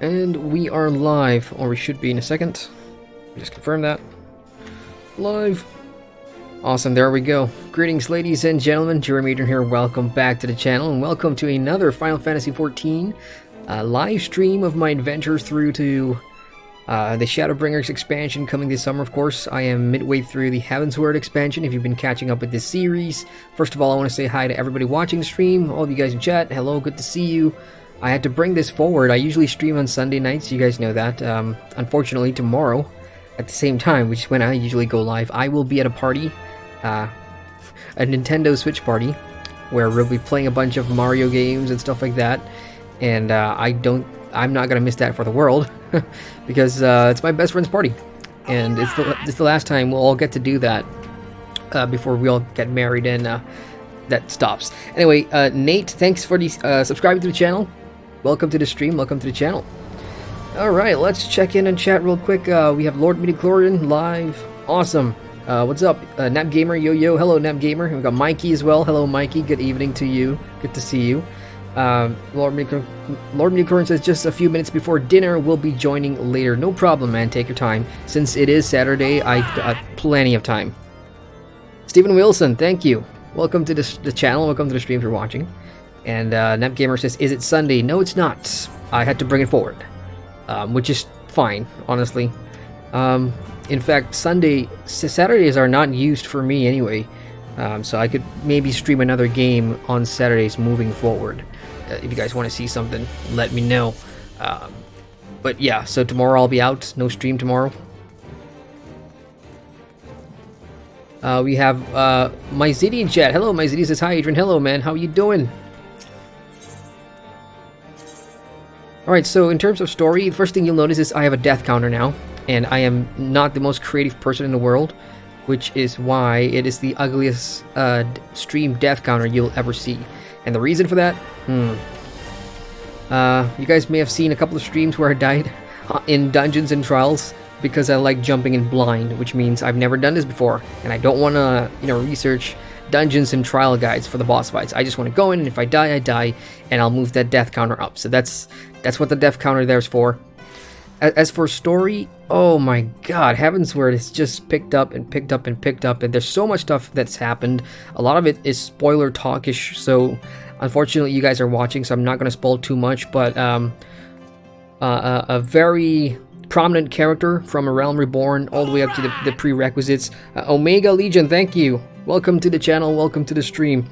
And we are live, or we should be in a second. Just confirm that. Live. Awesome, there we go. Greetings, ladies and gentlemen. Jeremy Adrian here. Welcome back to the channel, and welcome to another Final Fantasy XIV live stream of my adventures through to the Shadowbringers expansion coming this summer, of course. I am midway through the Heavensward expansion, if you've been catching up with this series. First of all, I want to say hi to everybody watching the stream, all of you guys in chat. Hello, good to see you. I had to bring this forward. I usually stream on Sunday nights, you guys know that. Unfortunately, tomorrow, at the same time, which is when I usually go live, I will be at a party, a Nintendo Switch party, where we'll be playing a bunch of Mario games and stuff like that. And I'm not gonna miss that for the world, because it's my best friend's party, and it's the last time we'll all get to do that before we all get married and that stops. Anyway, Nate, thanks for subscribing to the channel. Welcome to the stream, welcome to the channel. Alright, let's check in and chat real quick. We have Lord Midichlorian live. Awesome. What's up? Nap Gamer, yo. Hello, Nap Gamer. We've got Mikey as well. Hello, Mikey. Good evening to you. Good to see you. Lord Midichlorian says just a few minutes before dinner. We'll be joining later. No problem, man. Take your time. Since it is Saturday, I've got plenty of time. Stephen Wilson, thank you. Welcome to the channel. Welcome to the stream if you're watching. And Nap Gamer says, is it Sunday? No, it's not. I had to bring it forward, which is fine, honestly. In fact, Saturdays are not used for me anyway, so I could maybe stream another game on Saturdays moving forward. If you guys want to see something, let me know. But yeah, so tomorrow I'll be out. No stream tomorrow. We have MyZD in chat. Hello, MyZD says, hi, Adrian. Hello, man. How you doing? Alright, so in terms of story, the first thing you'll notice is I have a death counter now, and I am not the most creative person in the world, which is why it is the ugliest stream death counter you'll ever see. And the reason for that? You guys may have seen a couple of streams where I died in dungeons and trials because I like jumping in blind, which means I've never done this before, and I don't want to, research dungeons and trial guides for the boss fights. I just want to go in, and if I die, I die, and I'll move that death counter up. So that's what the death counter there is for. As for story, oh my god, Heavensward has just picked up and picked up and picked up, and there's so much stuff that's happened. A lot of it is spoiler talkish, so unfortunately you guys are watching, so I'm not going to spoil too much, but a very prominent character from A Realm Reborn all the way up to the prerequisites. Omega Legion, thank you. Welcome to the channel, welcome to the stream.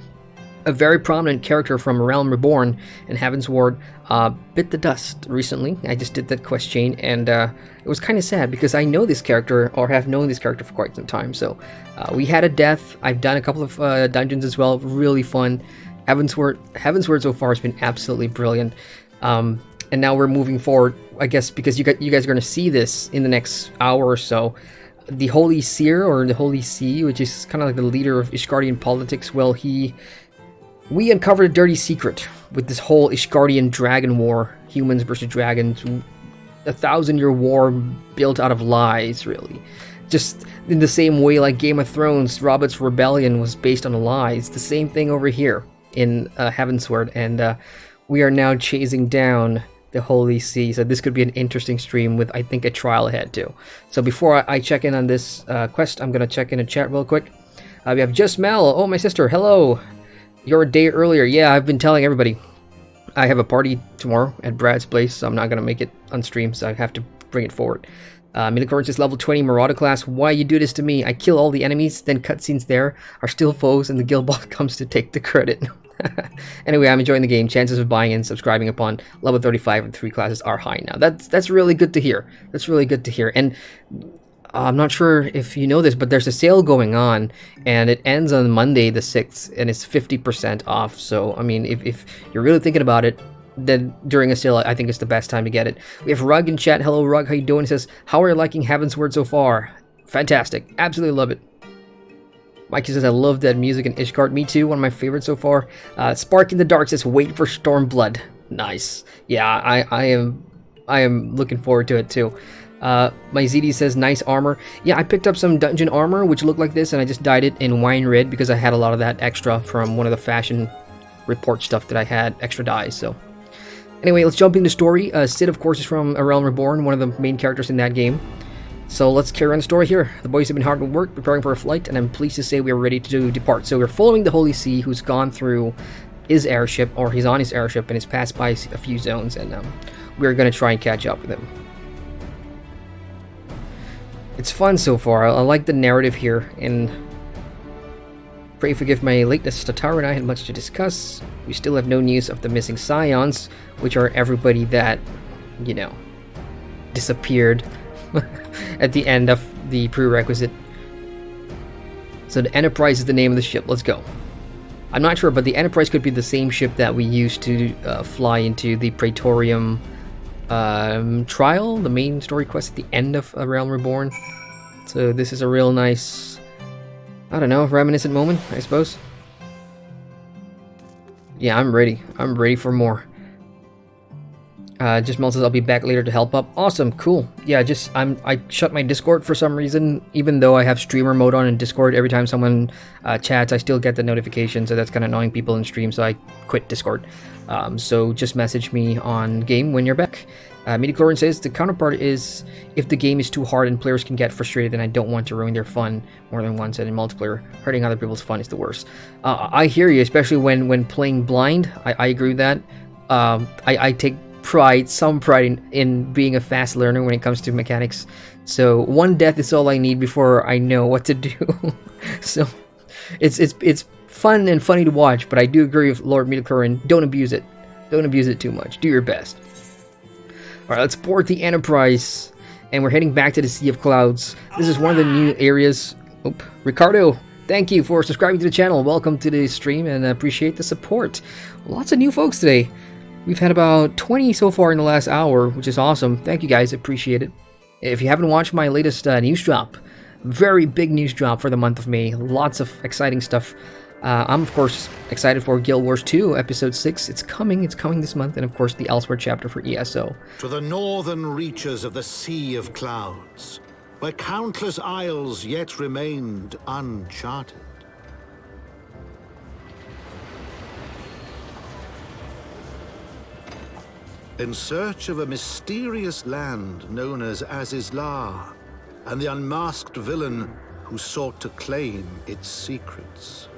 A very prominent character from A Realm Reborn and Heavensward bit the dust recently. I just did that quest chain, and it was kind of sad because I know this character, or have known this character for quite some time. So we had a death. I've done a couple of dungeons as well. Really fun. Heavensward so far has been absolutely brilliant. And now we're moving forward, I guess, because you guys are going to see this in the next hour or so. The Holy Seer, or the Holy See, which is kind of like the leader of Ishgardian politics, well, we uncovered a dirty secret with this whole Ishgardian dragon war, humans versus dragons, 1,000-year war built out of lies, really. Just in the same way like Game of Thrones, Robert's Rebellion was based on a lie. It's the same thing over here in Heavensward, and we are now chasing down the Holy See, so this could be an interesting stream with, I think, a trial ahead too. So before I check in on this quest, I'm going to check in a chat real quick. We have Jusmel. Oh, my sister, hello. You're a day earlier. Yeah, I've been telling everybody. I have a party tomorrow at Brad's place, so I'm not going to make it on stream, so I have to bring it forward. Midichlorian says, level 20 Marauder class. Why you do this to me? I kill all the enemies, then cutscenes there are still foes, and the guild boss comes to take the credit. Anyway, I'm enjoying the game. Chances of buying and subscribing upon level 35 and 3 classes are high now. That's really good to hear. That's really good to hear. And I'm not sure if you know this, but there's a sale going on, and it ends on Monday the 6th, and it's 50% off. So, I mean, if you're really thinking about it, then during a sale, I think it's the best time to get it. We have Rug in chat. Hello, Rug. How you doing? He says, how are you liking Heavensward so far? Fantastic. Absolutely love it. Mikey says, I love that music in Ishgard. Me too. One of my favorites so far. Spark in the Dark says, wait for Stormblood. Nice. Yeah, I am looking forward to it too. My ZD says, nice armor. Yeah, I picked up some dungeon armor, which looked like this, and I just dyed it in wine red because I had a lot of that extra from one of the fashion report stuff that I had, extra dyes, so Anyway, let's jump into story. Sid, of course, is from A Realm Reborn, one of the main characters in that game. So let's carry on the story here. The boys have been hard at work, preparing for a flight, and I'm pleased to say we are ready to depart. So we're following the Holy See, who's gone through his airship, or he's on his airship, and has passed by a few zones, and we're going to try and catch up with him. It's fun so far. I like the narrative here, and pray forgive my lateness. Tatara and I had much to discuss. We still have no news of the missing Scions, which are everybody that, you know, disappeared at the end of the prerequisite. So the Enterprise is the name of the ship. Let's go. I'm not sure, but the Enterprise could be the same ship that we used to fly into the Praetorium trial, the main story quest at the end of A Realm Reborn. So this is a real nice, I don't know, reminiscent moment, I suppose. Yeah, I'm ready. I'm ready for more. Jusmel says I'll be back later to help up. Awesome, cool. Yeah, I shut my Discord for some reason, even though I have streamer mode on in Discord. Every time someone chats, I still get the notification, so that's kind of annoying people in stream, so I quit Discord. So just message me on game when you're back. Midichlorian says the counterpart is if the game is too hard and players can get frustrated, then I don't want to ruin their fun more than once, and in multiplayer, hurting other people's fun is the worst. I hear you, especially when playing blind. I agree with that. I take some pride in being a fast learner when it comes to mechanics. So one death is all I need before I know what to do. So it's fun and funny to watch, but I do agree with Lord Midichlorian. Don't abuse it. Don't abuse it too much. Do your best. Alright, let's board the Enterprise, and we're heading back to the Sea of Clouds. This is one of the new areas. Ricardo, thank you for subscribing to the channel. Welcome to the stream, and I appreciate the support. Lots of new folks today. We've had about 20 so far in the last hour, which is awesome. Thank you guys, appreciate it. If you haven't watched my latest news drop, very big news drop for the month of May. Lots of exciting stuff. I'm of course excited for Guild Wars 2 Episode 6. It's coming this month, and of course the Elsewhere chapter for ESO. To the northern reaches of the Sea of Clouds, where countless isles yet remained uncharted. In search of a mysterious land known as Azizlar, and the unmasked villain who sought to claim its secrets.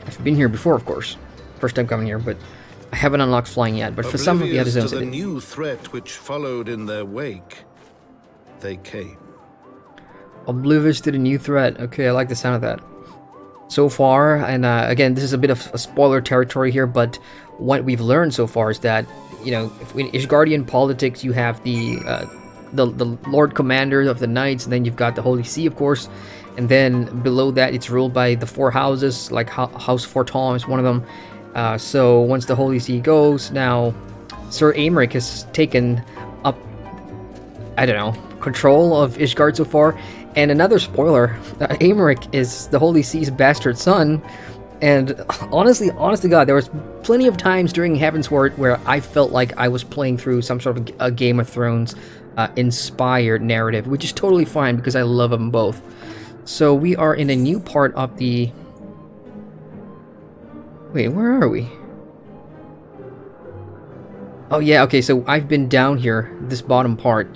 I've been here before, of course. First time coming here, but I haven't unlocked flying yet. But for some of the other zones, to the new threat which followed in their wake, they came. Oblivious to the new threat. Okay, I like the sound of that. So far, and again, this is a bit of a spoiler territory here, but what we've learned so far is that, you know, in Ishgardian politics, you have the Lord Commander of the Knights, and then you've got the Holy See, of course, and then below that, it's ruled by the four houses, like House Forton is one of them. So once the Holy See goes, now Sir Aymeric has taken up, I don't know, control of Ishgard so far. And another spoiler, Aymeric is the Holy See's bastard son, and honest to God, there was plenty of times during Heavensward where I felt like I was playing through some sort of a Game of Thrones inspired narrative, which is totally fine because I love them both. So we are in a new part of the... Wait, where are we? Oh yeah, okay, so I've been down here, this bottom part.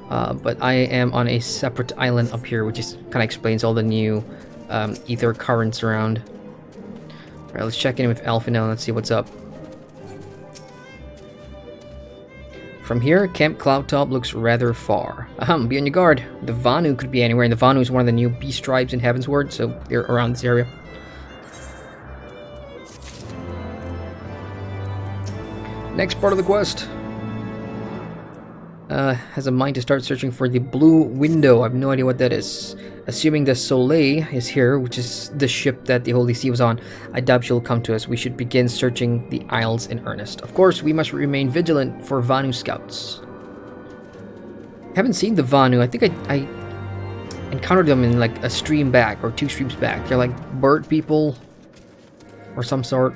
But I am on a separate island up here, which kind of explains all the new ether currents around. Alright, let's check in with Alpha now. Let's see what's up. From here, Camp Cloudtop looks rather far. Be on your guard. The Vanu could be anywhere, and the Vanu is one of the new beast tribes in Heavensward, so they're around this area. Next part of the quest. Has a mind to start searching for the Blue Window. I have no idea what that is. Assuming the Soleil is here, which is the ship that the Holy See was on, I doubt she'll come to us. We should begin searching the Isles in earnest. Of course, we must remain vigilant for Vanu scouts. Haven't seen the Vanu. I think I encountered them in like a stream back, or 2 streams back. They're like bird people or some sort.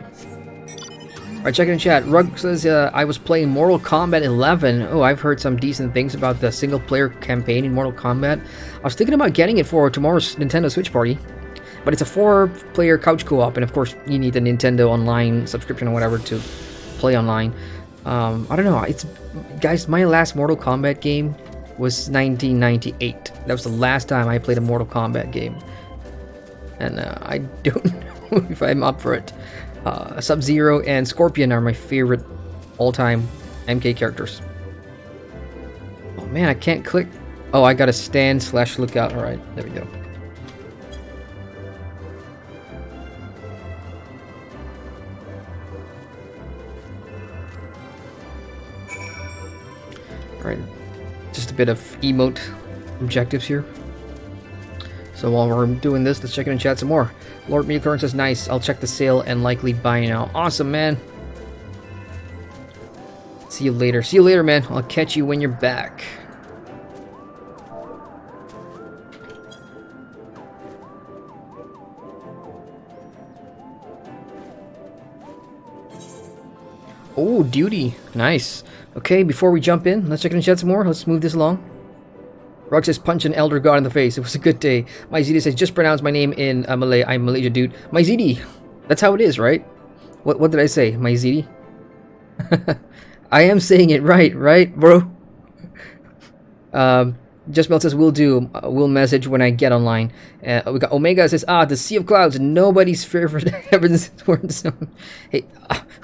Alright, check it in chat. Rug says, I was playing Mortal Kombat 11. Oh, I've heard some decent things about the single-player campaign in Mortal Kombat. I was thinking about getting it for tomorrow's Nintendo Switch party. But it's a 4-player couch co-op, and of course, you need the Nintendo Online subscription or whatever to play online. I don't know. Guys, my last Mortal Kombat game was 1998. That was the last time I played a Mortal Kombat game. And I don't know if I'm up for it. Sub-Zero and Scorpion are my favorite all-time MK characters. Oh man, I can't click. Oh, I gotta stand/lookout. Alright, there we go. Alright, just a bit of emote objectives here. So while we're doing this, let's check in chat some more. Lord Mealcorn says, nice, I'll check the sale and likely buy now. Awesome, man. See you later. See you later, man. I'll catch you when you're back. Oh, duty. Nice. Okay, before we jump in, let's check in chat some more. Let's move this along. Rug says, punch an elder god in the face. It was a good day. MyZD says, just pronounce my name in Malay. I'm Malaysia, dude. MyZD. That's how it is, right? What did I say? MyZD? I am saying it right, bro? Jusmel says, will do. We'll message when I get online. We got Omega says, the Sea of Clouds. Nobody's favorite Heavensward zone. Hey,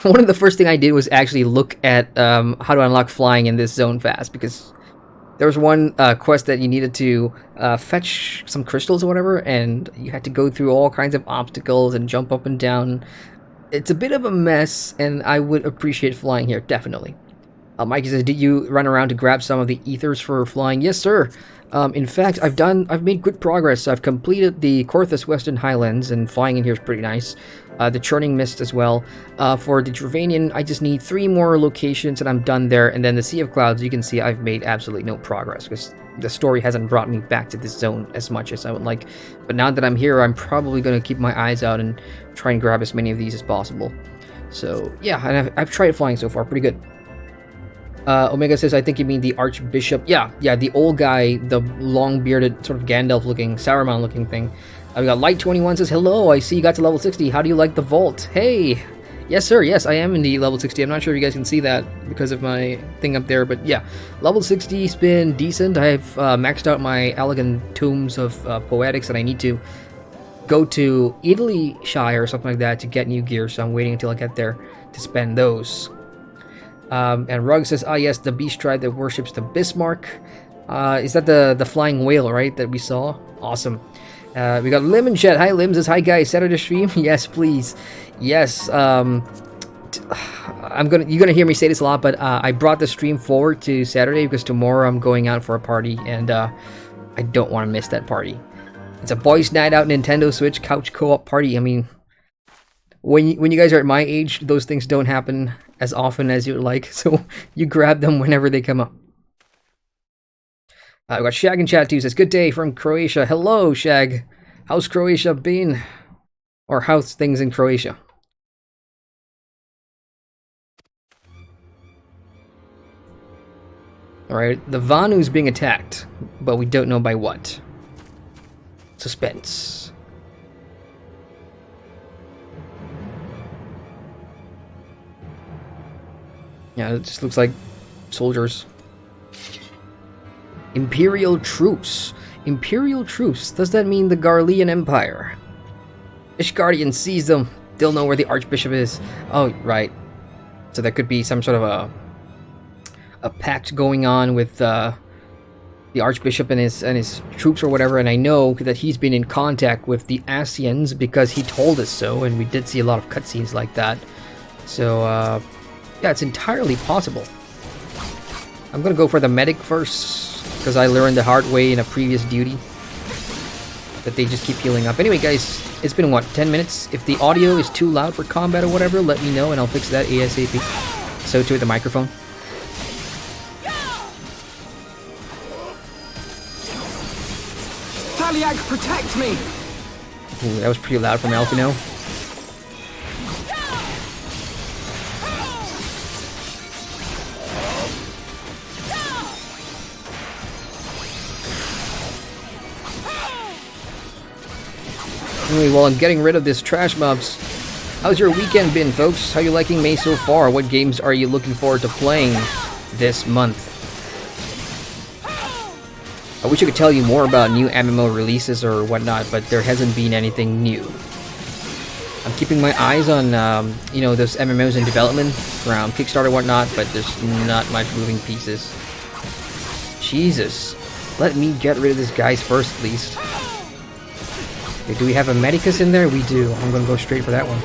one of the first thing I did was actually look at how to unlock flying in this zone fast, because there was one quest that you needed to fetch some crystals or whatever, and you had to go through all kinds of obstacles and jump up and down. It's a bit of a mess, and I would appreciate flying here, definitely. Mikey says, did you run around to grab some of the ethers for flying? Yes, sir. In fact, I've made good progress. I've completed the Korthus Western Highlands, and flying in here is pretty nice. The Churning Mist as well. For the Dravanian, I just need 3 more locations, and I'm done there. And then the Sea of Clouds, you can see I've made absolutely no progress, because the story hasn't brought me back to this zone as much as I would like. But now that I'm here, I'm probably going to keep my eyes out and try and grab as many of these as possible. So, yeah, and I've tried flying so far. Pretty good. Omega says, I think you mean the Archbishop. Yeah, the old guy, the long-bearded, sort of Gandalf-looking, Saruman-looking thing. We got Light21 says, hello, I see you got to level 60. How do you like the vault? Hey! Yes, sir, yes, I am in the level 60. I'm not sure if you guys can see that because of my thing up there, but yeah. Level 60's been decent. I've maxed out my Elegant Tomes of Poetics, and I need to go to Italy Shire or something like that to get new gear, so I'm waiting until I get there to spend those. And Rug says, yes, the beast tribe that worships the Bismarck. Is that the flying whale, right, that we saw? Awesome. We got Lim in chat. Hi, Lim says, hi, guys. Saturday stream? Yes, please. Yes. You're gonna hear me say this a lot, but I brought the stream forward to Saturday because tomorrow I'm going out for a party, and I don't want to miss that party. It's a boys' night out Nintendo Switch couch co-op party. I mean, when you guys are at my age, those things don't happen as often as you would like, so you grab them whenever they come up. We got Shag in chat too, says, good day from Croatia. Hello, Shag. How's Croatia been? Or how's things in Croatia? Alright, the Vanu's being attacked, but we don't know by what. Suspense. Yeah, it just looks like soldiers. Imperial troops. Imperial troops. Does that mean the Garlean Empire? Ishgardian sees them. They'll know where the Archbishop is. Oh, right. So there could be some sort of a pact going on with the Archbishop and his troops or whatever. And I know that he's been in contact with the Asians because he told us so, and we did see a lot of cutscenes like that. So, yeah, it's entirely possible. I'm gonna go for the medic first, because I learned the hard way in a previous duty that they just keep healing up. Anyway, guys, it's been, what, 10 minutes? If the audio is too loud for combat or whatever, let me know and I'll fix that ASAP. So too with the microphone. Taliag, protect me! Ooh, that was pretty loud from Alfino. Anyway, while I'm getting rid of this trash mobs, how's your weekend been, folks? How you liking May so far? What games are you looking forward to playing this month? I wish I could tell you more about new MMO releases or whatnot, but there hasn't been anything new. I'm keeping my eyes on, you know, those MMOs in development around Kickstarter and whatnot, but there's not much moving pieces. Jesus. Let me get rid of this guys first, at least. Okay, do we have a Medicus in there? We do. I'm gonna go straight for that one.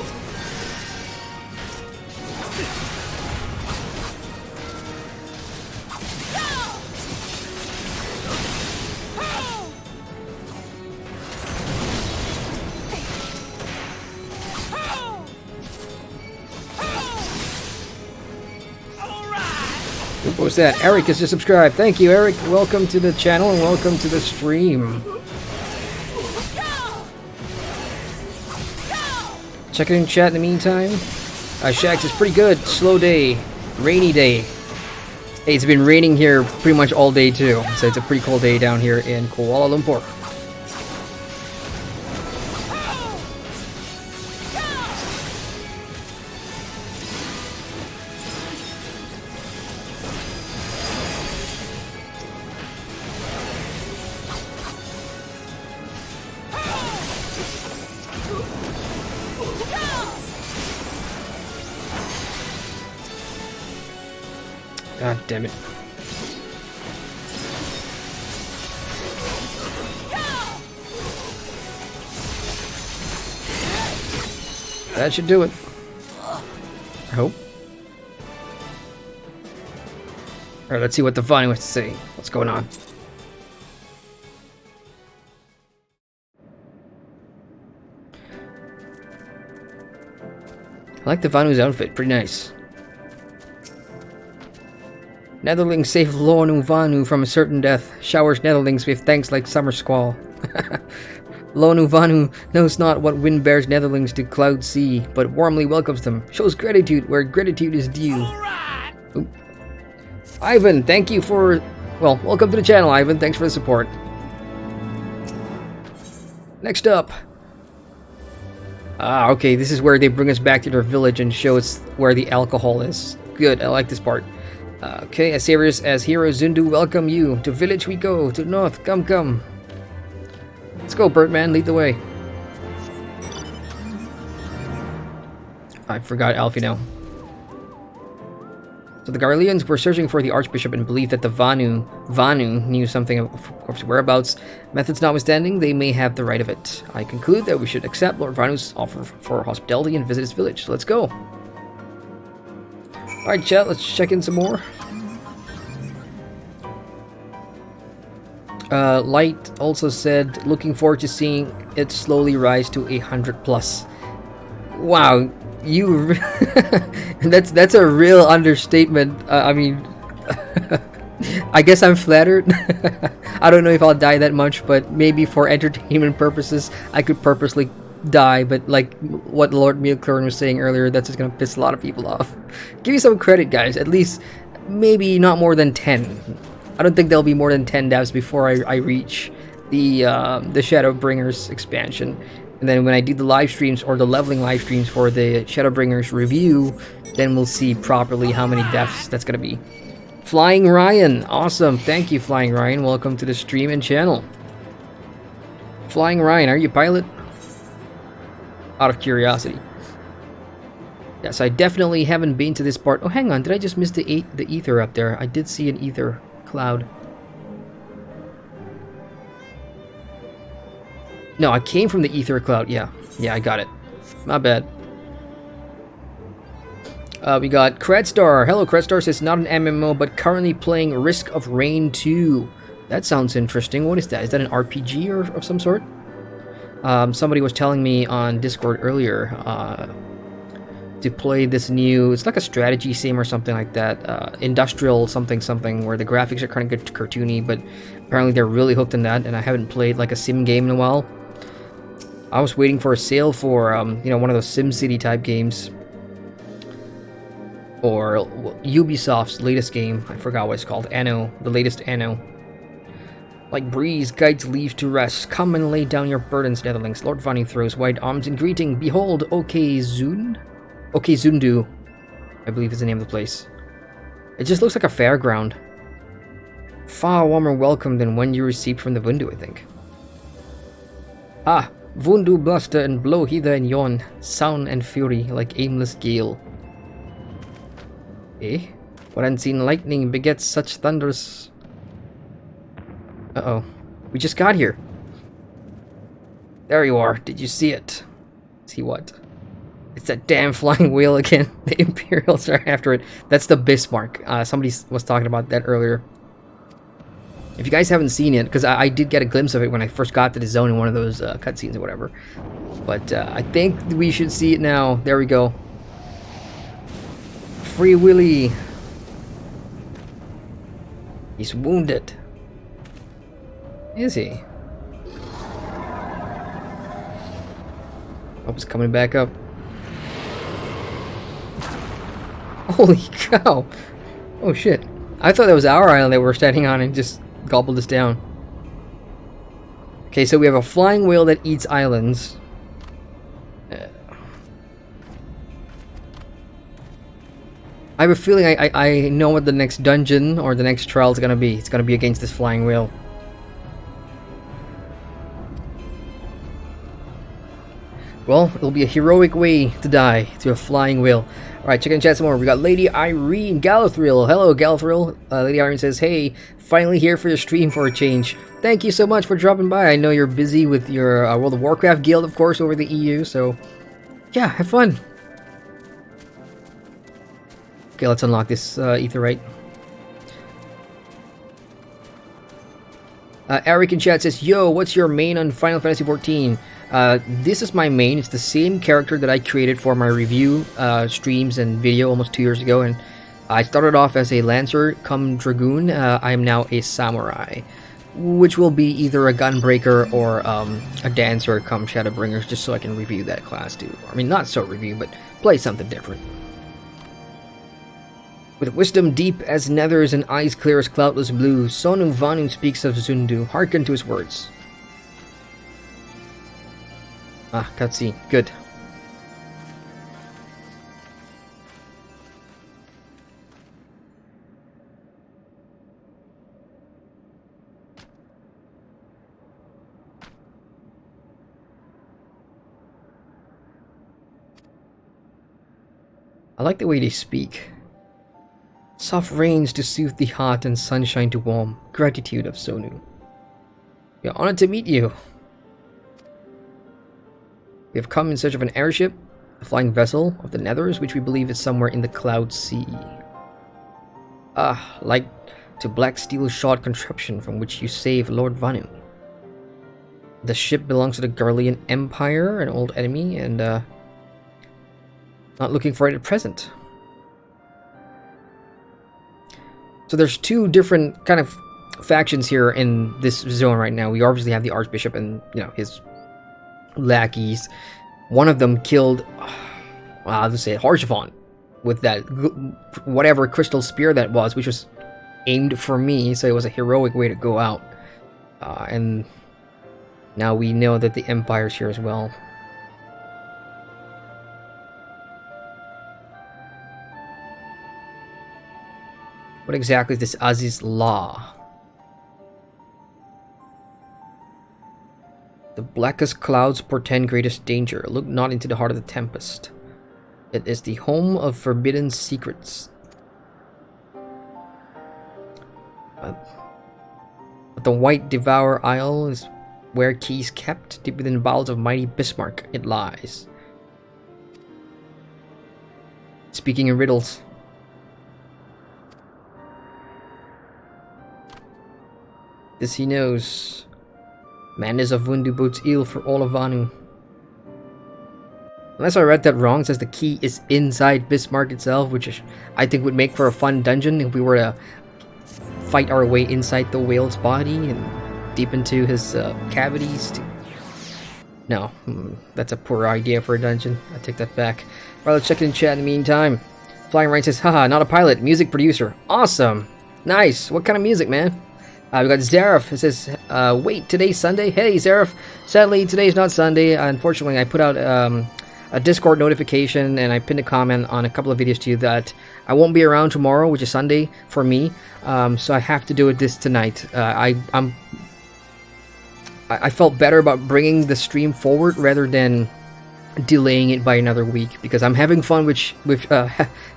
What was that? Eric is just subscribed. Thank you, Eric. Welcome to the channel and welcome to the stream. Check it in chat in the meantime. Shax is pretty good. Slow day. Rainy day. Hey, it's been raining here pretty much all day too. So it's a pretty cold day down here in Kuala Lumpur. God damn it. That should do it. I hope. Alright, let's see what the Vine wants to say. What's going on? I like the Vanu's outfit, pretty nice. Netherlings save Lonu Vanu from a certain death. Showers Netherlings with thanks like summer squall. Lonu Vanu knows not what wind bears Netherlings to cloud sea, but warmly welcomes them. Shows gratitude where gratitude is due. Oop. Ivan, thank you for... Well, welcome to the channel, Ivan. Thanks for the support. Next up. Ah, okay, this is where they bring us back to their village and show us where the alcohol is. Good, I like this part. Okay, as serious as Hero Zundu welcome you. To village we go, to the north, come, come. Let's go, Birdman, lead the way. I forgot Alfie now. So the Garleans were searching for the Archbishop and believed that the Vanu knew something of his whereabouts. Methods notwithstanding, they may have the right of it. I conclude that we should accept Lord Vanu's offer for hospitality and visit his village. So let's go. Alright, chat, let's check in some more. Light also said, looking forward to seeing it slowly rise to 100+. Wow, you... that's a real understatement. I mean... I guess I'm flattered. I don't know if I'll die that much, but maybe for entertainment purposes, I could purposely die, but like what Lord Mealclern was saying earlier, that's just gonna piss a lot of people off. Give me some credit, guys. At least maybe not more than 10. I don't think there'll be more than 10 devs before I reach the Shadowbringers expansion. And then when I do the live streams or the leveling live streams for the Shadowbringers review, then we'll see properly how many deaths that's gonna be. Flying Ryan, awesome. Thank you, Flying Ryan. Welcome to the stream and channel. Flying Ryan, are you a pilot? Out of curiosity. Yes, I definitely haven't been to this part. Oh, hang on. Did I just miss the ether up there? I did see an ether cloud. No, I came from the ether cloud. Yeah, I got it. My bad. We got Kredstar. Hello, Kredstar says not an MMO, but currently playing Risk of Rain 2. That sounds interesting. What is that? Is that an RPG or of some sort? Somebody was telling me on Discord earlier to play this new, it's like a strategy sim or something like that, industrial something where the graphics are kind of cartoony, but apparently they're really hooked on that, and I haven't played like a sim game in a while. I was waiting for a sale for, you know, one of those SimCity type games. Or Ubisoft's latest game, I forgot what it's called, Anno, the latest Anno. Like breeze guides leaves to rest. Come and lay down your burdens, Netherlings. Lord Vanu throws wide arms in greeting. Behold, Zundu, I believe is the name of the place. It just looks like a fairground. Far warmer welcome than one you received from the Vundu, I think. Ah, Vundu bluster and blow hither and yon, sound and fury like aimless gale. Eh? What unseen lightning begets such thunderous... Uh-oh. We just got here. There you are. Did you see it? See what? It's that damn flying whale again. The Imperials are after it. That's the Bismarck. Somebody was talking about that earlier. If you guys haven't seen it, because I did get a glimpse of it when I first got to the zone in one of those cutscenes or whatever. But I think we should see it now. There we go. Free Willy. He's wounded. Is he? Oh, it's coming back up. Holy cow! Oh shit. I thought that was our island that we were standing on and just gobbled us down. Okay, so we have a flying whale that eats islands. I have a feeling I know what the next dungeon or the next trial is gonna be. It's gonna be against this flying whale. Well, it'll be a heroic way to die to a flying whale. Alright, check in chat some more. We got Lady Irene Gallifril. Hello, Gallifril. Lady Irene says, hey, finally here for your stream for a change. Thank you so much for dropping by. I know you're busy with your World of Warcraft guild, of course, over the EU, so yeah, have fun. Okay, let's unlock this Aetheryte. Eric in chat says, yo, what's your main on Final Fantasy XIV? This is my main. It's the same character that I created for my review streams and video almost 2 years ago, and I started off as a Lancer come Dragoon. I am now a Samurai, which will be either a Gunbreaker or a Dancer come Shadowbringers, just so I can review that class too. I mean, not so review, but play something different. With wisdom deep as nethers and eyes clear as cloudless blue, Sonu Vanu speaks of Zundu. Hearken to his words. Ah, cutscene. Good. I like the way they speak. Soft rains to soothe the heart and sunshine to warm. Gratitude of Sonu. We are honored to meet you. We have come in search of an airship, a flying vessel of the Nethers, which we believe is somewhere in the Cloud Sea. Ah, like to black steel shod contraption from which you save Lord Vanu. The ship belongs to the Garlean Empire, an old enemy, and not looking for it at present. So there's two different kind of factions here in this zone right now. We obviously have the Archbishop and, you know, his lackeys. One of them killed, I'll just say it, Harshavon with that whatever crystal spear that was, which was aimed for me, so it was a heroic way to go out. And now we know that the Empire's here as well. What exactly is this Aziz Law? The blackest clouds portend greatest danger. Look not into the heart of the tempest. It is the home of forbidden secrets. But the White Devour Isle is where keys kept. Deep within the bowels of mighty Bismarck it lies. Speaking in riddles. This he knows. Madness of Vundu bodes ill for all of Vanu. Unless I read that wrong, it says the key is inside Bismarck itself, which I think would make for a fun dungeon if we were to fight our way inside the whale's body and deep into his cavities. No, that's a poor idea for a dungeon. I take that back. Alright, let's check in chat in the meantime. Flying Ryan says, haha, not a pilot, music producer. Awesome! Nice! What kind of music, man? We got Zareth, who says, wait, today's Sunday? Hey, Zareth, sadly, today's not Sunday. Unfortunately, I put out a Discord notification, and I pinned a comment on a couple of videos to you that I won't be around tomorrow, which is Sunday for me, so I have to do it tonight. I felt better about bringing the stream forward rather than delaying it by another week, because I'm having fun with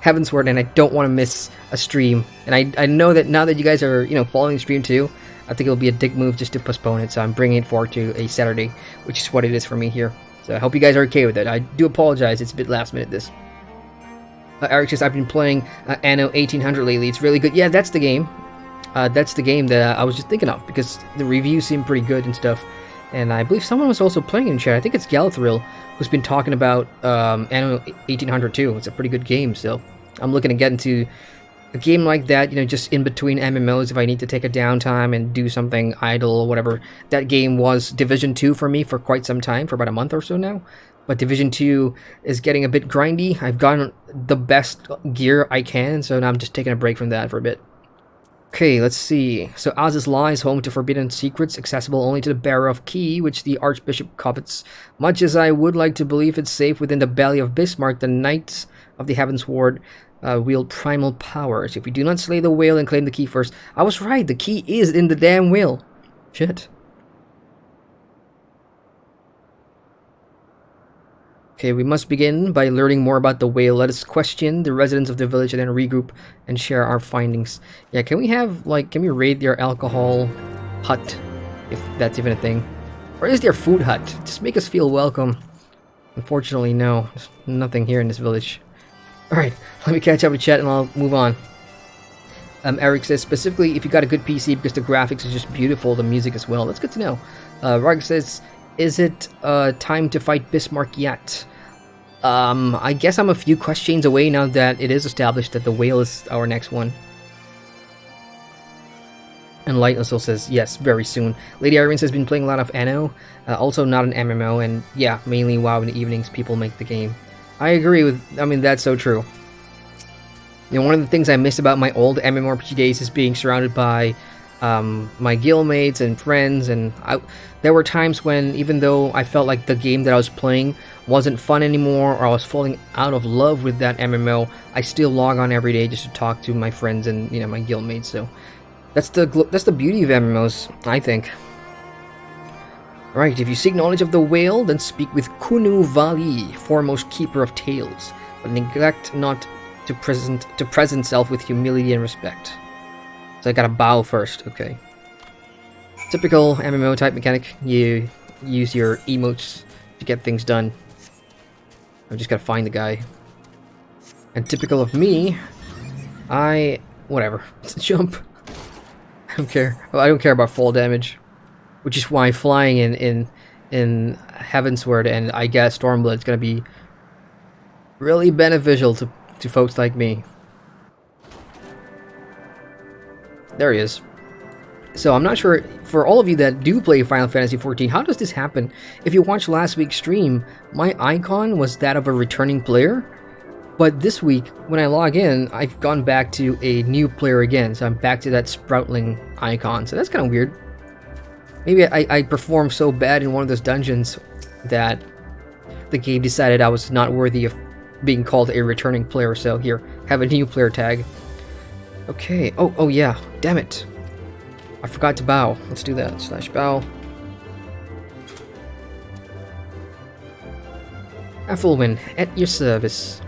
Heavensward, and I don't want to miss a stream. And I know that now that you guys are, you know, following the stream too, I think it'll be a dick move just to postpone it. So I'm bringing it forward to a Saturday, which is what it is for me here. So I hope you guys are okay with it. I do apologize, it's a bit last minute this. Eric says, I've been playing Anno 1800 lately. It's really good. Yeah, that's the game. That's the game that I was just thinking of, because the reviews seem pretty good and stuff. And I believe someone was also playing in chat. I think it's Galathril, who's been talking about Anno 1800 too. It's a pretty good game, so I'm looking to get into a game like that, you know, just in between MMOs if I need to take a downtime and do something idle or whatever. That game was Division 2 for me for quite some time, for about a month or so now. But Division 2 is getting a bit grindy. I've gotten the best gear I can, so now I'm just taking a break from that for a bit. Okay, let's see. So Az's Law is home to forbidden secrets, accessible only to the bearer of key, which the Archbishop covets. Much as I would like to believe it's safe within the belly of Bismarck, the Knights of the Heavensward wield primal powers. If we do not slay the whale and claim the key first... I was right, the key is in the damn whale. Shit. Okay, we must begin by learning more about the whale. Let us question the residents of the village and then regroup and share our findings. Yeah, can we have, like, can we raid their alcohol hut, if that's even a thing? Or is there food hut? Just make us feel welcome. Unfortunately, no. There's nothing here in this village. Alright, let me catch up with chat and I'll move on. Eric says, specifically, if you got a good PC, because the graphics is just beautiful, the music as well. That's good to know. Rug says, is it time to fight Bismarck yet? I guess I'm a few questions away now that it is established that the whale is our next one. And Light also says, yes, very soon. Lady Irene says, been playing a lot of Anno, also not an MMO, and yeah, mainly WoW in the evenings people make the game. I agree with, I mean, that's so true. You know, one of the things I miss about my old MMORPG days is being surrounded by my guildmates and friends, and there were times when, even though I felt like the game that I was playing wasn't fun anymore, or I was falling out of love with that MMO, I still log on every day just to talk to my friends and, you know, my guildmates. So that's the beauty of MMOs, I think. Right, if you seek knowledge of the whale, then speak with Kunu Vali, foremost keeper of tales, but neglect not to present self with humility and respect. So I gotta bow first, okay. Typical MMO type mechanic, you use your emotes to get things done. I've just gotta find the guy. And typical of me, whatever, jump. I don't care. Well, I don't care about fall damage. Which is why flying in Heavensward and I guess Stormblood is gonna be really beneficial to folks like me. There he is. So I'm not sure, for all of you that do play Final Fantasy XIV, how does this happen? If you watched last week's stream, my icon was that of a returning player, but this week, when I log in, I've gone back to a new player again, so I'm back to that Sproutling icon, so that's kind of weird. Maybe I performed so bad in one of those dungeons that the game decided I was not worthy of being called a returning player, so here, have a new player tag. Okay, oh yeah, damn it. I forgot to bow. Let's do that. /bow. Ethelwyn, at your service.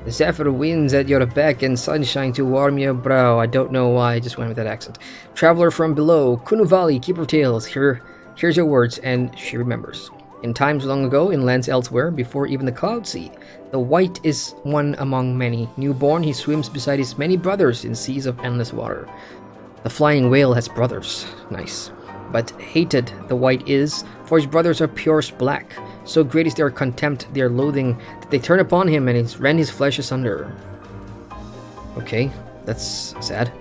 The zephyr winds at your back and sunshine to warm your brow. I don't know why I just went with that accent. Traveler from below, Kunuvali, keeper of tales. Here's your words, and she remembers. In times long ago, in lands elsewhere, before even the cloud sea, the white is one among many. Newborn, he swims beside his many brothers in seas of endless water. The flying whale has brothers. Nice. But hated the white is, for his brothers are purest black. So great is their contempt, their loathing, that they turn upon him and rend his flesh asunder. Okay, that's sad.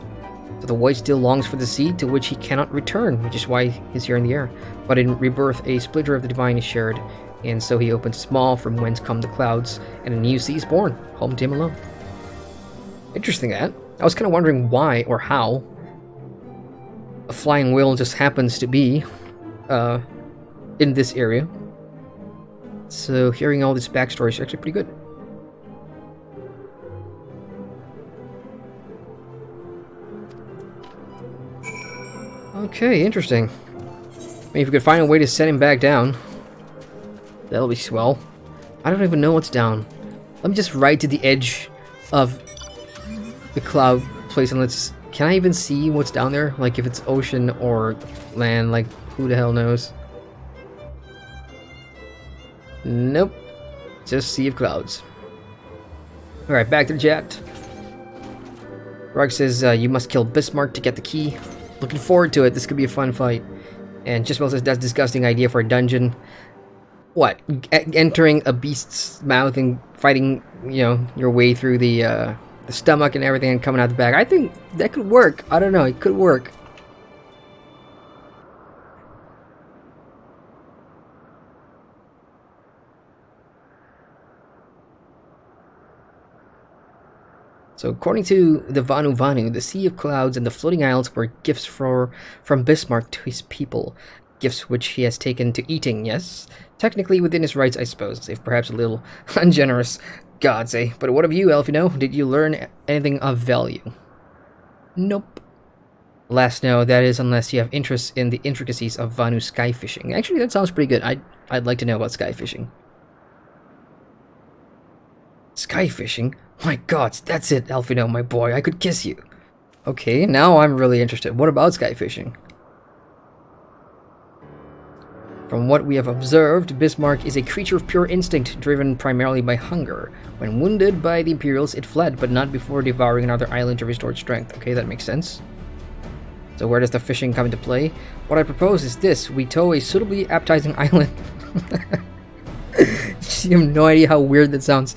So the white still longs for the sea to which he cannot return, which is why he's here in the air. But in rebirth, a splinter of the divine is shared, and so he opens small from whence come the clouds, and a new sea is born, home to him alone. Interesting that. I was kind of wondering why or how. a flying whale just happens to be in this area. So hearing all this backstory is actually pretty good. Okay, interesting. Maybe if we could find a way to send him back down, that'll be swell. I don't even know what's down. Let me just ride to the edge of the cloud place and let's... Can I even see what's down there? Like if it's ocean or land, like who the hell knows? Nope. Just sea of clouds. Alright, back to the chat. Rug says, you must kill Bismarck to get the key. Looking forward to it. This could be a fun fight. And Jusmel says, that's a disgusting idea for a dungeon. What? Entering a beast's mouth and fighting, you know, your way through the stomach and everything and coming out the back. I think that could work. I don't know. It could work. So according to the Vanu, the Sea of Clouds and the Floating Isles were gifts from Bismarck to his people. Gifts which he has taken to eating, yes? Technically within his rights, I suppose, if perhaps a little ungenerous, gods, eh? But what of you, Elfino? Did you learn anything of value? Nope. Last no, that is unless you have interest in the intricacies of Vanu sky fishing. Actually, that sounds pretty good. I'd like to know about sky fishing. Sky fishing? My god, that's it, Elfino, my boy. I could kiss you. Okay, now I'm really interested. What about sky fishing? From what we have observed, Bismarck is a creature of pure instinct, driven primarily by hunger. When wounded by the Imperials, it fled, but not before devouring another island to restore its strength. Okay, that makes sense. So where does the fishing come into play? What I propose is this. We tow a suitably appetizing island. You have no idea how weird that sounds.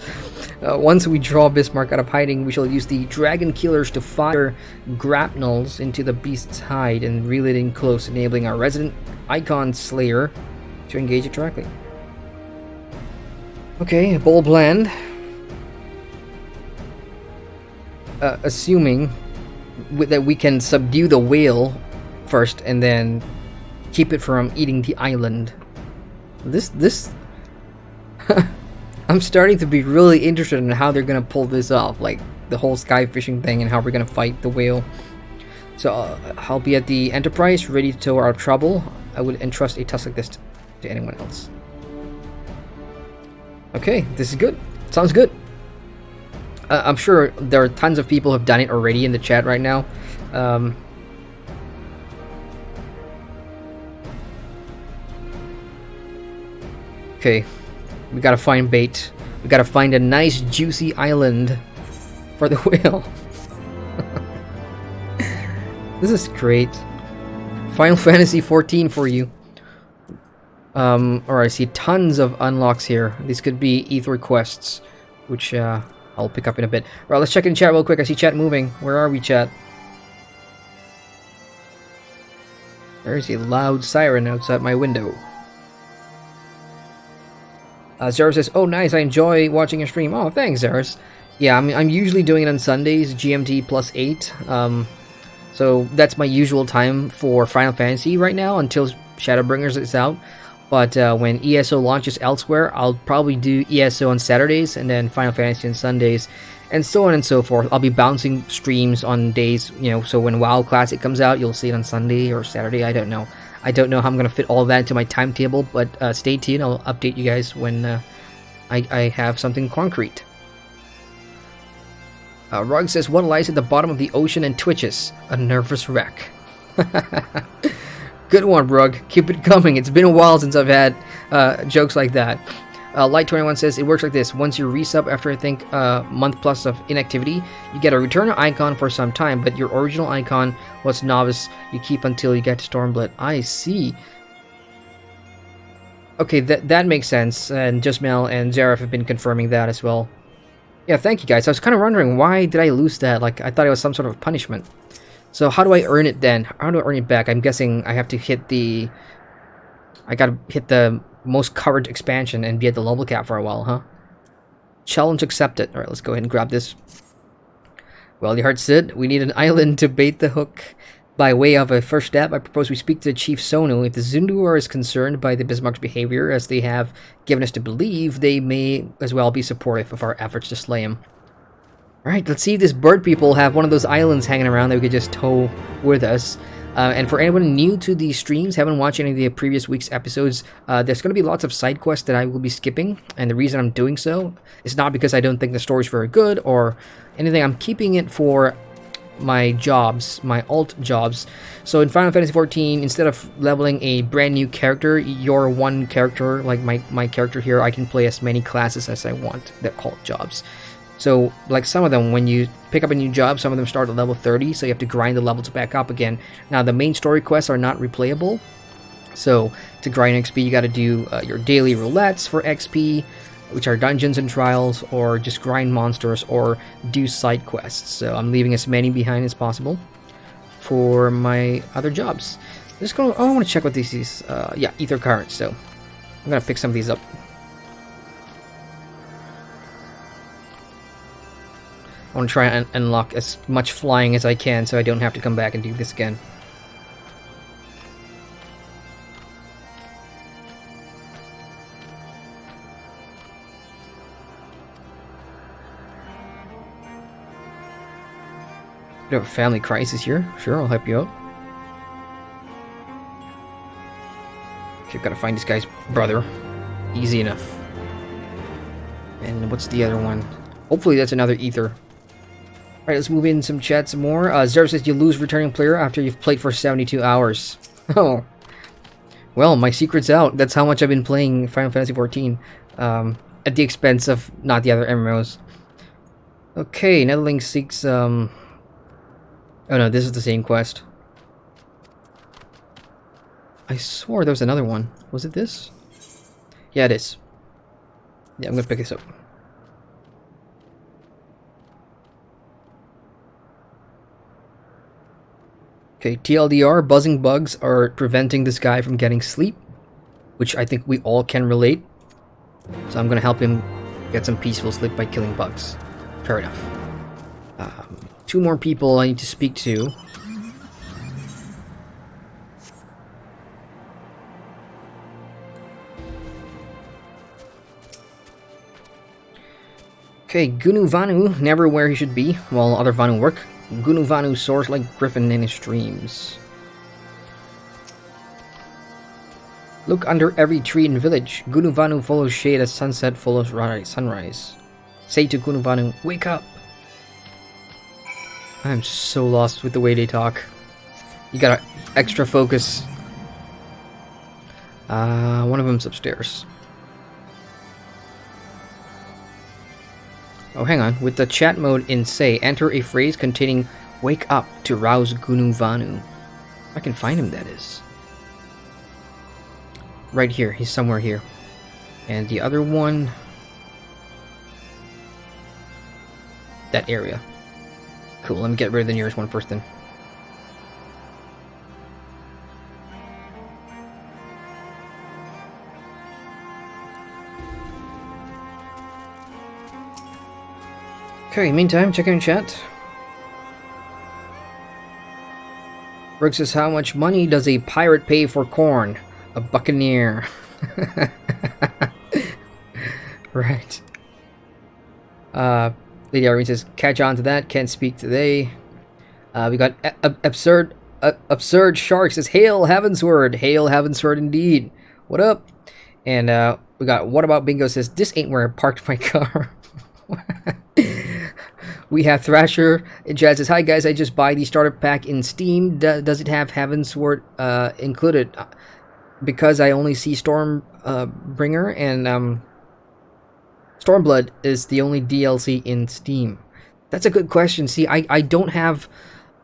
Once we draw Bismarck out of hiding, we shall use the dragon killers to fire grapnels into the beast's hide and reel it in close, enabling our resident icon slayer to engage it directly. Okay, bold plan. Assuming that we can subdue the whale first and then keep it from eating the island. This I'm starting to be really interested in how they're gonna pull this off, like the whole sky fishing thing and how we're gonna fight the whale. So I'll be at the Enterprise, ready to tow our trouble. I would entrust a task like this to anyone else. Okay, this is good. Sounds good. I'm sure there are tons of people who have done it already in the chat right now. Okay. We gotta find bait. We gotta find a nice juicy island for the whale. This is great. Final Fantasy 14 for you. Alright, I see tons of unlocks here. These could be Aether quests, which I'll pick up in a bit. Alright, let's check in chat real quick. I see chat moving. Where are we, chat? There's a loud siren outside my window. Zeros says, oh nice, I enjoy watching your stream. Oh, thanks, Zeros. Yeah, I'm usually doing it on Sundays, GMT +8. So that's my usual time for Final Fantasy right now until Shadowbringers is out. But when ESO launches elsewhere, I'll probably do ESO on Saturdays and then Final Fantasy on Sundays, and so on and so forth. I'll be bouncing streams on days, you know, so when WoW Classic comes out, you'll see it on Sunday or Saturday, I don't know. I don't know how I'm going to fit all of that into my timetable, but stay tuned. I'll update you guys when I have something concrete. Rug says, what lies at the bottom of the ocean and twitches? A nervous wreck. Good one, Rug. Keep it coming. It's been a while since I've had jokes like that. Light21 says, it works like this. Once you resub after, I think, a month plus of inactivity, you get a return icon for some time, but your original icon was novice. You keep until you get to Stormblood. I see. Okay, that makes sense, and Jusmel and Zareth have been confirming that as well. Yeah, thank you guys. I was kind of wondering, why did I lose that? Like, I thought it was some sort of punishment. So how do I earn it then? How do I earn it back? I'm guessing I have to hit the... I gotta hit the most covered expansion and be at the level cap for a while, huh? Challenge accepted. Alright, let's go ahead and grab this. Well, your heart said, we need an island to bait the hook. By way of a first step, I propose we speak to Chief Sonu. If the Zundu are as concerned by the Bismarck's behavior as they have given us to believe, they may as well be supportive of our efforts to slay him. Alright, let's see if these bird people have one of those islands hanging around that we could just tow with us. And for anyone new to these streams, haven't watched any of the previous week's episodes, there's going to be lots of side quests that I will be skipping. And the reason I'm doing so is not because I don't think the story's very good or anything. I'm keeping it for my jobs, my alt jobs. So in Final Fantasy XIV, instead of leveling a brand new character, your one character, like my character here, I can play as many classes as I want that call jobs. So, like some of them, when you pick up a new job, some of them start at level 30, so you have to grind the levels back up again. Now, the main story quests are not replayable, so to grind XP, you gotta do your daily roulettes for XP, which are dungeons and trials, or just grind monsters, or do side quests. So I'm leaving as many behind as possible for my other jobs. Just gonna, I want to check what this is. Yeah, ether currents, so I'm gonna pick some of these up. I want to try and unlock as much flying as I can so I don't have to come back and do this again. You have a family crisis here? Sure, I'll help you out. Okay, gotta find this guy's brother. Easy enough. And what's the other one? Hopefully that's another ether. Alright, let's move in some chat some more. Zero says you lose returning player after you've played for 72 hours. Oh. Well, my secret's out. That's how much I've been playing Final Fantasy XIV. At the expense of not the other MMOs. Okay, Netherling seeks... Oh no, this is the same quest. I swore there was another one. Was it this? Yeah, it is. Yeah, I'm gonna pick this up. Okay, TLDR, buzzing bugs are preventing this guy from getting sleep, which I think we all can relate. So I'm gonna help him get some peaceful sleep by killing bugs. Fair enough. Two more people I need to speak to. Okay, Gunu Vanu, never where he should be, while other Vanu work. Gunu Vanu soars like Griffin in his dreams. Look under every tree in village. Gunu Vanu follows shade as sunset follows sunrise. Say to Gunu Vanu, wake up! I'm so lost with the way they talk. You gotta extra focus. One of them's upstairs. Oh, hang on. With the chat mode in say, enter a phrase containing wake up to rouse Gunu Vanu. I can find him, that is. Right here. He's somewhere here. And the other one... that area. Cool, let me get rid of the nearest one first then. Okay, meantime, check in chat. Brooks says, how much money does a pirate pay for corn? A buccaneer. Right. Lady Irene says, catch on to that, can't speak today. We got Absurd Shark says, hail Heavensward. Hail Heavensward indeed. What up? And we got What About Bingo says, this ain't where I parked my car. We have Thrasher in chat says, hi guys, I just buy the starter pack in Steam. Does it have Heavensward included? Because I only see Stormbringer and Stormblood is the only DLC in Steam. That's a good question. See, I don't have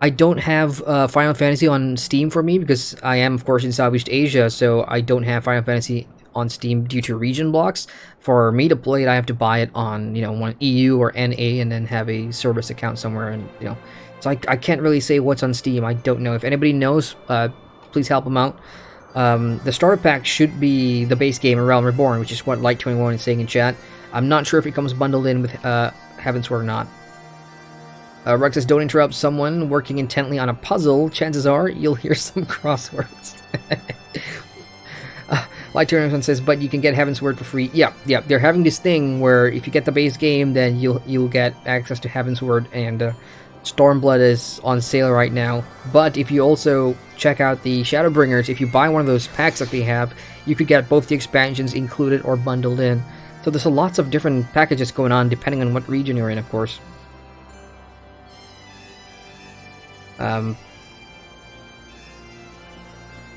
Final Fantasy on Steam for me because I am of course in Southeast Asia, so I don't have Final Fantasy on Steam due to region blocks. For me to play it, I have to buy it on, one EU or NA and then have a service account somewhere, and so I can't really say what's on Steam. I don't know. If anybody knows, please help them out. The starter pack should be the base game, A Realm Reborn, which is what Light21 is saying in chat. I'm not sure if it comes bundled in with Heavensward or not. Rug says, don't interrupt someone working intently on a puzzle. Chances are you'll hear some crosswords. Light Turner says, but you can get Heavensward for free. Yeah, they're having this thing where if you get the base game, then you'll get access to Heavensward, and Stormblood is on sale right now. But if you also check out the Shadowbringers, if you buy one of those packs that they have, you could get both the expansions included or bundled in. So there's lots of different packages going on depending on what region you're in, of course.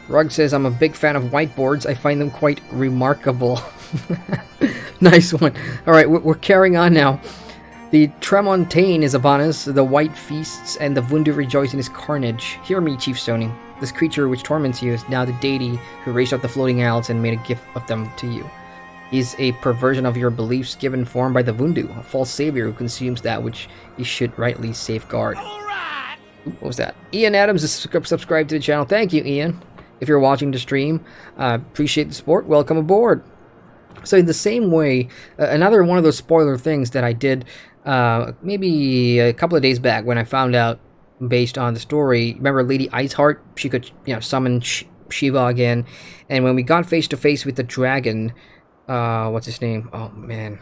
Rug says, I'm a big fan of whiteboards. I find them quite remarkable. Nice one. Alright, we're carrying on now. The Tremontaine is upon us. The white feasts and the Vundu rejoice in his carnage. Hear me, Chief Stony. This creature which torments you is now the deity who raised up the floating isles and made a gift of them to you. He is a perversion of your beliefs given form by the Vundu, a false savior who consumes that which he should rightly safeguard. Ooh, what was that? Ian Adams is subscribed to the channel. Thank you, Ian. If you're watching the stream, appreciate the support. Welcome aboard. So in the same way, another one of those spoiler things that I did maybe a couple of days back when I found out based on the story. Remember Lady Iceheart? She could, summon Shiva again. And when we got face to face with the dragon, what's his name? Oh man,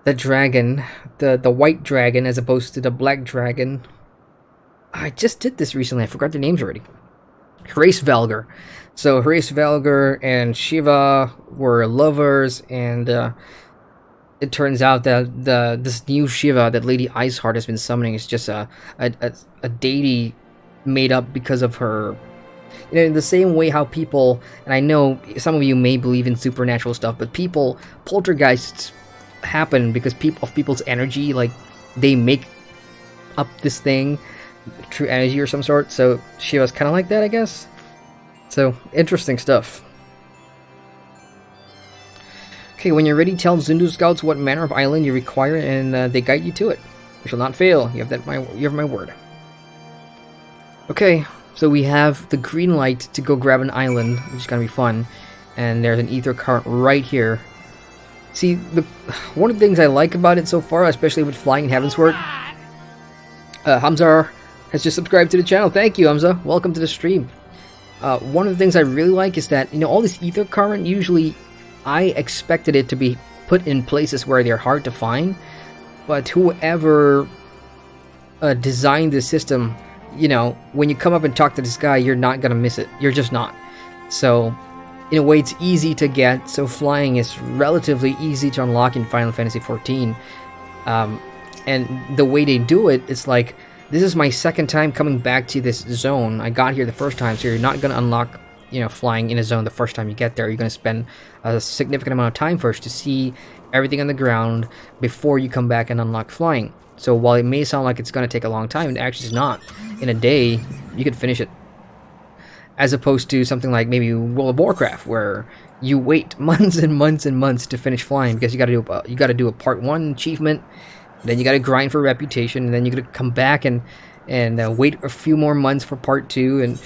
the dragon, the white dragon as opposed to the black dragon. I just did this recently. I forgot their names already. Hraesvelgr. So Hraesvelgr and Shiva were lovers, and it turns out that this new Shiva that Lady Iceheart has been summoning is just a deity made up because of her. In the same way how people, and I know some of you may believe in supernatural stuff, but poltergeists happen because of people's energy. Like, they make up this thing, true energy or some sort. So Shiva's kind of like that, I guess. So, interesting stuff. Okay, when you're ready, tell Zundu scouts what manner of island you require, and they guide you to it. You shall not fail. You have my word. Okay, so we have the green light to go grab an island, which is gonna be fun. And there's an ether current right here. See, one of the things I like about it so far, especially with flying in Heavensward, Hamza has just subscribed to the channel. Thank you, Hamza. Welcome to the stream. One of the things I really like is that, all this ether current, usually I expected it to be put in places where they're hard to find, but whoever designed the system, when you come up and talk to this guy, you're not gonna miss it. You're just not. So, in a way, it's easy to get, so flying is relatively easy to unlock in Final Fantasy XIV. And the way they do it, it's like, this is my second time coming back to this zone. I got here the first time, so you're not going to unlock, flying in a zone the first time you get there. You're going to spend a significant amount of time first to see everything on the ground before you come back and unlock flying. So while it may sound like it's going to take a long time, it actually is not. In a day, you could finish it. As opposed to something like maybe World of Warcraft, where you wait months and months and months to finish flying because you got to do a part 1 achievement. Then you gotta grind for reputation, and then you gotta come back and wait a few more months for part 2, and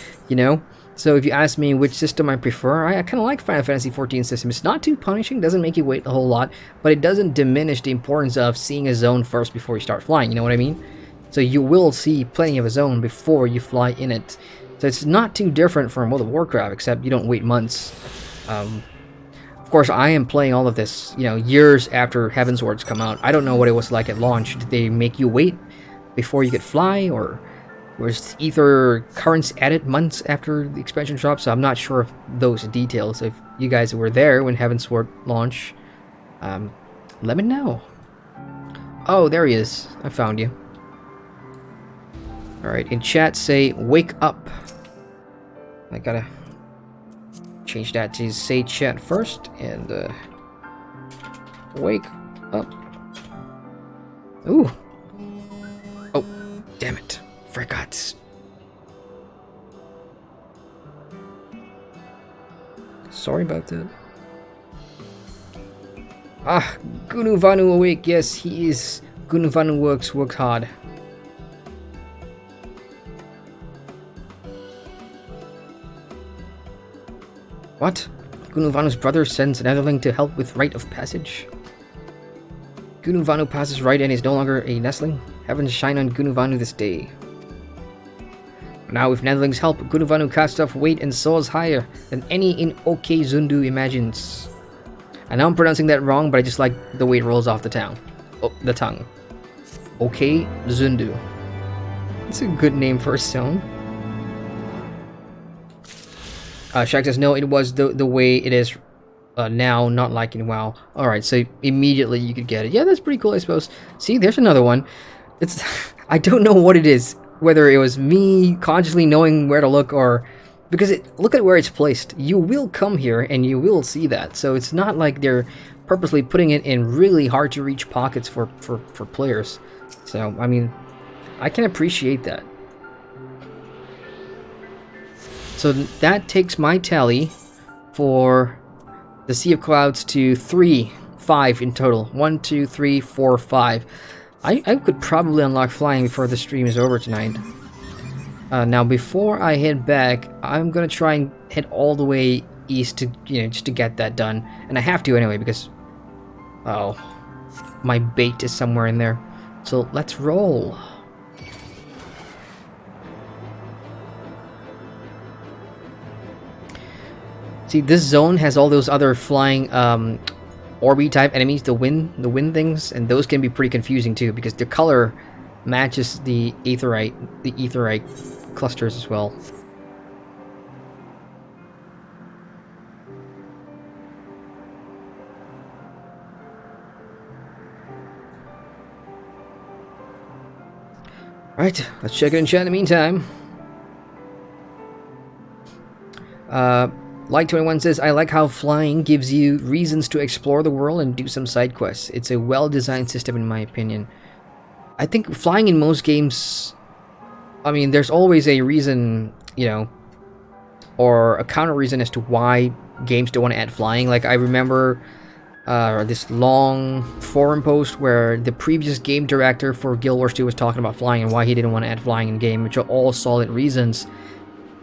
So if you ask me which system I prefer, I kind of like Final Fantasy XIV system. It's not too punishing, doesn't make you wait a whole lot, but it doesn't diminish the importance of seeing a zone first before you start flying. You know what I mean? So you will see plenty of a zone before you fly in it. So it's not too different from World of Warcraft, except you don't wait months. Of course, I am playing all of this, years after Heavensward's come out. I don't know what it was like at launch. Did they make you wait before you could fly, or was ether currents added months after the expansion dropped? So I'm not sure of those details. If you guys were there when Heavensward launched, let me know. Oh, there he is. I found you. Alright, in chat say, wake up. I gotta change that to say chat first, and wake up. Ooh. Oh, damn it. Forgot. Sorry about that. Ah, Gunuvanu awake. Yes, he is. Gunuvanu works hard. What? Gunuvanu's brother sends Netherling to help with rite of passage? Gunuvanu passes right and is no longer a nestling. Heavens shine on Gunuvanu this day. Now, with Netherling's help, Gunuvanu casts off weight and soars higher than any in OK Zundu imagines. I know I'm pronouncing that wrong, but I just like the way it rolls off the tongue. OK Zundu. It's a good name for a zone. Shaq says, no, it was the way it is now, not like in WoW. Alright, so immediately you could get it. Yeah, that's pretty cool, I suppose. See, there's another one. It's I don't know what it is. Whether it was me consciously knowing where to look or... Because look at where it's placed. You will come here and you will see that. So it's not like they're purposely putting it in really hard to reach pockets for players. So, I mean, I can appreciate that. So that takes my tally for the Sea of Clouds to 5 in total. 1, 2, 3, 4, 5. I could probably unlock flying before the stream is over tonight. Now, before I head back, I'm gonna try and head all the way east to, just to get that done. And I have to anyway because, oh, my bait is somewhere in there. So let's roll. See, this zone has all those other flying orby type enemies, the wind things, and those can be pretty confusing too because the color matches the aetheryte clusters as well. Right, let's check it in chat in the meantime. Like21 says, I like how flying gives you reasons to explore the world and do some side quests. It's a well-designed system in my opinion. I think flying in most games, I mean, there's always a reason, or a counter reason as to why games don't want to add flying. Like, I remember this long forum post where the previous game director for Guild Wars 2 was talking about flying and why he didn't want to add flying in game, which are all solid reasons.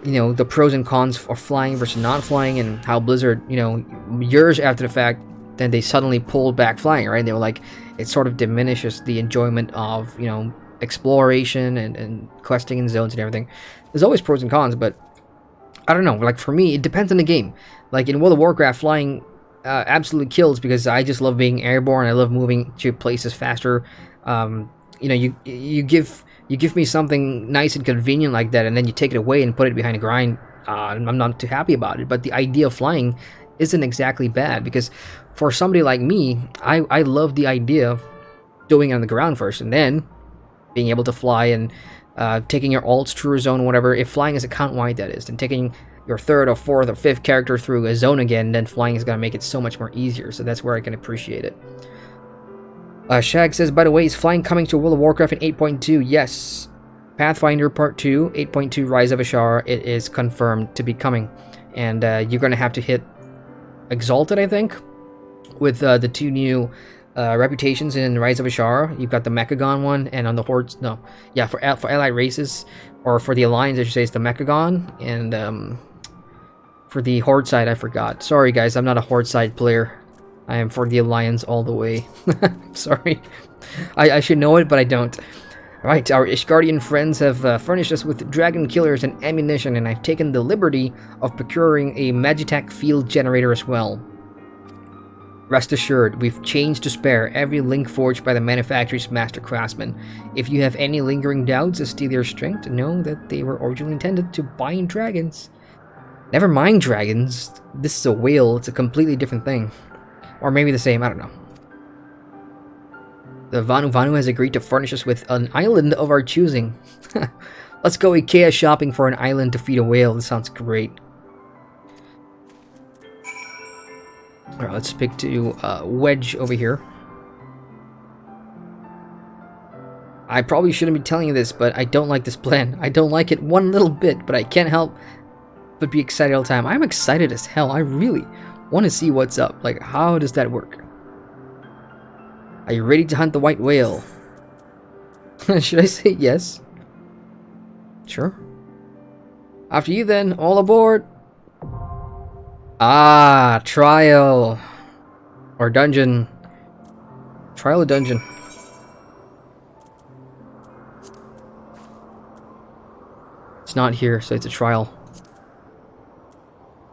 The pros and cons of flying versus not flying, and how Blizzard, years after the fact, then they suddenly pulled back flying, right? They were like, it sort of diminishes the enjoyment of, exploration and questing in zones and everything. There's always pros and cons, but I don't know. Like, for me, it depends on the game. Like, in World of Warcraft, flying absolutely kills because I just love being airborne. I love moving to places faster. You give me something nice and convenient like that, and then you take it away and put it behind a grind. I'm not too happy about it, but the idea of flying isn't exactly bad, because for somebody like me, I love the idea of doing it on the ground first, and then being able to fly and taking your alts through a zone, whatever. If flying is account-wide, that is, then taking your third or fourth or fifth character through a zone again, then flying is going to make it so much more easier, so that's where I can appreciate it. Shag says, by the way, is flying coming to World of Warcraft in 8.2? Yes. Pathfinder Part 2, 8.2 Rise of Ashar, it is confirmed to be coming. And you're going to have to hit Exalted, I think, with the 2 new reputations in Rise of Ashar. You've got the Mechagon one, and on the Hordes, no. Yeah, for allied races, or for the Alliance, I should say, it's the Mechagon. And for the Horde side, I forgot. Sorry, guys, I'm not a Horde side player. I am for the Alliance all the way. Sorry. I should know it, but I don't. Right, our Ishgardian friends have furnished us with dragon killers and ammunition, and I've taken the liberty of procuring a Magitech field generator as well. Rest assured, we've chains to spare, every link forged by the manufacturer's master craftsman. If you have any lingering doubts as to their strength, know that they were originally intended to bind dragons. Never mind dragons. This is a whale, it's a completely different thing. Or maybe the same, I don't know. The Vanu has agreed to furnish us with an island of our choosing. Let's go IKEA shopping for an island to feed a whale. This sounds great. Alright, let's speak to Wedge over here. I probably shouldn't be telling you this, but I don't like this plan. I don't like it one little bit, but I can't help but be excited all the time. I'm excited as hell. I really want to see what's up. Like, how does that work? Are you ready to hunt the white whale? Should I say yes? Sure. After you then, all aboard. Ah, trial. Or dungeon. Trial a dungeon. It's not here, so it's a trial.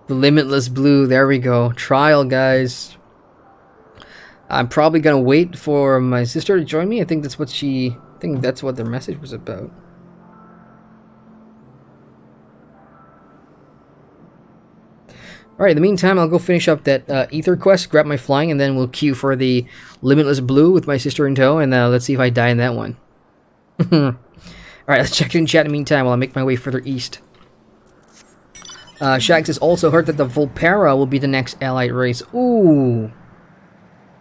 The Limitless Blue, there we go. Trial, guys. I'm probably gonna wait for my sister to join me. I think that's what their message was about. Alright, in the meantime, I'll go finish up that Ether quest, grab my flying, and then we'll queue for the Limitless Blue with my sister in tow, and let's see if I die in that one. Alright, let's check in chat in the meantime while I make my way further east. Shag says, also heard that the Volpera will be the next allied race. Ooh.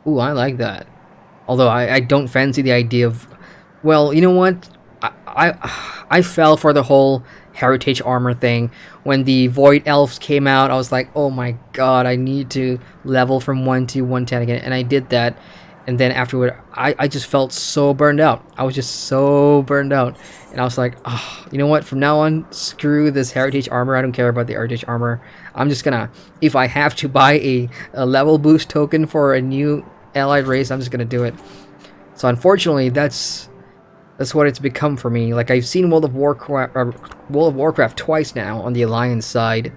Ooh, I like that. Although I don't fancy the idea of... Well, you know what? I fell for the whole heritage armor thing. When the Void Elves came out, I was like, oh my god, I need to level from 1 to 110 again. And I did that. And then afterward, I just felt so burned out. I was just so burned out. And I was like, oh, you know what? From now on, screw this heritage armor. I don't care about the heritage armor. I'm just gonna, if I have to buy a level boost token for a new allied race, I'm just gonna do it. So unfortunately, that's what it's become for me. Like, I've seen World of Warcraft twice now on the Alliance side.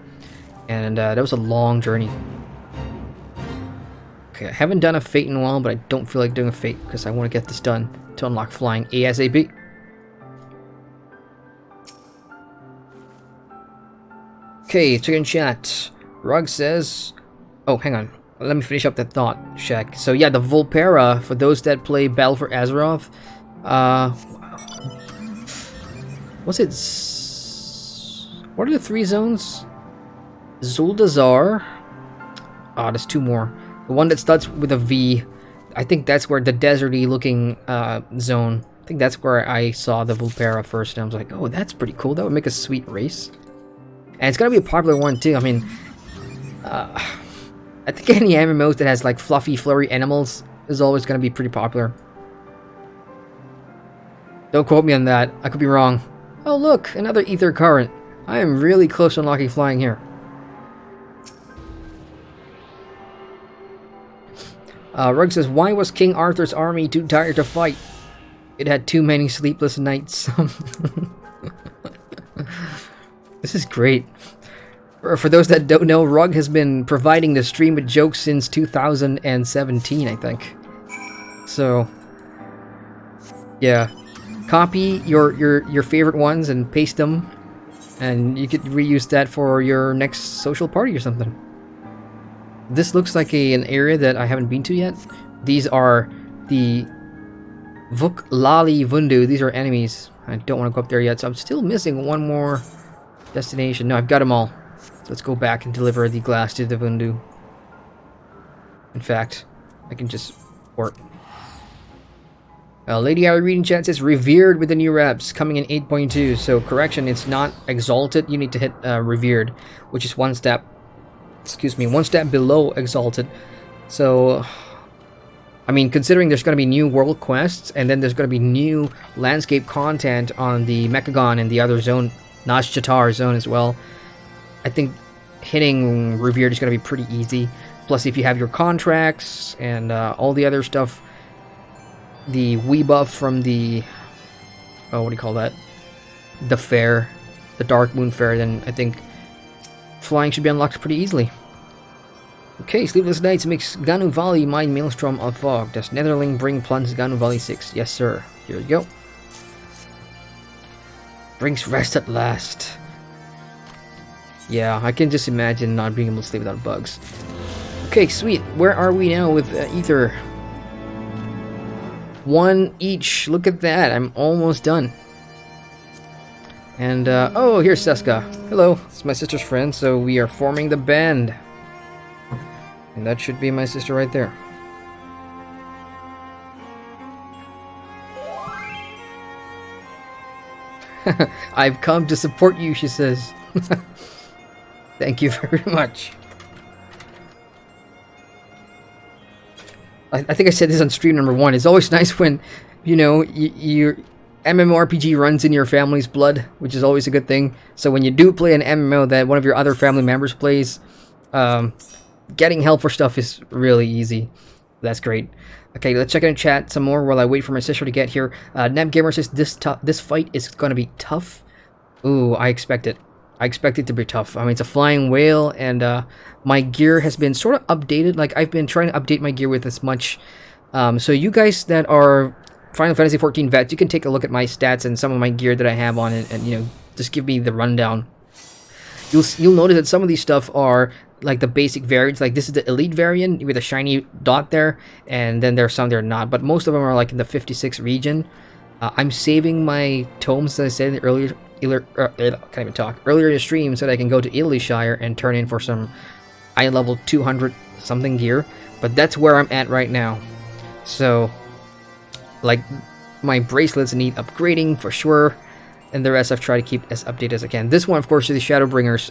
And that was a long journey. Okay, I haven't done a Fate in a while, but I don't feel like doing a Fate because I want to get this done to unlock flying ASAP. Okay, check in chat. Rug says... Oh, hang on. Let me finish up that thought, Shaq. So yeah, the Volpera, for those that play Battle for Azeroth, what's it? What are the 3 zones? Zuldazar. Ah, there's 2 more. The one that starts with a V, I think that's where the deserty looking zone. I think that's where I saw the Volpera first, and I was like, oh, that's pretty cool. That would make a sweet race. And it's gonna be a popular one too. I mean, I think any MMOs that has like fluffy, flurry animals is always gonna be pretty popular. Don't quote me on that. I could be wrong. Oh look, another ether current. I am really close to unlocking flying here. Rug says, why was King Arthur's army too tired to fight? It had too many sleepless nights. This is great. For those that don't know, Rug has been providing the stream with jokes since 2017, I think. So, yeah. Copy your favorite ones and paste them, and you could reuse that for your next social party or something. This looks like an area that I haven't been to yet. These are the Vuk Lali Vundu. These are enemies. I don't want to go up there yet, so I'm still missing one more destination. No, I've got them all. So let's go back and deliver the glass to the Vundu. In fact, I can just port. Lady Harry reading chat says, revered with the new reps, coming in 8.2. So correction, it's not exalted. You need to hit revered, which is one step below exalted. So, I mean, considering there's going to be new world quests, and then there's going to be new landscape content on the Mechagon and the other zone, Nashjatar zone as well, I think hitting revered is going to be pretty easy. Plus, if you have your contracts and all the other stuff, the Wii buff from the, oh, what do you call that? The fair, the Dark Moon Fair, then I think flying should be unlocked pretty easily. Okay, Sleepless Nights makes Ganu Valley mine Maelstrom of Fog. Does Netherling bring plunge Ganu Valley 6? Yes, sir. Here we go. Brings rest at last. Yeah, I can just imagine not being able to sleep without bugs. Okay, sweet. Where are we now with Ether? 1 each. Look at that. I'm almost done. And, oh, here's Seska. Hello. It's my sister's friend, so we are forming the band. And that should be my sister right there. I've come to support you, she says. Thank you very much. I think I said this on stream number 1. It's always nice when, you know, your MMORPG runs in your family's blood, which is always a good thing. So when you do play an MMO that one of your other family members plays, getting help for stuff is really easy. That's great. Okay, let's check in chat some more while I wait for my sister to get here. Nebgamer says this fight is gonna be tough. Ooh, I expect it. I expect it to be tough. I mean, it's a flying whale, and my gear has been sort of updated. Like, I've been trying to update my gear with as much. So you guys that are Final Fantasy XIV vets, you can take a look at my stats and some of my gear that I have on it, and you know, just give me the rundown. You'll notice that some of these stuff are like the basic variants. Like, this is the elite variant with a shiny dot there, and then there's some that are not. But most of them are like in the 56 region. I'm saving my tomes, as I said earlier. Can't even talk. Earlier in the stream, so that I can go to Illyshire and turn in for some eye level 200 something gear. But that's where I'm at right now. So, like, my bracelets need upgrading for sure, and the rest I've tried to keep as updated as I can. This one, of course, is the Shadowbringers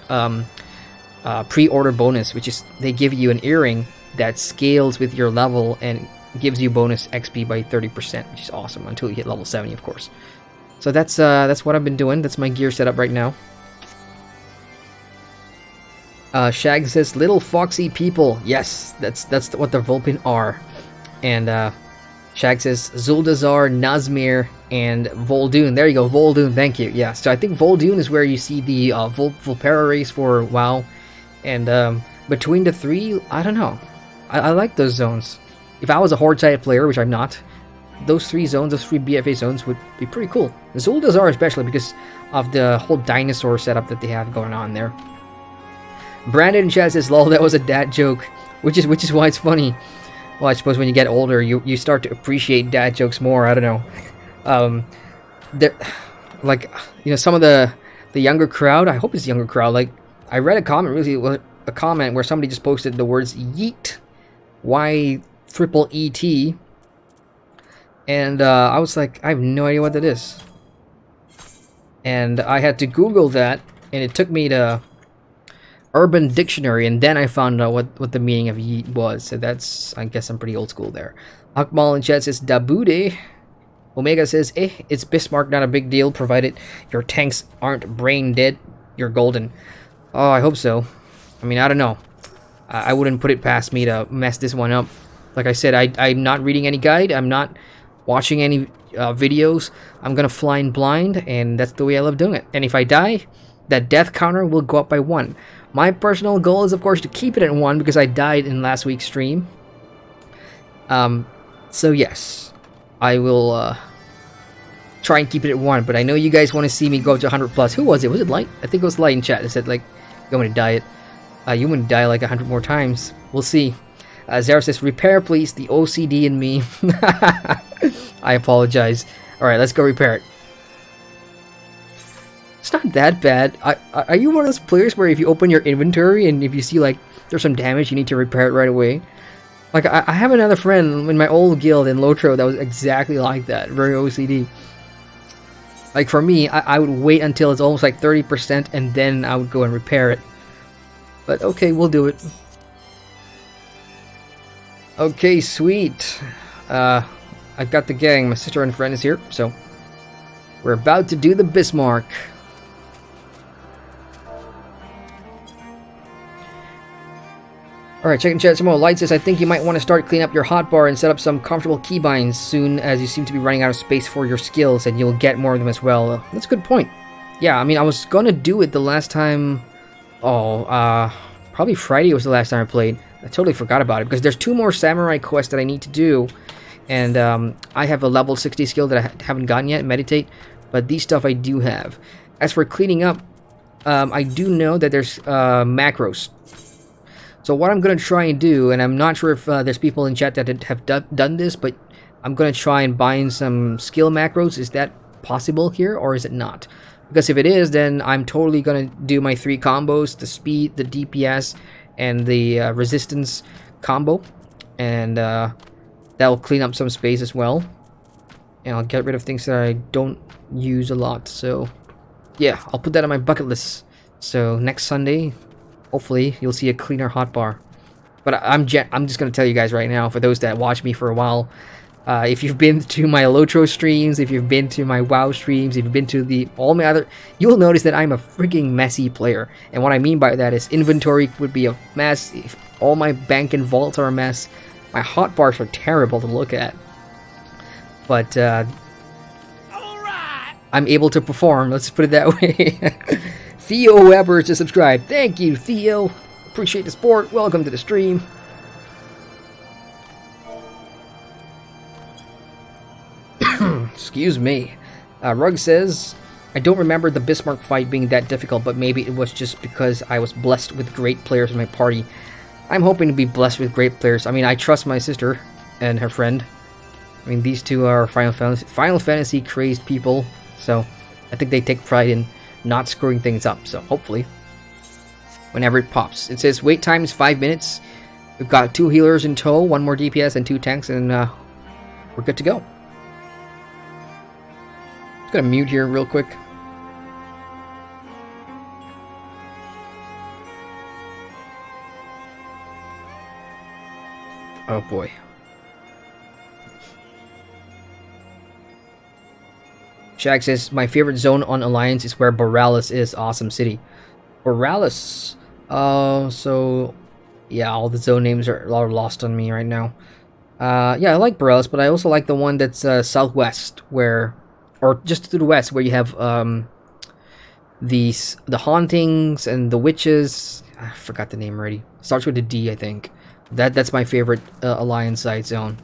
pre-order bonus, which is they give you an earring that scales with your level and gives you bonus XP by 30%, which is awesome until you hit level 70, of course. So that's what I've been doing. That's my gear setup right now. Shag says, "Little foxy people." Yes, that's what the Vulpin are. And Shag says, "Zuldazar, Nazmir, and Vol'dun." There you go, Vol'dun. Thank you. Yeah. So I think Vol'dun is where you see the Vulpera race for WoW. And between the three, I don't know. I like those zones. If I was a Horde-sided player, which I'm not, those three zones, those three BFA zones would be pretty cool. Zuldazar especially because of the whole dinosaur setup that they have going on there. Brandon in chat says, "Lol, that was a dad joke," which is why it's funny. Well, I suppose when you get older, you start to appreciate dad jokes more. I don't know. Like, you know, some of the younger crowd. I hope it's the younger crowd. Like, I read a comment where somebody just posted the words "yeet," Y-triple-E-T. And I was like, I have no idea what that is. And I had to Google that, and it took me to Urban Dictionary, and then I found out what the meaning of yeet was. So that's, I guess I'm pretty old school there. Akmal in chat says, "Dabude." Omega says, "It's Bismarck, not a big deal, provided your tanks aren't brain dead. You're golden." Oh, I hope so. I mean, I don't know. I wouldn't put it past me to mess this one up. Like I said, I'm not reading any guide. I'm not watching any videos. I'm gonna fly in blind, and that's the way I love doing it. And if I die, that death counter will go up by 1. My personal goal is, of course, to keep it at 1 because I died in last week's stream. So yes, I will try and keep it at 1. But I know you guys want to see me go up to 100 plus. Who was it? Was it Light? I think it was Light in chat that said, like, you want me to die it. You want to die like 100 more times. We'll see. Zara says, "Repair, please. The OCD in me." I apologize. Alright, let's go repair it. It's not that bad. Are you one of those players where if you open your inventory and if you see, like, there's some damage, you need to repair it right away? Like, I have another friend in my old guild in Lotro that was exactly like that. Very OCD. Like, for me, I would wait until it's almost like 30% and then I would go and repair it. But okay, we'll do it. Okay, sweet. I've got the gang. My sister and friend is here, so we're about to do the Bismarck. Alright, checking chat some more. Light says, "I think you might want to start cleaning up your hotbar and set up some comfortable keybinds soon, as you seem to be running out of space for your skills, and you'll get more of them as well." That's a good point. Yeah, I mean, I was gonna do it the last time. Probably Friday was the last time I played. I totally forgot about it because there's 2 more samurai quests that I need to do, and I have a level 60 skill that I haven't gotten yet, meditate, but these stuff I do have. As for cleaning up, I do know that there's macros. So what I'm going to try and do, and I'm not sure if there's people in chat that have done this, but I'm going to try and bind some skill macros. Is that possible here, or is it not? Because if it is, then I'm totally going to do my 3 combos, the speed, the DPS, and the resistance combo, and that'll clean up some space as well, and I'll get rid of things that I don't use a lot. So yeah, I'll put that on my bucket list. So next Sunday, hopefully you'll see a cleaner hotbar. But I'm just gonna tell you guys right now, for those that watch me for a while, if you've been to my Lotro streams, if you've been to my WoW streams, if you've been to all my other, you'll notice that I'm a freaking messy player. And what I mean by that is inventory would be a mess. If all my bank and vaults are a mess, My hotbars are terrible to look at. But I'm able to perform, let's put it that way. Theo Weber to subscribe. Thank you, Theo. Appreciate the support. Welcome to the stream. Excuse me. Rug says, I don't remember the Bismarck fight being that difficult, but maybe it was just because I was blessed with great players in my party. I'm hoping to be blessed with great players. I mean, I trust my sister and her friend. I mean, these two are Final Fantasy crazed people, so I think they take pride in not screwing things up, so hopefully, whenever it pops. It says wait time is 5 minutes. We've got 2 healers in tow, 1 more DPS and 2 tanks, and we're good to go. Just gonna mute here real quick. Oh boy. Shag says, my favorite zone on Alliance is where Borealis is. Awesome city. Borealis. So yeah, all the zone names are lost on me right now. Yeah, I like Borealis, but I also like the one that's southwest, where, or just to the west, where you have the hauntings and the witches. I forgot the name already. Starts with a D, I think. That's my favorite Alliance side zone.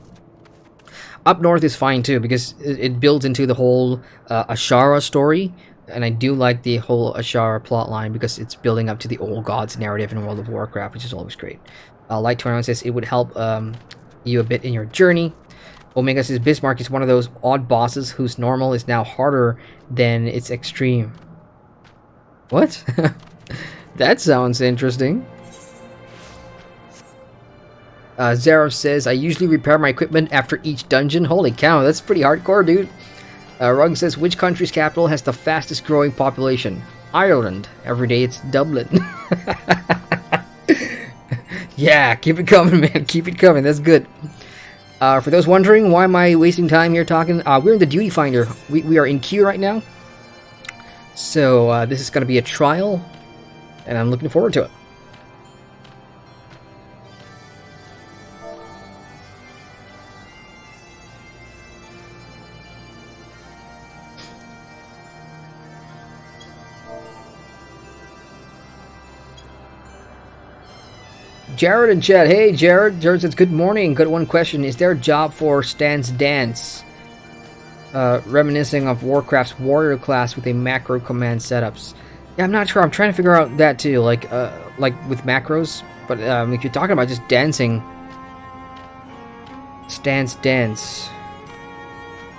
Up north is fine too, because it builds into the whole Ashara story, and I do like the whole Ashara plotline because it's building up to the old gods narrative in World of Warcraft, which is always great. Light 21 says it would help you a bit in your journey. Omega says Bismarck is one of those odd bosses whose normal is now harder than its extreme. What? That sounds interesting. Zero says, I usually repair my equipment after each dungeon. Holy cow, that's pretty hardcore, dude. Rug says, which country's capital has the fastest growing population? Ireland. Every day it's Dublin. Yeah, keep it coming, man. Keep it coming. That's good. For those wondering, why am I wasting time here talking? We're in the Duty Finder. We are in queue right now. So this is going to be a trial, and I'm looking forward to it. Jared and Chad. Hey, Jared. Jared says, good morning. Good one question. Is there a job for Stan's Dance? Reminiscing of Warcraft's warrior class with a macro command setups. Yeah, I'm not sure. I'm trying to figure out that too. Like with macros. But if you're talking about just dancing. Stance dance.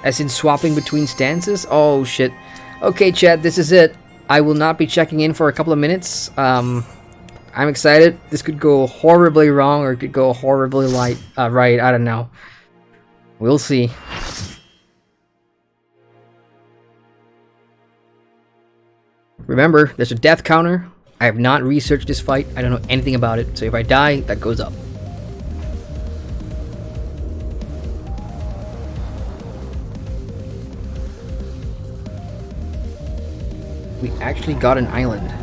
As in swapping between stances? Oh, shit. Okay, Chad. This is it. I will not be checking in for a couple of minutes. I'm excited. This could go horribly wrong or it could go horribly right. I don't know. We'll see. Remember, there's a death counter. I have not researched this fight. I don't know anything about it. So if I die, that goes up. We actually got an island.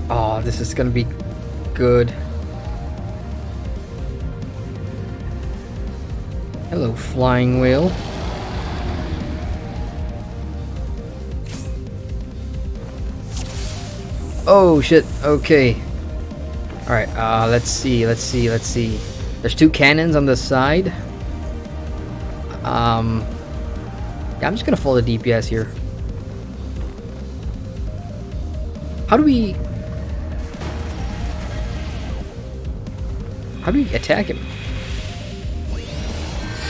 Oh, this is gonna be good. Hello, flying whale. Oh shit, okay. Alright, let's see. There's 2 cannons on the side. Yeah, I'm just gonna follow the DPS here. How do we attack him?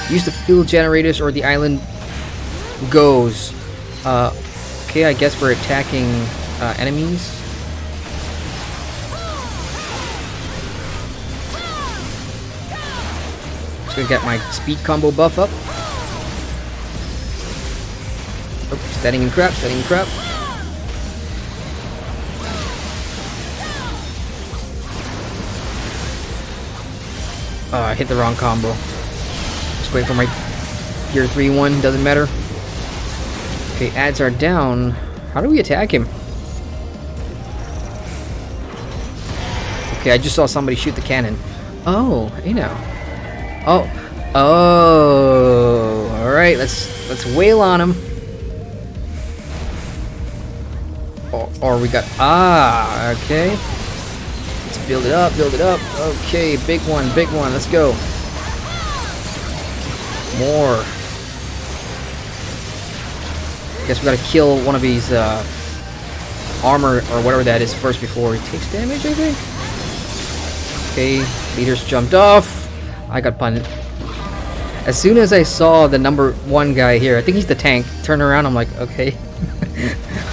Use the field generators or the island goes. Okay, I guess we're attacking enemies. Just gonna get my speed combo buff up. Oh, standing in crap. I hit the wrong combo. Just wait for my Gear 3 one, doesn't matter. Okay, ads are down. How do we attack him? Okay, I just saw somebody shoot the cannon. Oh, you know. Oh. Oh. Alright, let's wail on him. Or we got... Ah, okay. Let's build it up, build it up. Okay, big one, let's go. More. Guess we gotta kill one of these armor or whatever that is first before he takes damage, I think. Okay, leaders jumped off. I got punned. As soon as I saw the number 1 guy here, I think he's the tank, turn around, I'm like, okay.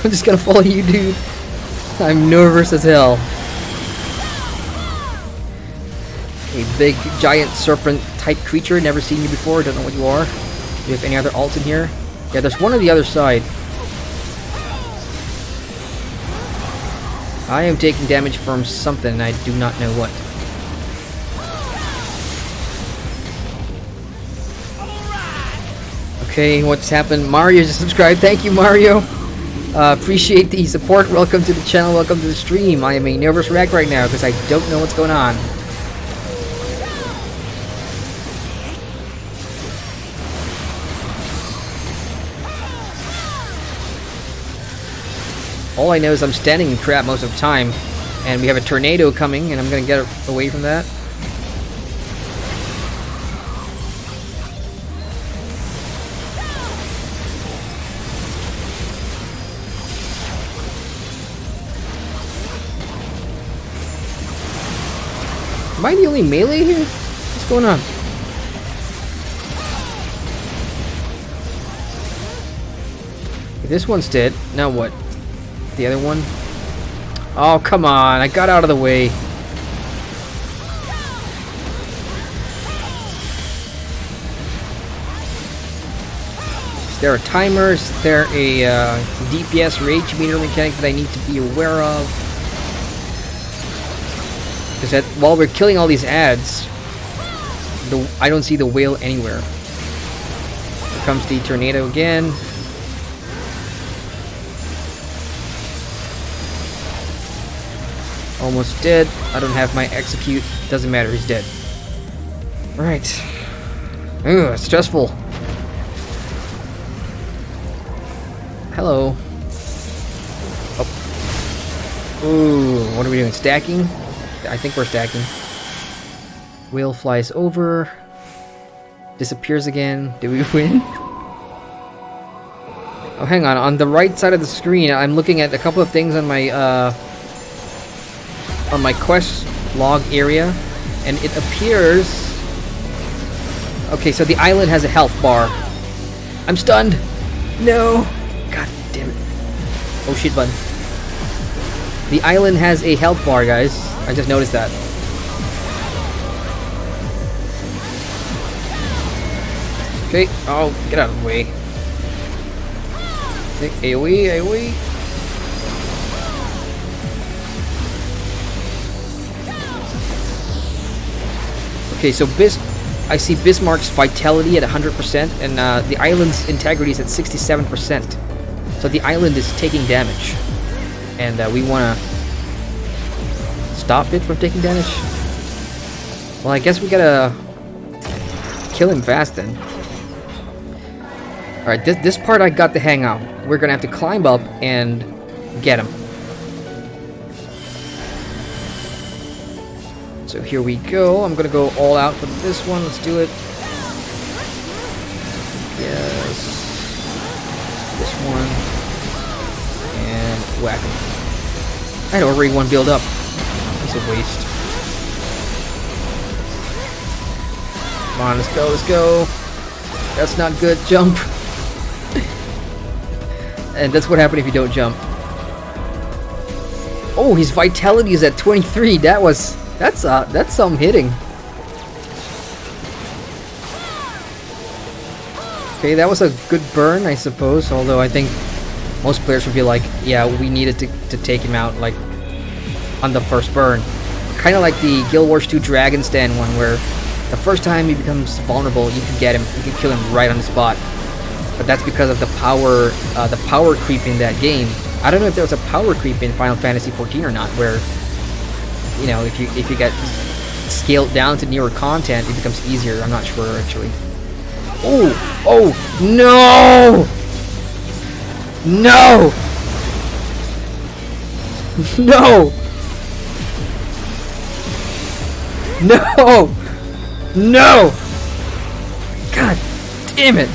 I'm just gonna follow you, dude. I'm nervous as hell. A big, giant serpent-type creature. Never seen you before. Don't know what you are. Do you have any other alts in here? Yeah, there's one on the other side. I am taking damage from something. I do not know what. Okay, what's happened? Mario just subscribed. Thank you, Mario. Appreciate the support. Welcome to the channel. Welcome to the stream. I am a nervous wreck right now because I don't know what's going on. All I know is I'm standing in crap most of the time, and we have a tornado coming, and I'm gonna get away from that. Am I the only melee here? What's going on? This one's dead. Now what? The other one? Oh, come on. I got out of the way. Is there a timer? Is there a DPS rage meter mechanic that I need to be aware of? Because while we're killing all these ads, I don't see the whale anywhere. Here comes the tornado again. Almost dead. I don't have my execute. Doesn't matter, he's dead. Alright. Ugh, it's stressful. Hello. Oh. Ooh, what are we doing? Stacking? I think we're stacking. Whale flies over. Disappears again. Did we win? Oh, hang on. On the right side of the screen, I'm looking at a couple of things on my quest log area, and it appears... Okay, so the island has a health bar. I'm stunned! No! God damn it. Oh shit button. The island has a health bar, guys. I just noticed that. Okay, oh, get out of the way. AoE, AoE. Okay, so I see Bismarck's vitality at 100%, and the island's integrity is at 67%. So the island is taking damage, and we want to stop it from taking damage. Well, I guess we gotta kill him fast then. All right, this part I got the hang of. We're gonna have to climb up and get him. So here we go. I'm gonna go all out for this one. Let's do it. Yes. This one. And whack him. I had already one build up. It's a waste. Come on, let's go, let's go. That's not good. Jump. And that's what happened if you don't jump. Oh, his vitality is at 23. That's some hitting. Okay, that was a good burn, I suppose. Although I think most players would be like, yeah, we needed to take him out like on the first burn. Kind of like the Guild Wars 2 Dragon's Den one, where the first time he becomes vulnerable, you can get him, you can kill him right on the spot. But that's because of the power creep in that game. I don't know if there was a power creep in Final Fantasy XIV or not, where you know, if you get scaled down to newer content, it becomes easier. I'm not sure actually. Oh no! No! No! No! No! God damn it!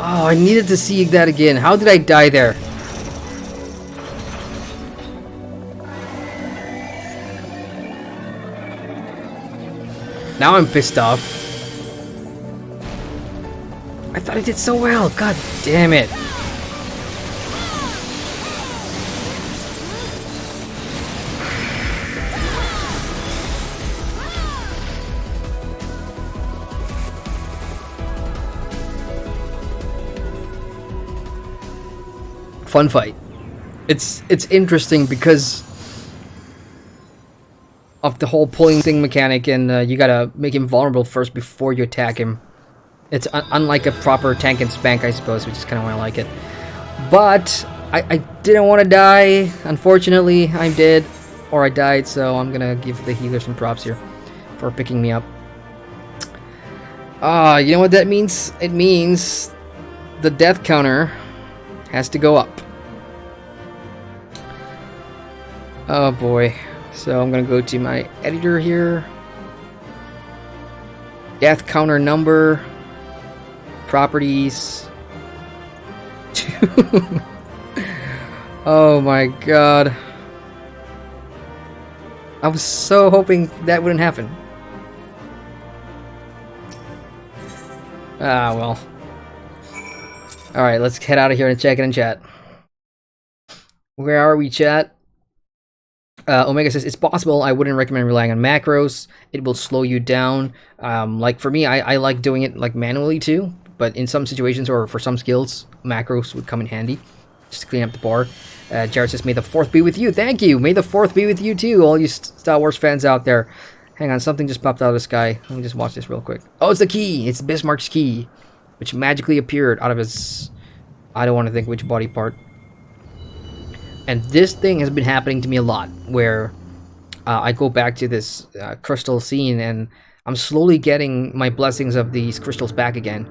Oh, I needed to see that again. How did I die there? Now I'm pissed off. I thought I did so well. God damn it. Fun fight. It's interesting because of the whole pulling thing mechanic, and you gotta make him vulnerable first before you attack him. It's unlike a proper tank and spank, I suppose, which is kind of why I like it. But I didn't want to die. Unfortunately, I'm dead, or I died, so I'm gonna give the healer some props here for picking me up. You know what that means? It means the death counter has to go up. Oh boy. So I'm gonna go to my editor here. Death counter number. Properties. Oh my god. I was so hoping that wouldn't happen. Ah, well. Alright, let's head out of here and check it in chat. Where are we, chat? Omega says, it's possible. I wouldn't recommend relying on macros. It will slow you down. Like for me, I like doing it like manually too. But in some situations or for some skills, macros would come in handy. Just to clean up the bar. Jared says, may the 4th be with you. Thank you. May the 4th be with you too, all you Star Wars fans out there. Hang on, something just popped out of the sky. Let me just watch this real quick. Oh, it's the key. It's Bismarck's key, which magically appeared out of his... I don't want to think which body part. And this thing has been happening to me a lot, where I go back to this crystal scene, and I'm slowly getting my blessings of these crystals back again.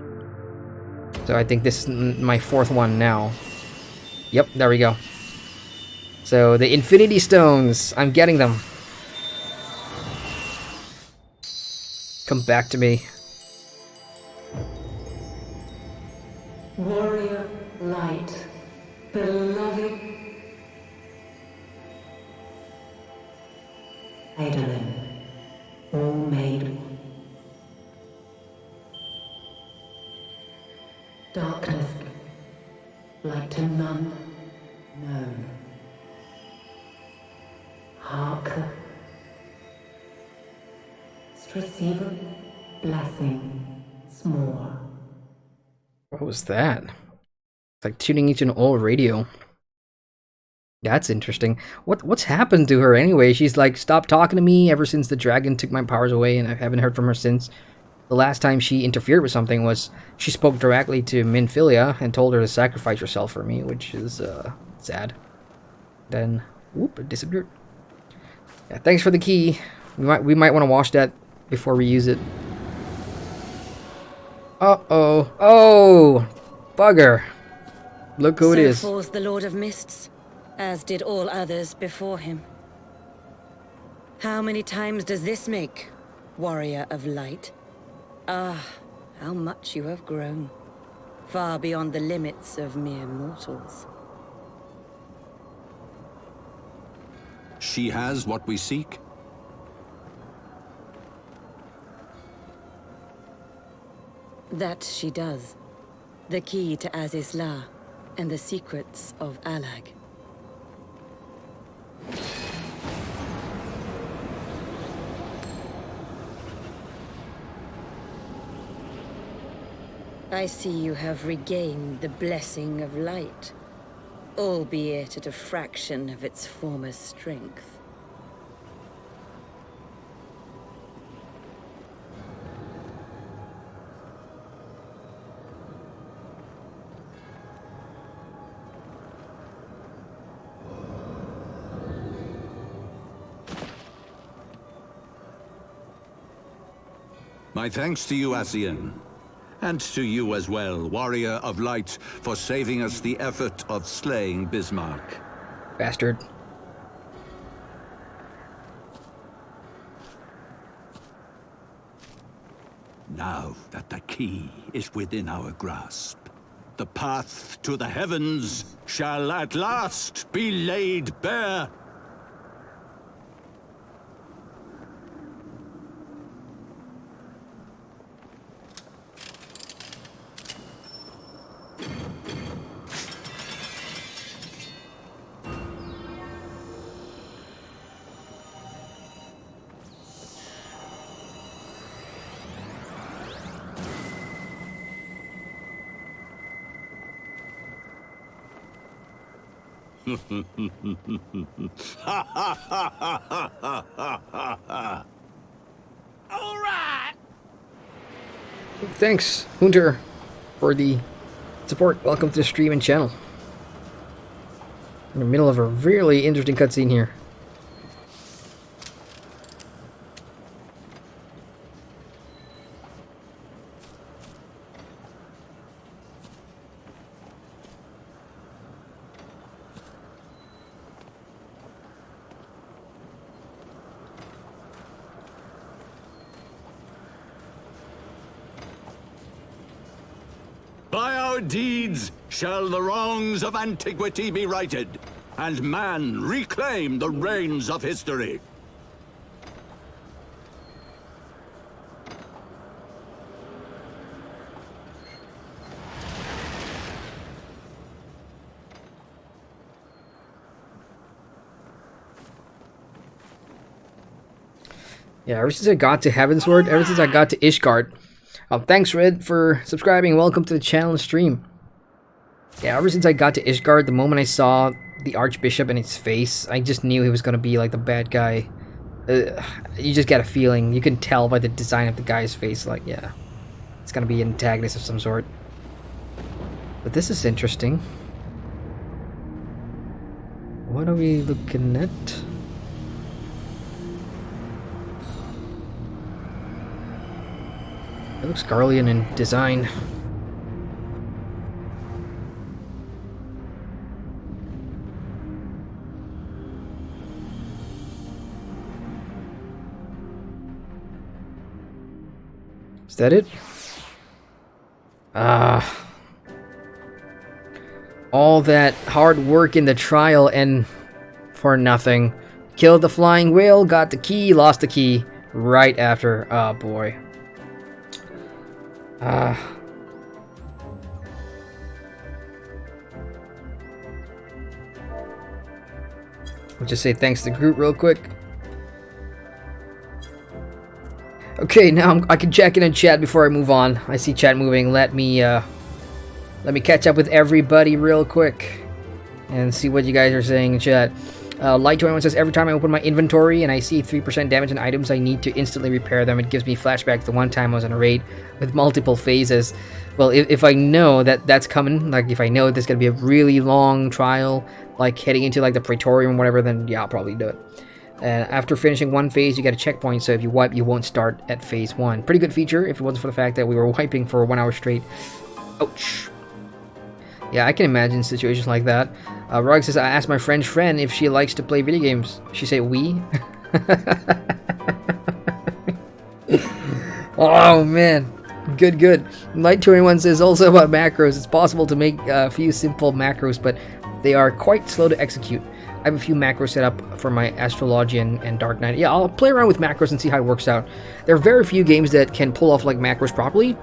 So I think this is my 4th one now. Yep, there we go. So the Infinity Stones, I'm getting them. Come back to me. Warrior light, beloved Adrian, all made one. Darkness, like to none known. Hark, receiver blessing s'more. What was that? It's like tuning into an old radio. That's interesting. What's happened to her anyway? She's like stopped talking to me ever since the dragon took my powers away, and I haven't heard from her since. The last time she interfered with something was she spoke directly to Minfilia and told her to sacrifice herself for me, which is sad. Then whoop, it disappeared. Yeah, thanks for the key. We might want to wash that before we use it. Uh-oh. Oh! Bugger. Look who it is. So falls the Lord of Mists, as did all others before him. How many times does this make, Warrior of Light? Ah, how much you have grown. Far beyond the limits of mere mortals. She has what we seek. That she does. The key to Azizla and the secrets of Alag. I see you have regained the blessing of light, albeit at a fraction of its former strength. My thanks to you, Ascian. And to you as well, Warrior of Light, for saving us the effort of slaying Bismarck. Bastard. Now that the key is within our grasp, the path to the heavens shall at last be laid bare. All right. Thanks, Hunter, for the support. Welcome to the stream and channel. In the middle of a really interesting cutscene here. By our deeds shall the wrongs of antiquity be righted, and man reclaim the reins of history. Yeah, ever since I got to Heavensward, ever since I got to Ishgard. Thanks, Red, for subscribing. Welcome to the channel and stream. Yeah, ever since I got to Ishgard, the moment I saw the Archbishop and his face, I just knew he was going to be like the bad guy. You just get a feeling. You can tell by the design of the guy's face, like, yeah, it's going to be an antagonist of some sort. But this is interesting. What are we looking at? It looks Garlean in design. Is that it? All that hard work in the trial and for nothing. Killed the flying whale, got the key, lost the key right after. Oh boy. I'll just say thanks to the group real quick. Okay, now I can check in and chat before I move on. I see chat moving. Let me catch up with everybody real quick and see what you guys are saying in chat. Light21 says, every time I open my inventory and I see 3% damage in items, I need to instantly repair them. It gives me flashbacks to one time I was on a raid with multiple phases. Well, if I know that that's coming, like if I know there's going to be a really long trial, like heading into like the Praetorium or whatever, then yeah, I'll probably do it. And after finishing one phase, you get a checkpoint, so if you wipe, you won't start at phase 1. Pretty good feature if it wasn't for the fact that we were wiping for 1 hour straight. Ouch. Yeah, I can imagine situations like that. Rog says, I asked my French friend if she likes to play video games. She said, oui. Oh, man. Good, good. Light21 says also about macros. It's possible to make a few simple macros, but they are quite slow to execute. I have a few macros set up for my Astrology and Dark Knight. Yeah, I'll play around with macros and see how it works out. There are very few games that can pull off like macros properly.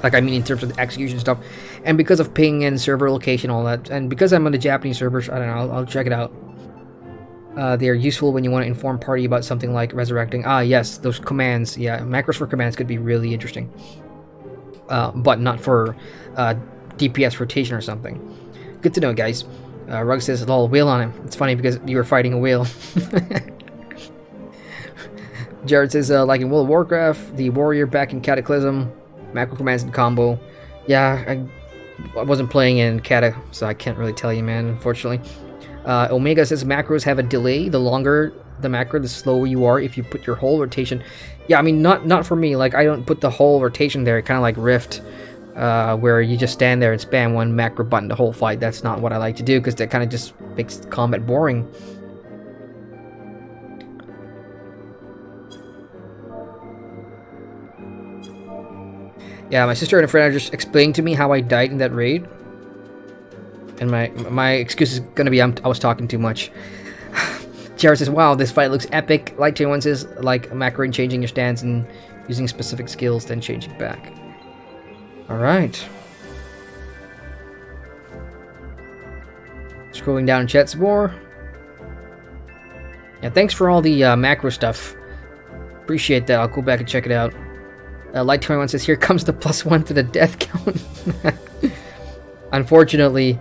Like, I mean, in terms of the execution stuff. And because of ping and server location, all that. And because I'm on the Japanese servers, I don't know, I'll check it out. They are useful when you want to inform party about something like resurrecting. Ah, yes, those commands. Yeah, macros for commands could be really interesting. But not for DPS rotation or something. Good to know, guys. Rug says, lol, whale on him. It's funny because you were fighting a whale. Jared says, like in World of Warcraft, the warrior back in Cataclysm, macro commands and combo. Yeah, I wasn't playing in Cata, so I can't really tell you, man, unfortunately. Omega says macros have a delay. The longer the macro, the slower you are if you put your whole rotation. Yeah, I mean, not for me. Like, I don't put the whole rotation there. Kind of like Rift, where you just stand there and spam one macro button the whole fight. That's not what I like to do, because that kind of just makes combat boring. Yeah, my sister and a friend are just explaining to me how I died in that raid. And my excuse is gonna be I was talking too much. Jared says, wow, this fight looks epic. Light 21 says, like macro and changing your stance and using specific skills, then changing back. Alright. Scrolling down in chat some more. Yeah, thanks for all the macro stuff. Appreciate that. I'll go back and check it out. Light 21 says, here comes the +1 to the death count. Unfortunately,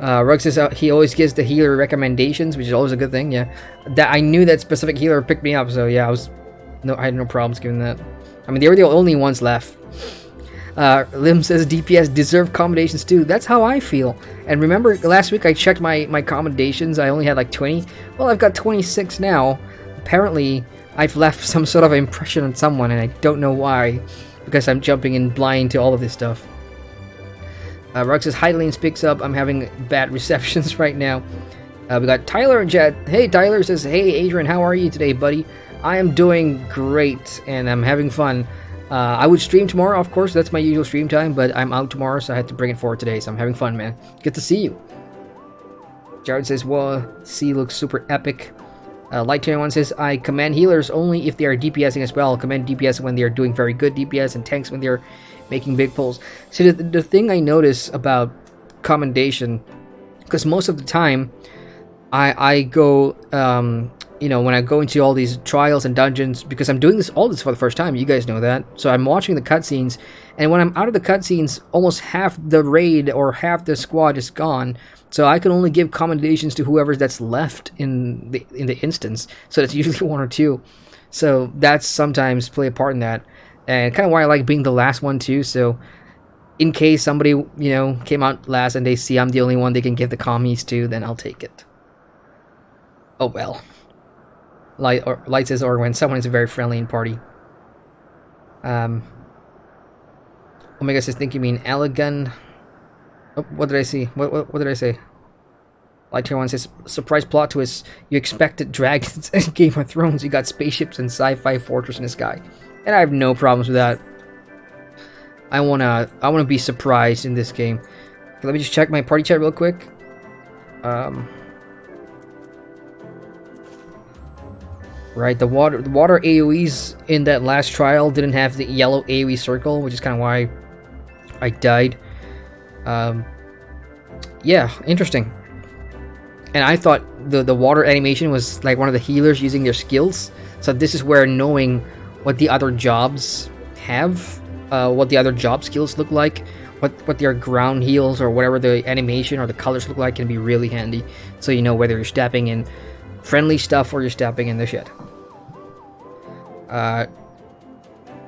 Rug says he always gives the healer recommendations, which is always a good thing. Yeah, that I knew that specific healer picked me up, so yeah, I had no problems giving that. I mean, they were the only ones left. Lim says DPS deserve commendations too. That's how I feel. And remember, last week I checked my commendations. I only had like 20. Well, I've got 26 now. Apparently, I've left some sort of impression on someone, and I don't know why, because I'm jumping in blind to all of this stuff. Rug says, Heidelin speaks up. I'm having bad receptions right now. We got Tyler and Jet. Hey, Tyler says, hey, Adrian, how are you today, buddy? I am doing great, and I'm having fun. I would stream tomorrow, of course. That's my usual stream time, but I'm out tomorrow, so I had to bring it forward today, so I'm having fun, man. Good to see you. Jared says, well, C looks super epic. Light 21 says, I command healers only if they are DPSing as well. Command DPS when they are doing very good DPS, and tanks when they are making big pulls. See, the thing I notice about commendation, because most of the time, I go, you know, when I go into all these trials and dungeons, because I'm doing all this for the first time, you guys know that, so I'm watching the cutscenes, and when I'm out of the cutscenes, almost half the raid or half the squad is gone, so I can only give commendations to whoever that's left in the instance, so that's usually one or two, so that's sometimes play a part in that, and kind of why I like being the last one too, so in case somebody, you know, came out last and they see I'm the only one they can give the commies to, then I'll take it. Oh well. Light says, or when someone is very friendly in party. Omega says, think you mean Allegan. Oh, what did I see? What did I say? Light 21 says, surprise plot twist. You expected dragons and Game of Thrones. You got spaceships and sci-fi fortress in the sky. And I have no problems with that. I wanna be surprised in this game. Okay, let me just check my party chat real quick. Right, the water AoEs in that last trial didn't have the yellow AoE circle, which is kind of why I died. Yeah, interesting. And I thought the water animation was like one of the healers using their skills. So this is where knowing what the other jobs have, what the other job skills look like, what their ground heals or whatever the animation or the colors look like can be really handy. So you know whether you're stepping in friendly stuff or you're stepping in the shit.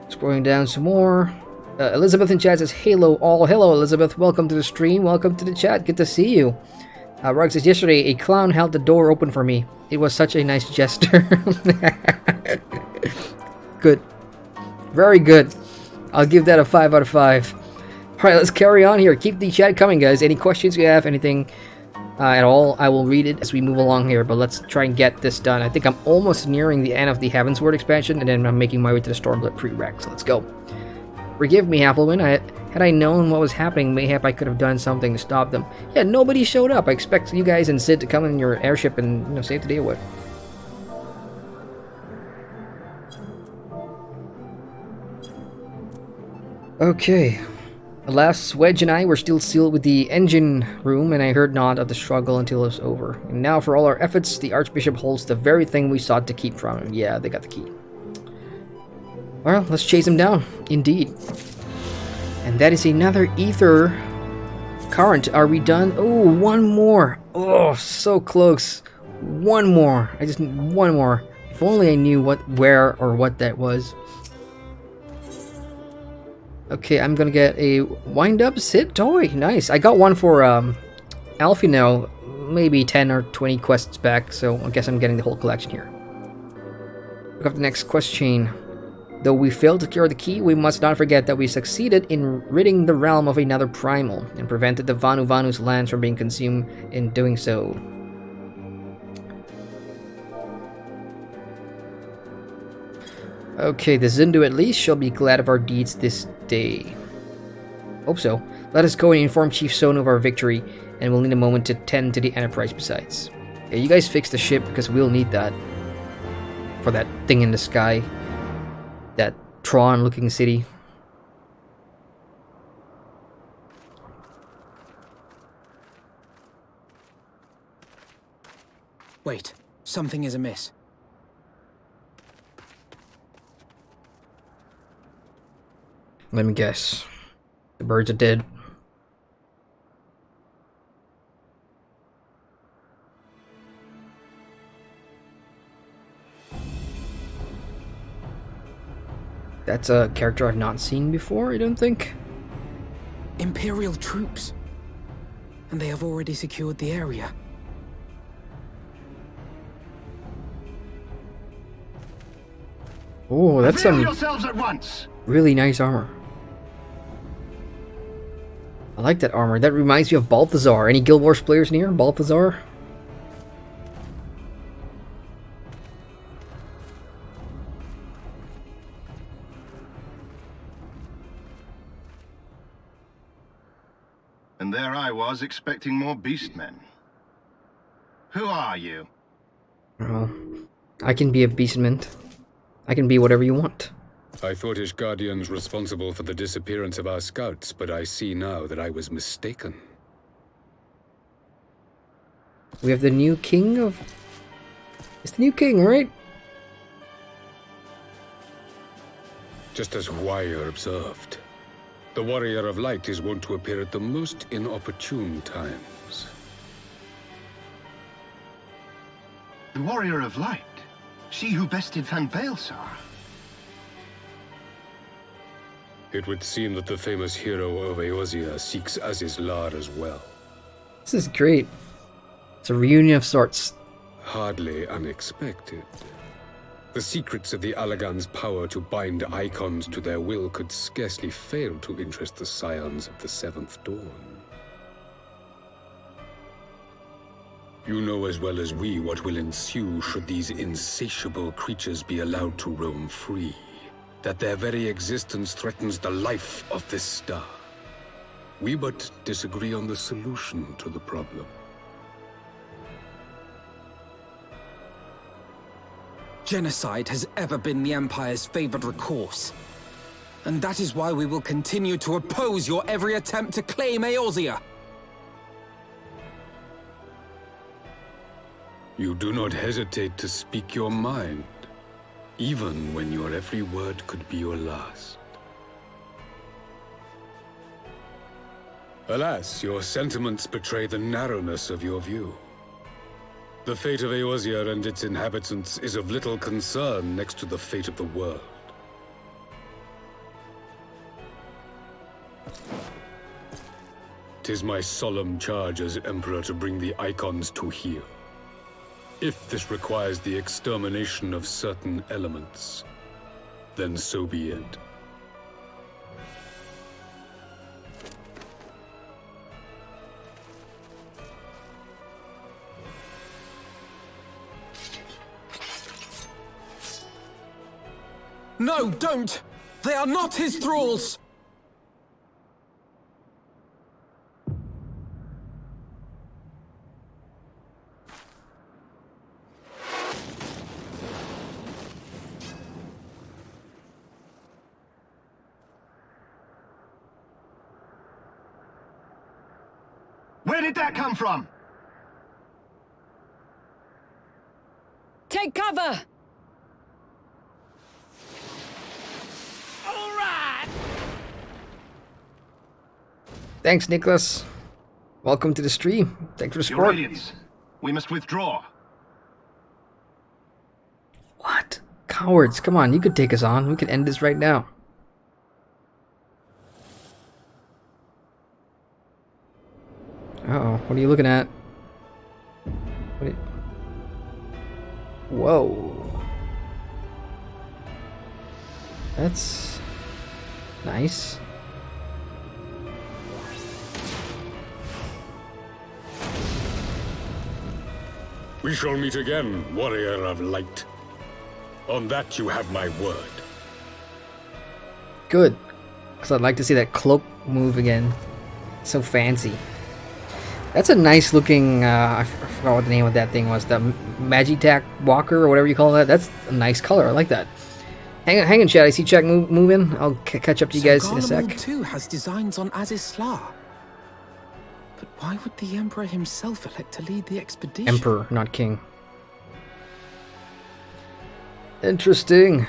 Scrolling down some more. Elizabeth in chat says, hello all. Hello Elizabeth, welcome to the stream, welcome to the chat, good to see you. Rug says, yesterday a clown held the door open for me. It was such a nice gesture. Good. Very good. I'll give that a 5 out of 5. Alright, let's carry on here. Keep the chat coming, guys. Any questions you have, anything at all, I will read it as we move along here, but let's try and get this done. I think I'm almost nearing the end of the Heavensward expansion, and then I'm making my way to the Stormblood prereq, so let's go. Forgive me, Halflewin. Had I known what was happening, mayhap I could have done something to stop them. Yeah, nobody showed up. I expect you guys and Sid to come in your airship and, you know, save the day away. Okay. Alas, Wedge and I were still sealed with the engine room, and I heard not of the struggle until it was over. And now, for all our efforts, the Archbishop holds the very thing we sought to keep from him. Yeah, they got the key. Well, let's chase him down. Indeed. And that is another ether current. Are we done? Oh, one more. Oh, so close. One more. I just need one more. If only I knew where or what that was. Okay, I'm gonna get a wind-up Sid toy. Nice. I got one for Alfie now, maybe 10 or 20 quests back, so I guess I'm getting the whole collection here. Look up the next quest chain. Though we failed to cure the key, we must not forget that we succeeded in ridding the realm of another primal, and prevented the Vanu's lands from being consumed in doing so. Okay, the Zindu at least shall be glad of our deeds this day. Hope so. Let us go and inform Chief Sono of our victory, and we'll need a moment to tend to the Enterprise besides. Yeah, you guys fix the ship, because we'll need that. For that thing in the sky. That Tron-looking city. Wait, something is amiss. Let me guess. The birds are dead. That's a character I've not seen before, I don't think. Imperial troops. And they have already secured the area. Oh, that's some yourselves at once. really nice armor. I like that armor. That reminds me of Balthazar. Any Guild Wars players near? Balthazar? And there I was, expecting more beastmen. Who are you? Well, I can be a beastman. I can be whatever you want. I thought Ishgardians responsible for the disappearance of our scouts, but I see now that I was mistaken. We have the new king of... It's the new king, right? Just as Wire observed, the Warrior of Light is wont to appear at the most inopportune times. The Warrior of Light? She who bested Van Baelsar? It would seem that the famous hero of Eorzea seeks Azizlar as well. This is great. It's a reunion of sorts. Hardly unexpected. The secrets of the Allagan's power to bind icons to their will could scarcely fail to interest the scions of the Seventh Dawn. You know as well as we what will ensue should these insatiable creatures be allowed to roam free. That their very existence threatens the life of this star. We but disagree on the solution to the problem. Genocide has ever been the Empire's favored recourse. And that is why we will continue to oppose your every attempt to claim Eorzea. You do not hesitate to speak your mind, even when your every word could be your last. Alas, your sentiments betray the narrowness of your view. The fate of Eorzea and its inhabitants is of little concern next to the fate of the world. Tis my solemn charge as Emperor to bring the icons to heel. If this requires the extermination of certain elements, then so be it. No, don't! They are not his thralls! Where did that come from? Take cover! Thanks, Nicholas. Welcome to the stream. Thanks for the Your support. Radiance, we must withdraw. What? Cowards, come on, you could take us on. We could end this right now. Uh-oh, what are you looking at? Whoa. That's nice. We shall meet again, warrior of light. On that you have my word. Good. Because I'd like to see that cloak move again. So fancy. That's a nice looking, I forgot what the name of that thing was. The Magitac Walker or whatever you call that. That's a nice color. I like that. Hang on, chat. I see chat moving. I'll catch up to you guys in a sec. Garlemald too has designs on Azizlar. But why would the Emperor himself elect to lead the expedition? Emperor, not king. Interesting.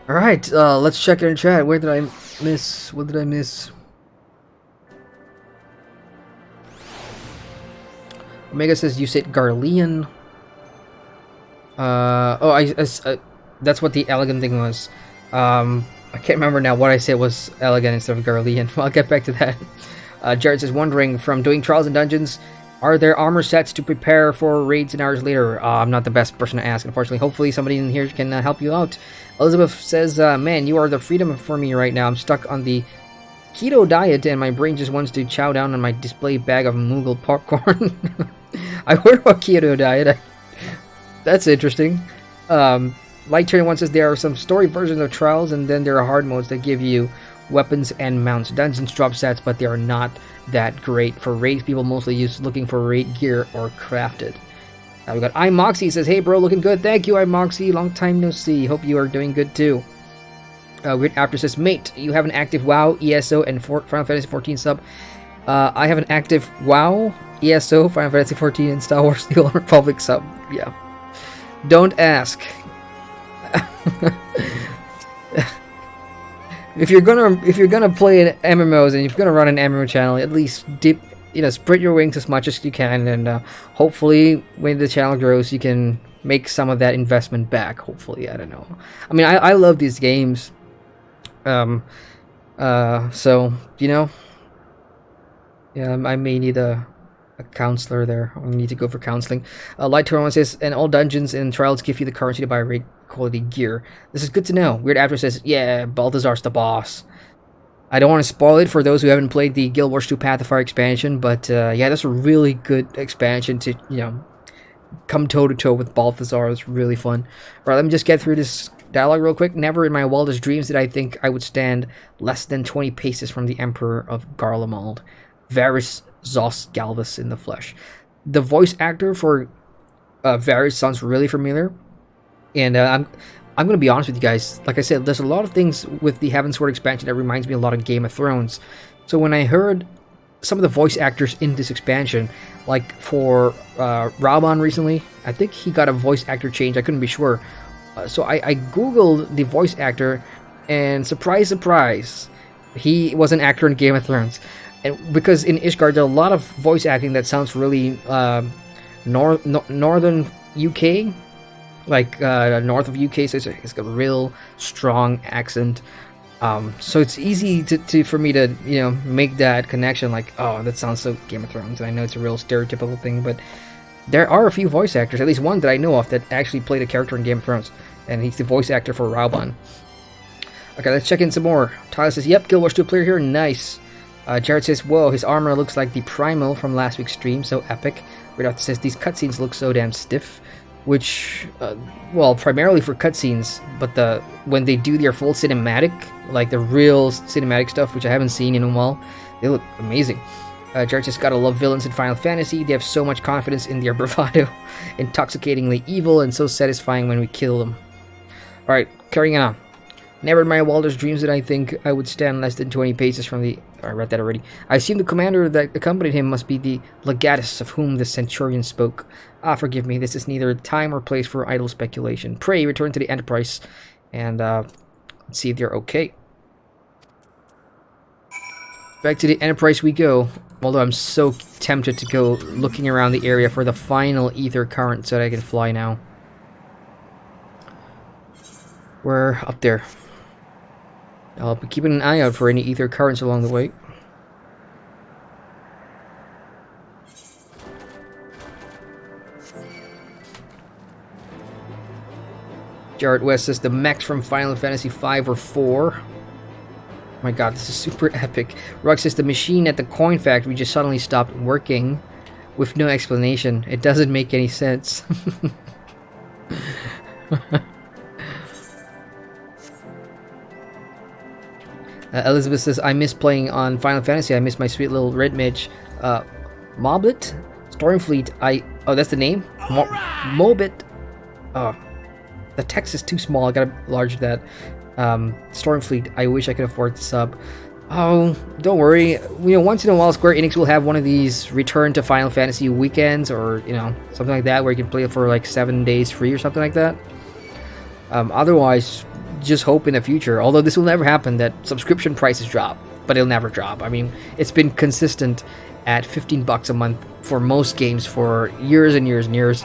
Alright, let's check in chat. Where did I miss? What did I miss? Omega says you said Garlean. That's what the elegant thing was. I can't remember now what I said was elegant instead of Garlean. I'll get back to that. Jared is wondering, from doing trials and dungeons, are there armor sets to prepare for raids and hours later? I'm not the best person to ask, unfortunately. Hopefully somebody in here can help you out. Elizabeth says, man, you are the freedom for me right now. I'm stuck on the keto diet and my brain just wants to chow down on my display bag of Moogle popcorn. I heard about keto diet. That's interesting. Light Train 1 says there are some story versions of trials, and then there are hard modes that give you weapons and mounts. Dungeons drop sets, but they are not that great. For raids, people mostly use looking for raid gear or crafted. Now we got iMoxie says, hey bro, looking good. Thank you, iMoxie. Long time no see. Hope you are doing good too. Weird After says, mate, you have an active WoW, ESO, and Final Fantasy 14 sub. I have an active WoW, ESO, Final Fantasy 14, and Star Wars: The Old Republic sub. Yeah. Don't ask. If you're gonna play in MMOs and if you're gonna run an MMO channel, at least spread your wings as much as you can, and hopefully when the channel grows, you can make some of that investment back. Hopefully, I don't know. I mean, I love these games. So yeah, I may need a counselor there. I need to go for counseling. Light Torrent says, and all dungeons and trials give you the currency to buy raid quality gear. This is good to know. Weird After says, yeah, Balthazar's the boss. I don't want to spoil it for those who haven't played the Guild Wars 2 Path of Fire expansion, but yeah, that's a really good expansion to, come toe-to-toe with Balthazar. It's really fun. Alright, let me just get through this dialogue real quick. Never in my wildest dreams did I think I would stand less than 20 paces from the Emperor of Garlemald. Varys Zos Galvus in the flesh. The voice actor for Varys sounds really familiar, and I'm gonna be honest with you guys. Like I said, there's a lot of things with the Heavensward expansion that reminds me a lot of Game of Thrones. So when I heard some of the voice actors in this expansion, like for Raban recently, I think he got a voice actor change. I couldn't be sure, so I googled the voice actor, and surprise, surprise, he was an actor in Game of Thrones. And because in Ishgard, there are a lot of voice acting that sounds really northern UK, like north of UK, so it's got a real strong accent. So it's easy for me to make that connection, like, oh, that sounds so Game of Thrones. And I know it's a real stereotypical thing, but there are a few voice actors, at least one that I know of, that actually played a character in Game of Thrones, and he's the voice actor for Raban. Okay, let's check in some more. Tyler says, yep, Guild Wars 2 player here, nice. Jared says, whoa, his armor looks like the Primal from last week's stream, so epic. Redot says, these cutscenes look so damn stiff. Which, well, primarily for cutscenes, but when they do their full cinematic, like the real cinematic stuff, which I haven't seen in a while, they look amazing. Jared says, gotta love villains in Final Fantasy. They have so much confidence in their bravado, intoxicatingly evil, and so satisfying when we kill them. Alright, carrying on. Never in my wildest dreams did I think I would stand less than 20 paces from the... I read that already. I assume the commander that accompanied him must be the legatus of whom the centurion spoke. Ah, forgive me, this is neither time or place for idle speculation. Pray, return to the Enterprise, and let's see if they're okay. Back to the Enterprise we go, although I'm so tempted to go looking around the area for the final ether current so that I can fly now. We're up there. I'll be keeping an eye out for any ether currents along the way. Jared West says the mechs from Final Fantasy V or 4. My god, this is super epic. Rug says the machine at the coin factory just suddenly stopped working with no explanation. It doesn't make any sense. Elizabeth says, I miss playing on Final Fantasy. I miss my sweet little red mage. Moblet? Stormfleet. Oh, that's the name? Mobit. Oh, the text is too small. I gotta enlarge that. Stormfleet. I wish I could afford the sub. Oh, don't worry. Once in a while, Square Enix will have one of these return to Final Fantasy weekends, or something like that, where you can play it for like 7 days free or something like that. Otherwise, just hope in the future. Although this will never happen, that subscription prices drop, but it'll never drop. I mean, it's been consistent at $15 a month for most games for years and years and years,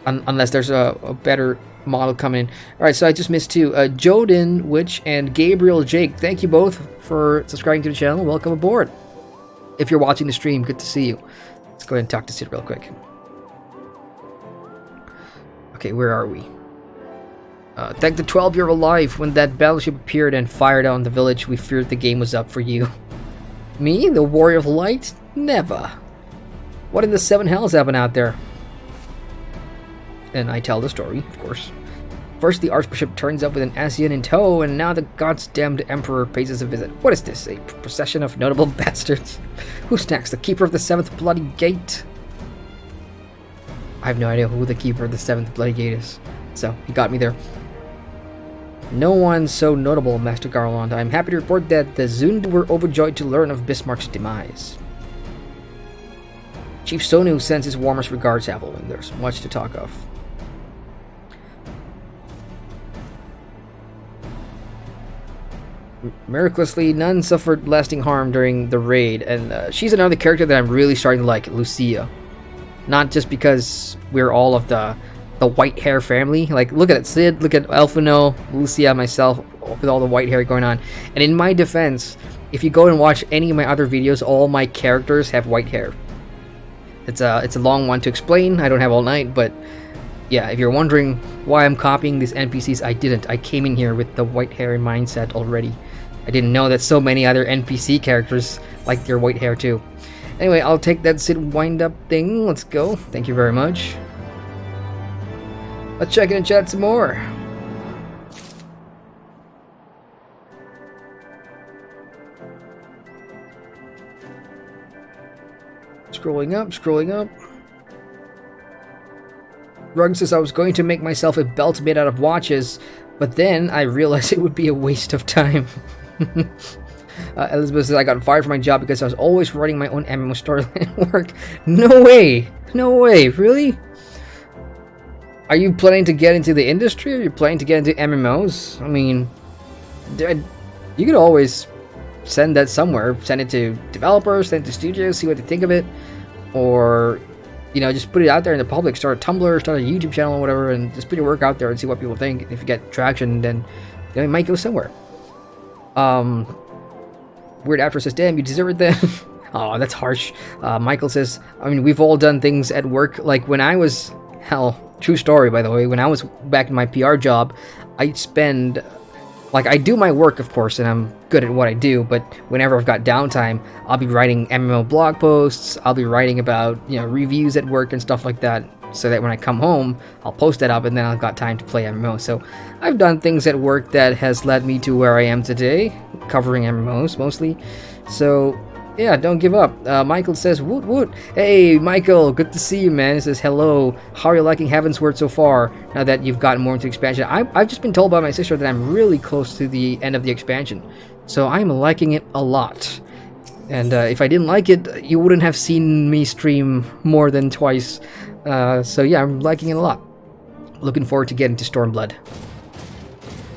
unless there's a better model coming in. Alright, so I just missed two. Jodin, Witch, and Gabriel Jake. Thank you both for subscribing to the channel. Welcome aboard. If you're watching the stream, good to see you. Let's go ahead and talk to Sid real quick. Okay, where are we? Thank the 12 you're alive. When that battleship appeared and fired on the village, we feared the game was up for you. Me? The Warrior of Light? Never. What in the seven hells happened out there? And I tell the story, of course. First, the Archbishop turns up with an Asian in tow, and now the goddamned Emperor pays us a visit. What is this? A procession of notable bastards? Who's next? The Keeper of the Seventh Bloody Gate? I have no idea who the Keeper of the Seventh Bloody Gate is. So, he got me there. No one so notable, Master Garland. I'm happy to report that the Zund were overjoyed to learn of Bismarck's demise. Chief Sonu sends his warmest regards, Applewind. There's much to talk of. Miraculously, none suffered lasting harm during the raid, and she's another character that I'm really starting to like, Lucia. Not just because we're all of the white hair family. Like, look at it, Sid, look at Elfino, Lucia, myself, with all the white hair going on. And in my defense, if you go and watch any of my other videos, all my characters have white hair. It's a long one to explain. I don't have all night, but yeah, if you're wondering why I'm copying these NPCs, I didn't. I came in here with the white hair mindset already. I didn't know that so many other NPC characters like their white hair too. Anyway, I'll take that Sid wind-up thing. Let's go. Thank you very much. Let's check in and chat some more. Scrolling up, scrolling up. Rug says I was going to make myself a belt made out of watches, but then I realized it would be a waste of time. Elizabeth says I got fired from my job because I was always writing my own MMO storyline at work. No way! No way! Really? Are you planning to get into the industry? Are you planning to get into MMOs? I mean, you could always send that somewhere. Send it to developers, send it to studios, see what they think of it. Or, just put it out there in the public. Start a Tumblr, start a YouTube channel or whatever, and just put your work out there and see what people think. If you get traction, then it might go somewhere. Weird After says, damn, you deserve it then. Oh, that's harsh. Michael says, I mean, we've all done things at work. Like when I was, true story, by the way, when I was back in my PR job, I'd spend, I do my work, of course, and I'm good at what I do, but whenever I've got downtime, I'll be writing MMO blog posts, I'll be writing about, reviews at work and stuff like that, so that when I come home, I'll post that up, and then I've got time to play MMO. So I've done things at work that has led me to where I am today, covering MMOs mostly. So yeah, don't give up. Michael says, woot woot. Hey, Michael, good to see you, man. He says, hello. How are you liking Heavensward so far, now that you've gotten more into expansion? I've just been told by my sister that I'm really close to the end of the expansion. So I'm liking it a lot. And if I didn't like it, you wouldn't have seen me stream more than twice. So yeah, I'm liking it a lot. Looking forward to getting to Stormblood.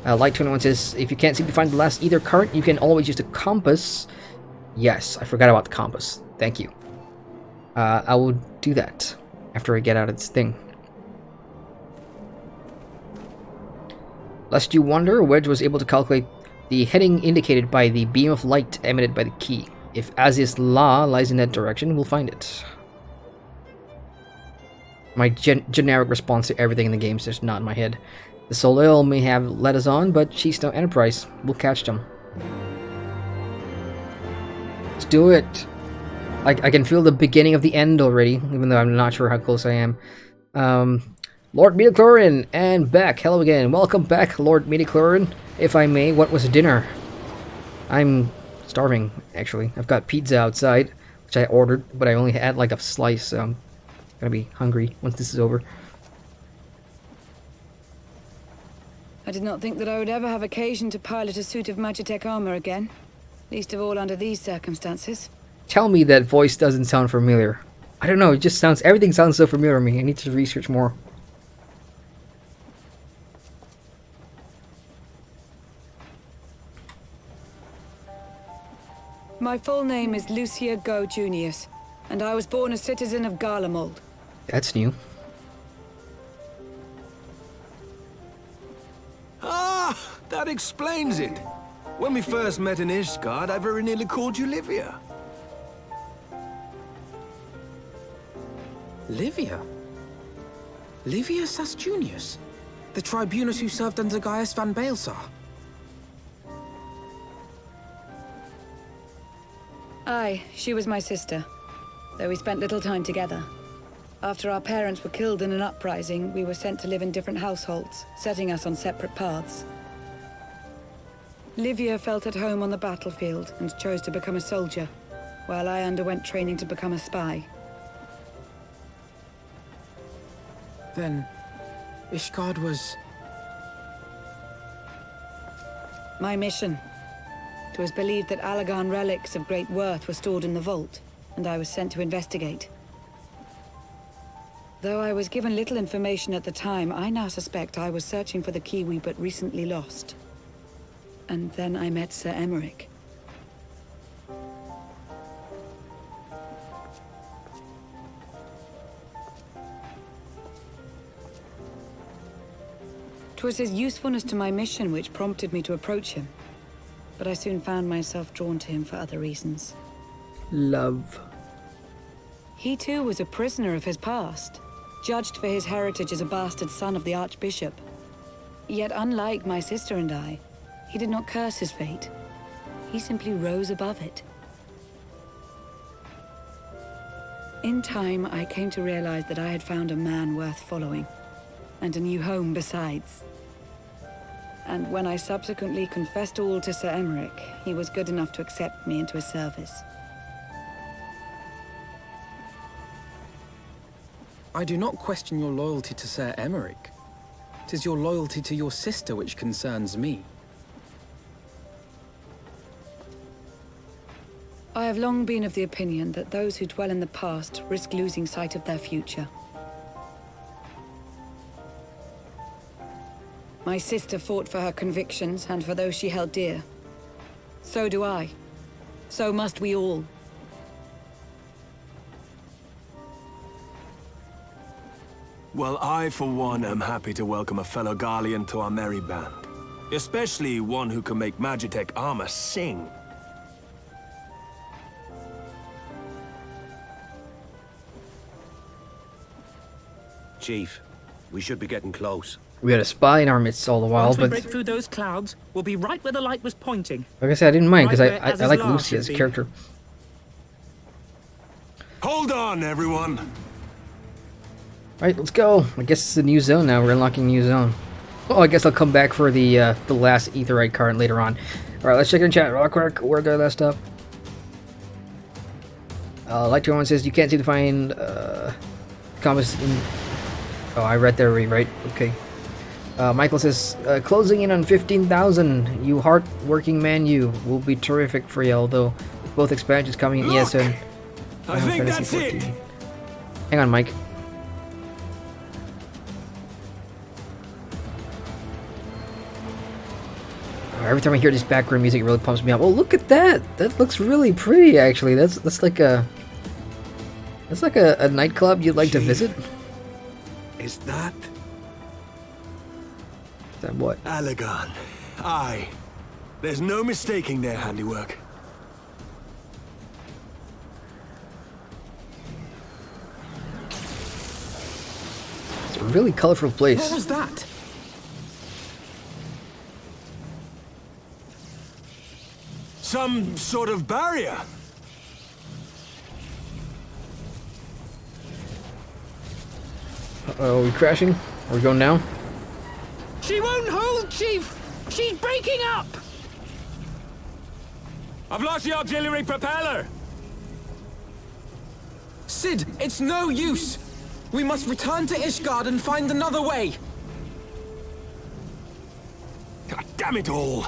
Light21 says, if you can't seem to find the last Ether current, you can always use the compass. Yes, I forgot about the compass. Thank you. I will do that after I get out of this thing. Lest you wonder, Wedge was able to calculate the heading indicated by the beam of light emitted by the key. If Azia's law lies in that direction, we'll find it. My generic response to everything in the game is just not in my head. The Soleil may have led us on, but she's no Enterprise. We'll catch them. Let's do it! I can feel the beginning of the end already, even though I'm not sure how close I am. Lord Midichlorian and Beck, hello again. Welcome back, Lord Midichlorian. If I may, what was dinner? I'm starving, actually. I've got pizza outside, which I ordered, but I only had like a slice, so I'm gonna be hungry once this is over. I did not think that I would ever have occasion to pilot a suit of Magitech armor again. Least of all under these circumstances. Tell me that voice doesn't sound familiar. I don't know, it just sounds... everything sounds so familiar to me. I need to research more. My full name is Lucia Go Junius, and I was born a citizen of Garlemald. That's new. Ah, that explains it. When we first met in Ishgard, I very nearly called you Livia. Livia? Livia Sas Junius? The tribunus who served under Gaius van Baelsar? Aye, she was my sister, though we spent little time together. After our parents were killed in an uprising, we were sent to live in different households, setting us on separate paths. Livia felt at home on the battlefield and chose to become a soldier, while I underwent training to become a spy. Then, Ishgard was... my mission. It was believed that Allagan relics of great worth were stored in the vault, and I was sent to investigate. Though I was given little information at the time, I now suspect I was searching for the key we but recently lost. And then I met Sir Emmerich. 'Twas his usefulness to my mission which prompted me to approach him. But I soon found myself drawn to him for other reasons. Love. He too was a prisoner of his past, judged for his heritage as a bastard son of the Archbishop. Yet unlike my sister and I, he did not curse his fate. He simply rose above it. In time, I came to realize that I had found a man worth following, and a new home besides. And when I subsequently confessed all to Sir Emmerich, he was good enough to accept me into his service. I do not question your loyalty to Sir Emmerich. 'Tis your loyalty to your sister which concerns me. I have long been of the opinion that those who dwell in the past risk losing sight of their future. My sister fought for her convictions and for those she held dear. So do I. So must we all. Well, I, for one, am happy to welcome a fellow Garlean to our merry band. Especially one who can make Magitech armor sing. Chief, we should be getting close. We had a spy in our midst all the while, Once we but break through those clouds, we'll be right where the light was pointing. like I said, I didn't mind because Right I where like Azizlar Lucy as a should be. character. Hold on, everyone! Alright, let's go. I guess it's a new zone now. We're unlocking a new zone. Oh, I guess I'll come back for the last Aetheryte card later on. Alright, let's check in chat real quick. Where did I last up? Like to one says you can't seem to find comments in... Oh, I read that already, right? Okay. Michael says, closing in on 15,000. You hard-working man, you will be terrific for you, although with both expansions coming in ESN. I think that's it! Hang on, Mike. Every time I hear this background music, it really pumps me up. Oh, look at that! That looks really pretty, actually. That's like a nightclub you'd like to visit. Is that... Is that what? Allagan. Aye. There's no mistaking their handiwork. It's a really colorful place. What was that? Some sort of barrier. Uh-oh, are we crashing? Are we going down? She won't hold, Chief! She's breaking up! I've lost the auxiliary propeller! Sid, it's no use! We must return to Ishgard and find another way! God damn it all!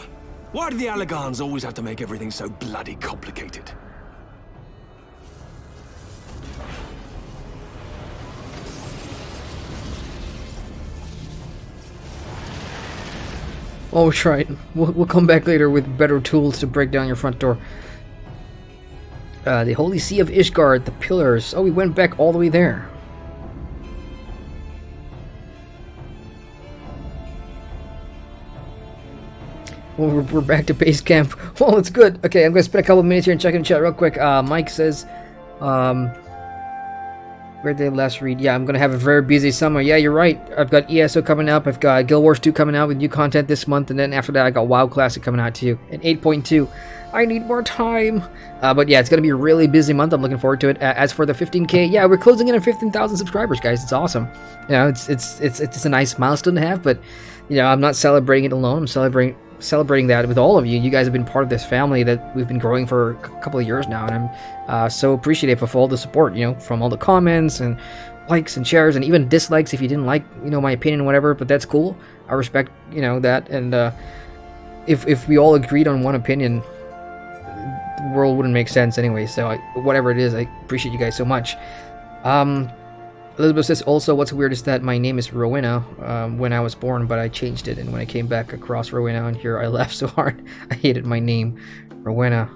Why do the Allagans always have to make everything so bloody complicated? Oh, we'll try it. We'll come back later with better tools to break down your front door. The Holy Sea of Ishgard, the pillars. Oh, we went back all the way there. Well, we're back to base camp. Well, it's good. Okay, I'm going to spend a couple minutes here and check in chat real quick. Mike says, where did I last read? Yeah, I'm going to have a very busy summer. Yeah, you're right. I've got ESO coming up. I've got Guild Wars 2 coming out with new content this month. And then after that, I got WoW Classic coming out too. And 8.2. I need more time. But yeah, it's going to be a really busy month. I'm looking forward to it. As for the 15K, yeah, we're closing in on 15,000 subscribers, guys. It's awesome. You know, it's a nice milestone to have. But, you know, I'm not celebrating it alone. I'm celebrating that with all of you. You guys have been part of this family that we've been growing for a couple of years now, and I'm so appreciative of all the support, you know, from all the comments and likes and shares and even dislikes if you didn't like, you know, my opinion or whatever. But that's cool. I respect, you know, that. And if we all agreed on one opinion, the world wouldn't make sense anyway. So whatever it is, I appreciate you guys so much. Elizabeth says also, what's weird is that my name is Rowena when I was born, but I changed it, and when I came back across Rowena and here I laughed so hard I hated my name, Rowena.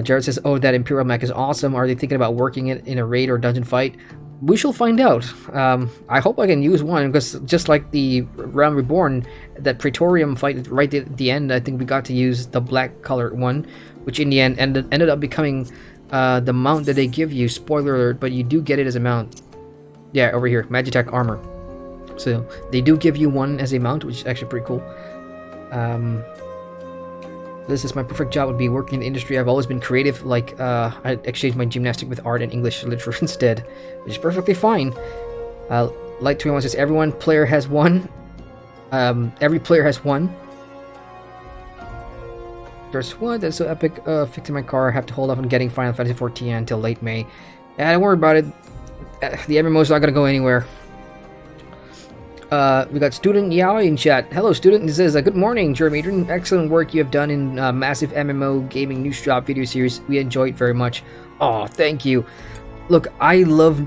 Jared says, oh, that Imperial mech is awesome. Are they thinking about working it in a raid or dungeon fight? We shall find out. I hope I can use one, because just like the Realm Reborn, that Praetorium fight right at the end, I think we got to use the black colored one, which in the end ended up becoming the mount that they give you. Spoiler alert, but you do get it as a mount. Yeah, over here, Magitech armor. So they do give you one as a mount, which is actually pretty cool. This is my perfect job would be working in the industry. I've always been creative, like I exchanged my gymnastic with art and English literature instead, which is perfectly fine. Light 21 says every player has one. Every player has one. There's one that's so epic. Fixing my car. I have to hold off on getting Final Fantasy XIV until late May. Yeah, don't worry about it. The MMO's not gonna go anywhere. We got Student Yao in chat. Hello, student. He says, good morning, Jeremy Adrian. Excellent work you have done in massive MMO gaming news drop video series. We enjoy it very much. Oh, thank you. Look, I love,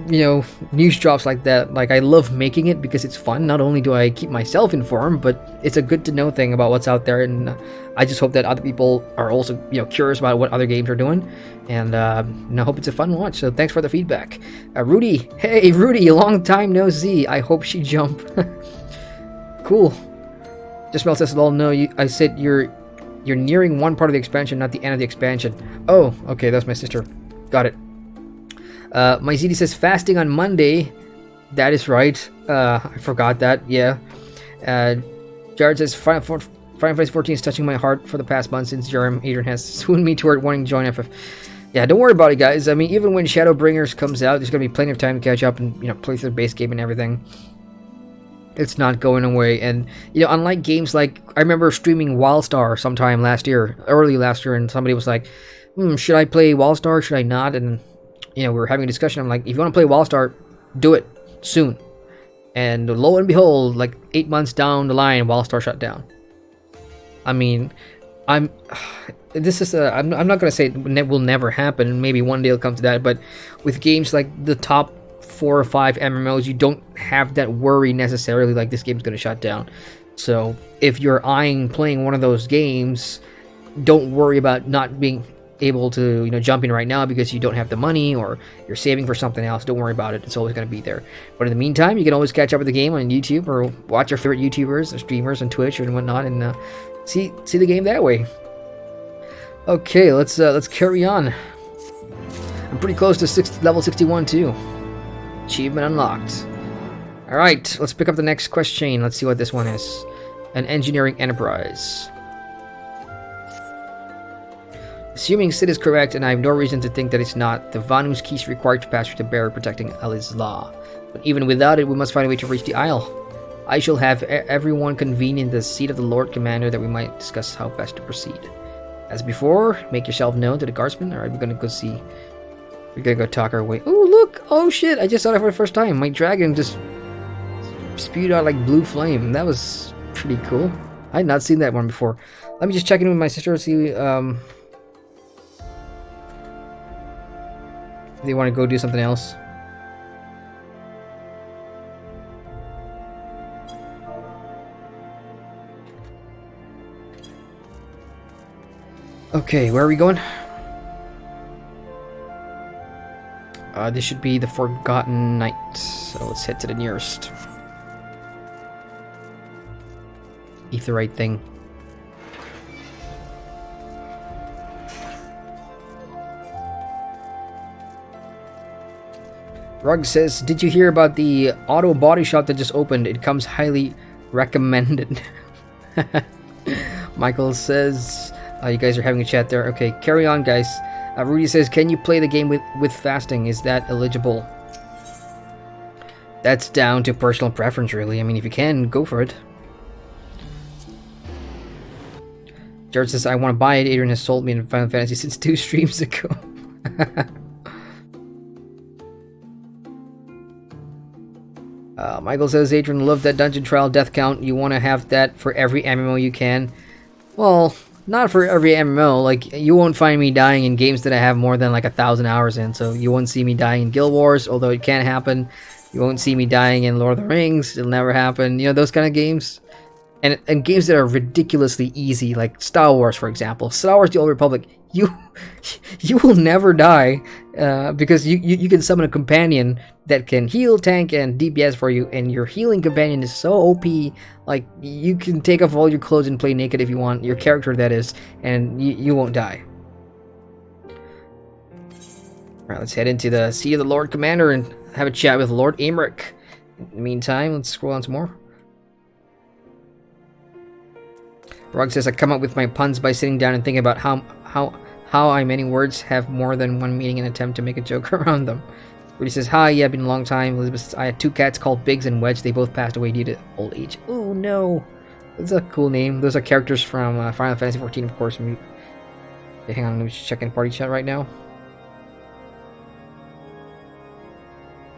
you know, news drops like that. Like, I love making it because it's fun. Not only do I keep myself informed, but it's a good to know thing about what's out there. And I just hope that other people are also, you know, curious about what other games are doing. And I hope it's a fun watch. So thanks for the feedback. Rudy, hey Rudy, long time no see. I hope she jump. Cool. Jusmel says, "Lol, no, I said you're nearing one part of the expansion, not the end of the expansion." Oh, okay, that's my sister. Got it. My ZD says fasting on Monday. That is right. I forgot that. Yeah. Jared says Final Fantasy 14 is touching my heart for the past month since Adrian has swooned me toward wanting to join FF. Yeah, don't worry about it, guys. I mean, even when Shadowbringers comes out, there's gonna be plenty of time to catch up and, you know, play through the base game and everything. It's not going away. And, you know, unlike games like, I remember streaming Wildstar sometime early last year, and somebody was like, should I play Wildstar? Should I not? And, you know, we were having a discussion. I'm like, if you want to play Wildstar, do it soon. And lo and behold, like 8 months down the line, Wildstar shut down. I mean, I'm not going to say it will never happen. Maybe one day it'll come to that. But with games like the top 4 or 5 MMOs, you don't have that worry necessarily like this game's going to shut down. So if you're eyeing playing one of those games, don't worry about not being able to, you know, jump in right now because you don't have the money or you're saving for something else. Don't worry about it. It's always going to be there. But in the meantime, you can always catch up with the game on YouTube or watch your favorite YouTubers or streamers on Twitch and whatnot, and see the game that way. Okay, let's carry on. I'm pretty close to level 61 too. Achievement unlocked. All right, let's pick up the next quest chain. Let's see what this one is. An engineering enterprise. Assuming Sid is correct, and I have no reason to think that it's not, the Vanu's key is required to pass through the barrier protecting Al-Isla. But even without it, we must find a way to reach the Isle. I shall have everyone convene in the seat of the Lord Commander that we might discuss how best to proceed. As before, make yourself known to the guardsmen. Alright, we're gonna go see. We're gonna go talk our way. Oh, look! Oh shit! I just saw that for the first time. My dragon just spewed out like blue flame. That was pretty cool. I had not seen that one before. Let me just check in with my sister to see if they want to go do something else. Okay, where are we going? This should be the Forgotten Night, so let's head to the nearest. Aetheryte thing. Rug says, did you hear about the auto body shop that just opened? It comes highly recommended. Michael says, you guys are having a chat there. Okay, carry on, guys. Rudy says, can you play the game with fasting? Is that eligible? That's down to personal preference, really. I mean, if you can, go for it. Jared says, I want to buy it. Adrian has sold me in Final Fantasy since 2 streams ago. Michael says, Adrian, love that dungeon trial death count. You want to have that for every MMO you can. Well, not for every MMO. Like, you won't find me dying in games that I have more than like 1,000 hours in. So you won't see me dying in Guild Wars, although it can happen. You won't see me dying in Lord of the Rings. It'll never happen. You know, those kind of games. And games that are ridiculously easy, like Star Wars, for example. Star Wars: The Old Republic. You will never die because you can summon a companion that can heal, tank, and DPS for you, and your healing companion is so OP. Like, you can take off all your clothes and play naked if you want, your character that is, and you won't die. Alright, let's head into the Seat of the Lord Commander and have a chat with Lord Aymeric. In the meantime, let's scroll on some more. Rog says, I come up with my puns by sitting down and thinking about how I many words have more than one meaning and attempt to make a joke around them. Rudy says, hi, yeah, been a long time. Elizabeth says, I had 2 cats called Biggs and Wedge. They both passed away due to old age. Oh, no. That's a cool name. Those are characters from Final Fantasy XIV, of course. Okay, hang on, let me just check in party chat right now.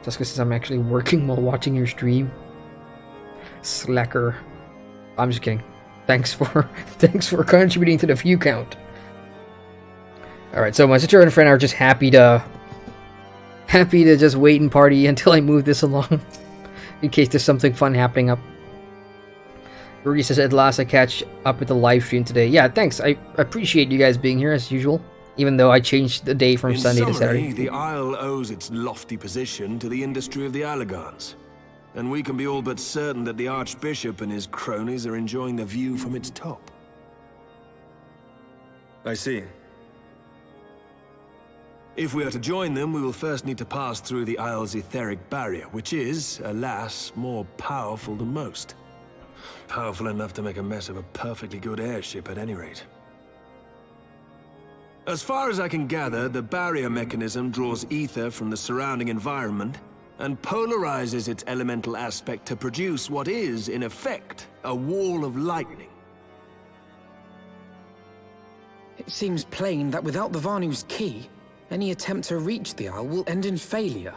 Jessica says, I'm actually working while watching your stream. Slacker. I'm just kidding. Thanks for contributing to the view count. Alright, so my sister and friend are just happy to just wait and party until I move this along. In case there's something fun happening up. Rudy says, at last I catch up with the live stream today. Yeah, thanks. I appreciate you guys being here as usual. Even though I changed the day from Sunday to Saturday. The Isle owes its lofty position to the industry of the Allagans. And we can be all but certain that the Archbishop and his cronies are enjoying the view from its top. I see. If we are to join them, we will first need to pass through the Isle's etheric barrier, which is, alas, more powerful than most. Powerful enough to make a mess of a perfectly good airship at any rate. As far as I can gather, the barrier mechanism draws ether from the surrounding environment and polarizes its elemental aspect to produce what is, in effect, a wall of lightning. It seems plain that without the Vanu's key, any attempt to reach the Isle will end in failure.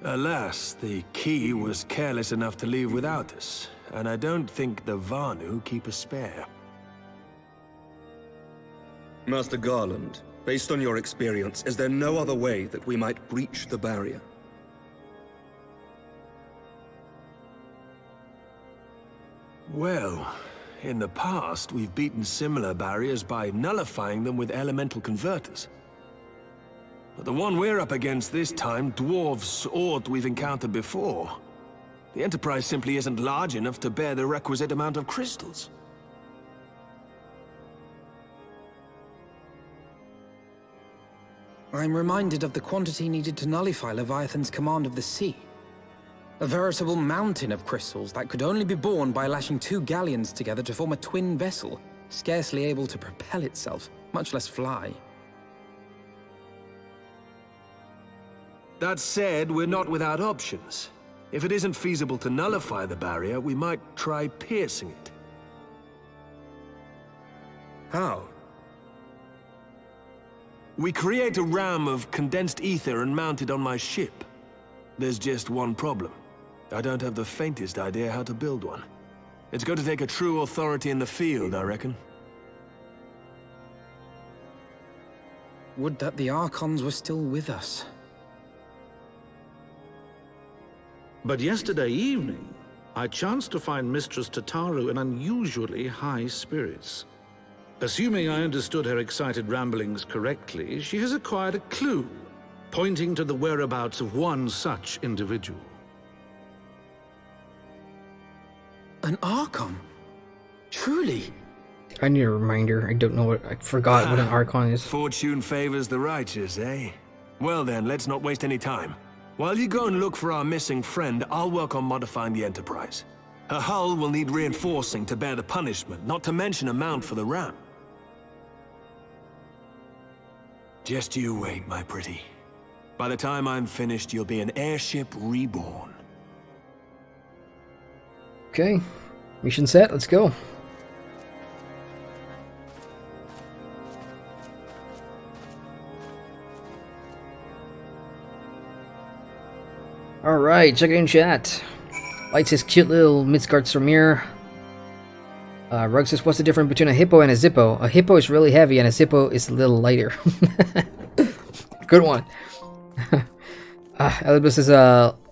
Alas, the key was careless enough to leave without us, and I don't think the Vanu keep a spare. Master Garland, based on your experience, is there no other way that we might breach the barrier? Well, in the past, we've beaten similar barriers by nullifying them with elemental converters. But the one we're up against this time dwarfs aught we've encountered before. The Enterprise simply isn't large enough to bear the requisite amount of crystals. I'm reminded of the quantity needed to nullify Leviathan's command of the sea. A veritable mountain of crystals that could only be borne by lashing 2 galleons together to form a twin vessel. scarcely able to propel itself, much less fly. That said, we're not without options. If it isn't feasible to nullify the barrier, we might try piercing it. How? We create a ram of condensed ether and mount it on my ship. There's just one problem. I don't have the faintest idea how to build one. It's going to take a true authority in the field, I reckon. Would that the Archons were still with us. But yesterday evening, I chanced to find Mistress Tataru in unusually high spirits. Assuming I understood her excited ramblings correctly, she has acquired a clue, pointing to the whereabouts of one such individual. An Archon? Truly? I need a reminder. I don't know what... I forgot what an Archon is. Fortune favors the righteous, eh? Well then, let's not waste any time. While you go and look for our missing friend, I'll work on modifying the Enterprise. Her hull will need reinforcing to bear the punishment, not to mention a mount for the ram. Just you wait, my pretty. By the time I'm finished, you'll be an airship reborn. Okay. Mission set. Let's go. Alright, check it in chat. Light says cute little Midgard Stormir. Rug says, what's the difference between a hippo and a zippo? A hippo is really heavy and a zippo is a little lighter. Good one. Elizabeth says,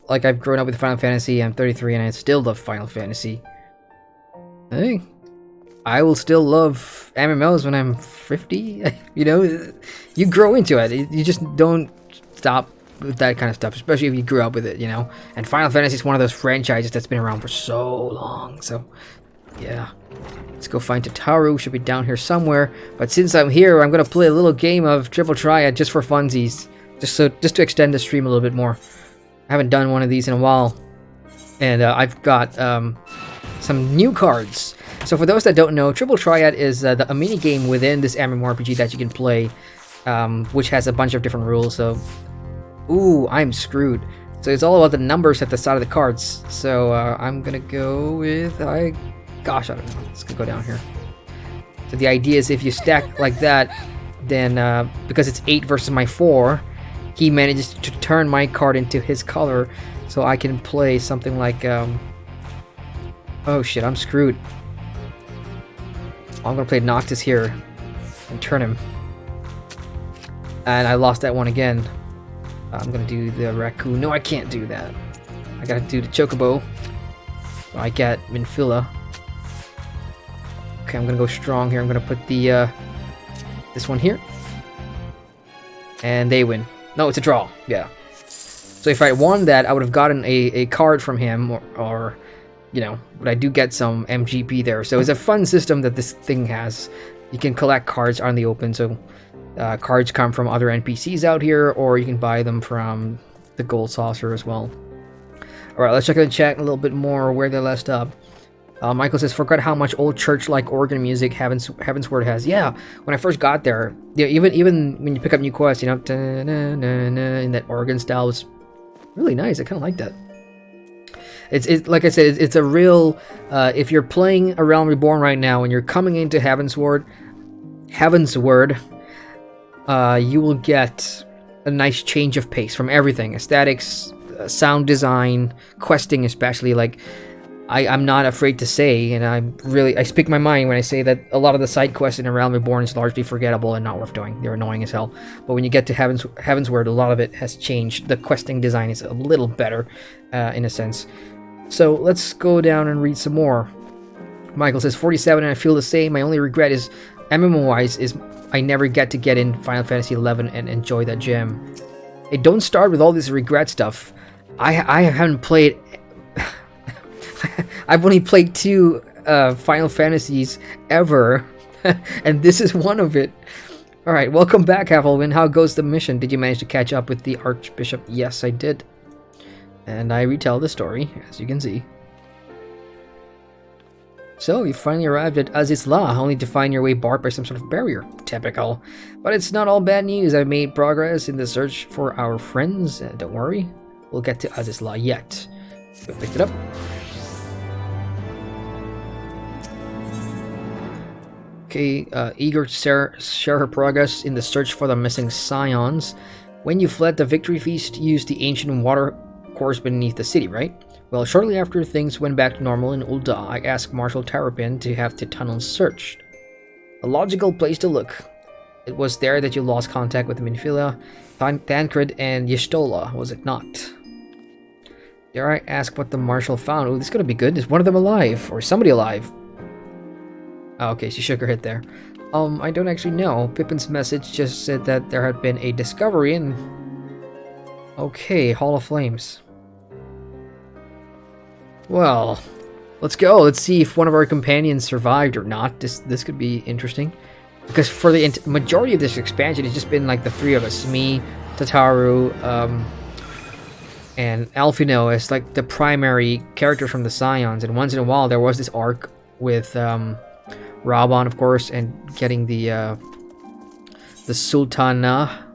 like I've grown up with Final Fantasy, I'm 33 and I still love Final Fantasy. Hey, I will still love MMOs when I'm 50. You know, you grow into it. You just don't stop with that kind of stuff, especially if you grew up with it, you know. And Final Fantasy is one of those franchises that's been around for so long. So, yeah. Let's go find Tataru. Should be down here somewhere. But since I'm here, I'm gonna play a little game of Triple Triad just for funsies, just to extend the stream a little bit more. I haven't done one of these in a while, and I've got some new cards. So for those that don't know, Triple Triad is a mini game within this MMORPG that you can play, which has a bunch of different rules. So, ooh, I'm screwed. So it's all about the numbers at the side of the cards. So I'm gonna go with gosh, I don't know. Let's go down here. So the idea is if you stack like that, then because it's 8 versus my 4, he manages to turn my card into his color, so I can play something like oh shit, I'm screwed. I'm gonna play Noctis here and turn him, and I lost that one again. I'm gonna do the raccoon. No, I can't do that. I gotta do the chocobo. So I get Minfilla. Okay, I'm gonna go strong here. I'm gonna put the this one here, and they win. No, it's a draw. Yeah. So if I won that, I would have gotten a card from him, or you know, but I do get some MGP there. So it's a fun system that this thing has. You can collect cards on the open. So cards come from other NPCs out here, or you can buy them from the Gold Saucer as well. All right, let's check in the chat a little bit more where they left up. Michael says, forgot how much old church-like organ music Heavensward has. Yeah, when I first got there, yeah, even when you pick up new quests, you know, in that organ style was really nice. I kind of like that. It's like I said, it's a real. If you're playing A Realm Reborn right now and you're coming into Heavensward, you will get a nice change of pace from everything: aesthetics, sound design, questing, especially. Like, I'm not afraid to say, and I speak my mind when I say that a lot of the side quests in A Realm Reborn is largely forgettable and not worth doing. They're annoying as hell. But when you get to Heavensward, a lot of it has changed. The questing design is a little better, in a sense. So let's go down and read some more. Michael says, 47, and I feel the same. My only regret is, MMO-wise, is I never get to get in Final Fantasy XI and enjoy that gem. Hey, don't start with all this regret stuff. I haven't played... I've only played 2 Final Fantasies ever, and this is one of it. Alright, welcome back, Havelwin. How goes the mission? Did you manage to catch up with the Archbishop? Yes, I did. And I retell the story, as you can see. So, you finally arrived at Azizla, only to find your way barred by some sort of barrier. Typical. But it's not all bad news. I've made progress in the search for our friends. Don't worry. We'll get to Azizla yet. Go pick it up. Okay, eager to share her progress in the search for the missing scions. When you fled the Victory Feast, you used the ancient water course beneath the city, right? Well, shortly after things went back to normal in Ul'dah, I asked Marshal Terrapin to have the tunnels searched. A logical place to look. It was there that you lost contact with Minfilia, Tancred, and Y'shtola, was it not? Dare I ask what the Marshal found? Oh, this is gonna be good. Is one of them alive? Or somebody alive? Oh, okay, she shook her head there. I don't actually know. Pippin's message just said that there had been a discovery in... Okay, Hall of Flames. Well, let's go. Let's see if one of our companions survived or not. This could be interesting. Because for the majority of this expansion, it's just been like the three of us. Me, Tataru, and Alphino as like the primary characters from the Scions. And once in a while, there was this arc with Raban, of course, and getting the Sultana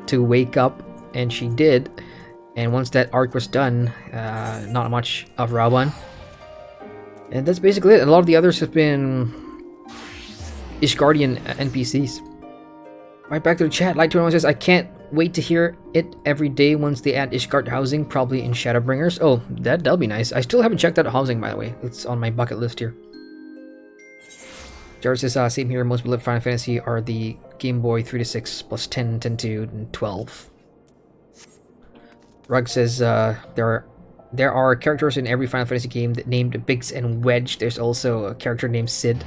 to wake up. And she did. And once that arc was done, not much of Raban. And that's basically it. A lot of the others have been Ishgardian NPCs. Right back to the chat. Light21 says, I can't wait to hear it every day once they add Ishgard housing, probably in Shadowbringers. Oh, that'll be nice. I still haven't checked out housing, by the way. It's on my bucket list here. Jared says, same here. Most beloved Final Fantasy are the Game Boy 3-6 plus 10, 10-2, and 12. Rug says there are characters in every Final Fantasy game that named Biggs and Wedge. There's also a character named Sid.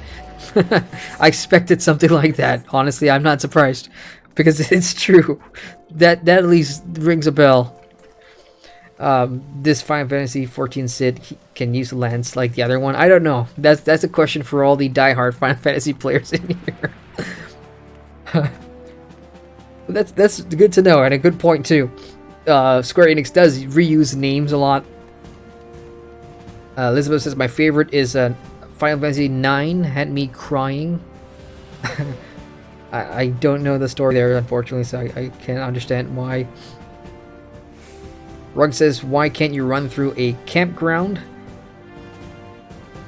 I expected something like that. Honestly, I'm not surprised because it's true. That at least rings a bell. This Final Fantasy 14 Sid can use Lance like the other one. I don't know. That's a question for all the diehard Final Fantasy players in here. That's good to know and a good point too. Square Enix does reuse names a lot. Elizabeth says, my favorite is Final Fantasy IX, had me crying. I don't know the story there, unfortunately, so I can't understand why. Rug says, why can't you run through a campground?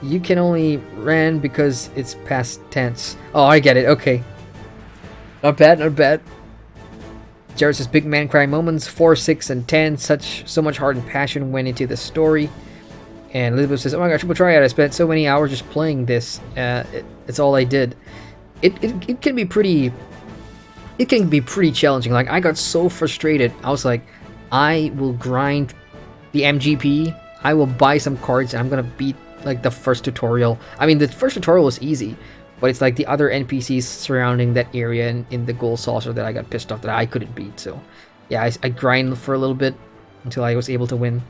You can only run because it's past tense. Oh, I get it, okay. Not bad, not bad. Jared says, big man cry moments, 4, 6, and 10. So much heart and passion went into the story. And Elizabeth says, oh my gosh, triple triad. I spent so many hours just playing this. It's all I did. It can be pretty... It can be pretty challenging. Like, I got so frustrated. I was like, I will grind the MGP. I will buy some cards and I'm going to beat, like, the first tutorial. I mean, the first tutorial was easy. But it's like the other NPCs surrounding that area in the gold saucer that I got pissed off that I couldn't beat. So, yeah, I grind for a little bit until I was able to win.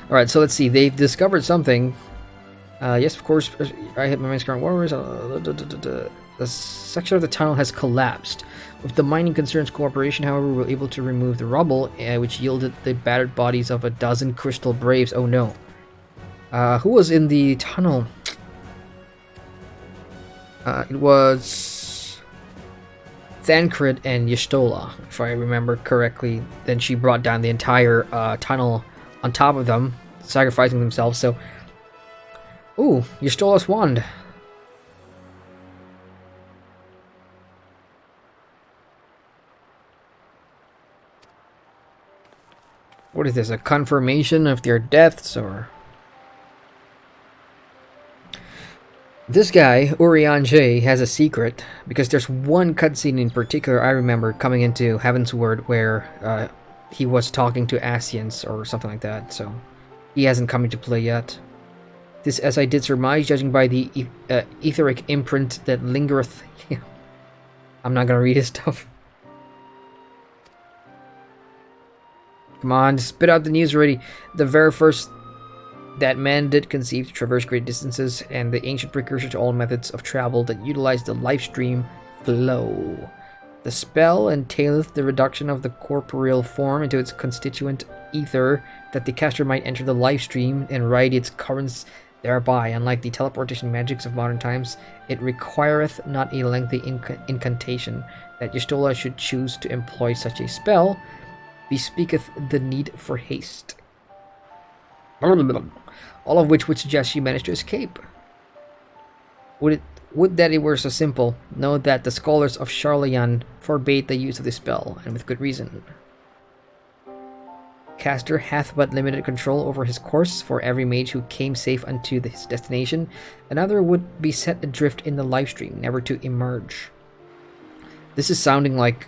Alright, so let's see. They've discovered something. Yes, of course, I hit my man's current warriors. The section of the tunnel has collapsed. With the mining concerns cooperation, however, we were able to remove the rubble, which yielded the battered bodies of a dozen crystal braves. Oh no. Who was in the tunnel? It was Tancred and Y'shtola, if I remember correctly. Then she brought down the entire tunnel on top of them, sacrificing themselves. So, ooh, Y'shtola's wand. What is this? A confirmation of their deaths, or? This guy, Urian J, has a secret, because there's one cutscene in particular I remember coming into Heavensward where he was talking to Asians or something like that, so he hasn't come into play yet. This, as I did surmise, judging by the etheric imprint that lingereth... I'm not gonna read his stuff. Come on, spit out the news already. The very first that man did conceive to traverse great distances, and the ancient precursor to all methods of travel that utilize the life stream flow. The spell entaileth the reduction of the corporeal form into its constituent ether, that the caster might enter the life stream and ride its currents thereby. Unlike the teleportation magics of modern times, it requireth not a lengthy incantation. That Y'shtola should choose to employ such a spell bespeaketh the need for haste. All of which would suggest she managed to escape. Would that it were so simple. Know that the scholars of Sharlayan forbade the use of this spell, and with good reason. Caster hath but limited control over his course. For every mage who came safe unto his destination, another would be set adrift in the lifestream, never to emerge. This is sounding like...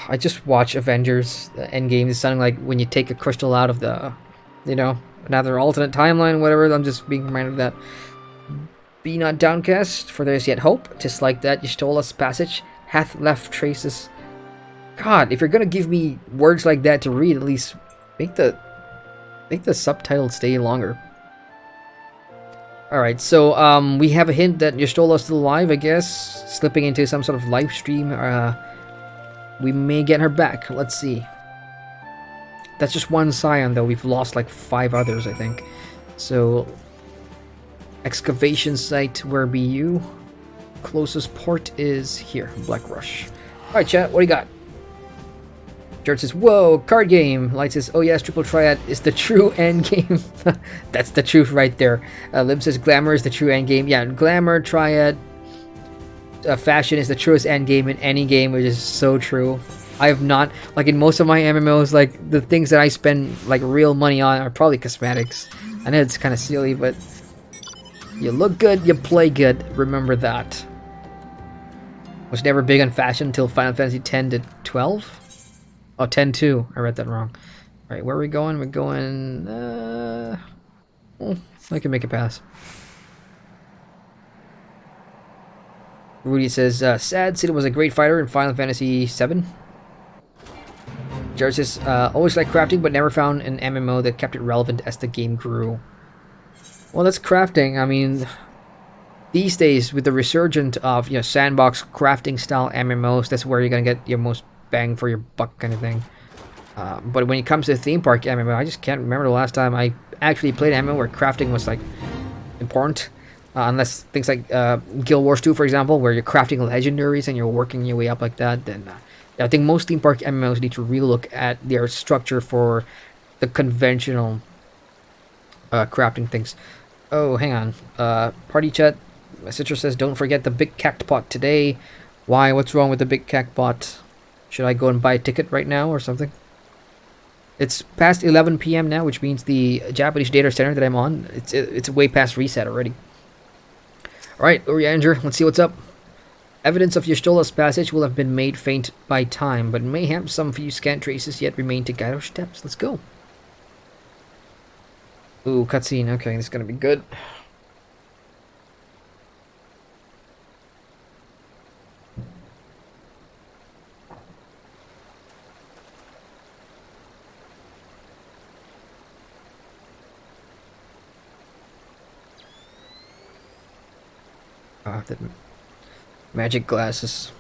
I just watch Avengers Endgame. It's sounding like when you take a crystal out of the, another alternate timeline, whatever. I'm just being reminded of that. Be not downcast, for there is yet hope. 'Tis like that Y'shtola's passage hath left traces. God, if you're gonna give me words like that to read, at least make the subtitle stay longer. Alright, so we have a hint that Y'shtola's still alive, I guess. Slipping into some sort of live stream. We may get her back. Let's see. That's just one scion, though. We've lost like 5 others, I think. So, excavation site, where be you? Closest port is here, Black Rush. Alright, chat, what do you got? George says, whoa, card game. Light says, oh yes, Triple Triad is the true end game. That's the truth right there. Lim says, glamour is the true end game. Yeah, glamour, Triad, fashion is the truest end game in any game, which is so true. I have not, like in most of my MMOs, like the things that I spend like real money on are probably cosmetics. I know it's kind of silly, but you look good, you play good. Remember that. Was never big on fashion until Final Fantasy X to 12. Oh, 10-2. I read that wrong. Alright, where are we going? We're going... I can make it pass. Rudy says, sad Cid was a great fighter in Final Fantasy VII. Jared says, always liked crafting, but never found an MMO that kept it relevant as the game grew. Well, that's crafting. I mean, these days, with the resurgence of, sandbox crafting style MMOs, that's where you're gonna get your most bang for your buck kind of thing. But when it comes to theme park MMO, I just can't remember the last time I actually played an MMO where crafting was like important. Unless things like Guild Wars 2, for example, where you're crafting legendaries and you're working your way up like that, then I think most theme park MMOs need to relook at their structure for the conventional crafting things. Oh, hang on. Party chat. Citra says, don't forget the big cactpot today. Why? What's wrong with the big cactpot? Should I go and buy a ticket right now or something? It's past 11 p.m. now, which means the Japanese data center that I'm on, it's way past reset already. Alright, Urianger, let's see what's up. Evidence of Y'shtola's passage will have been made faint by time, but mayhap some few scant traces yet remain to guide our steps. Let's go. Ooh, cutscene. Okay, this is gonna be good. The magic glasses.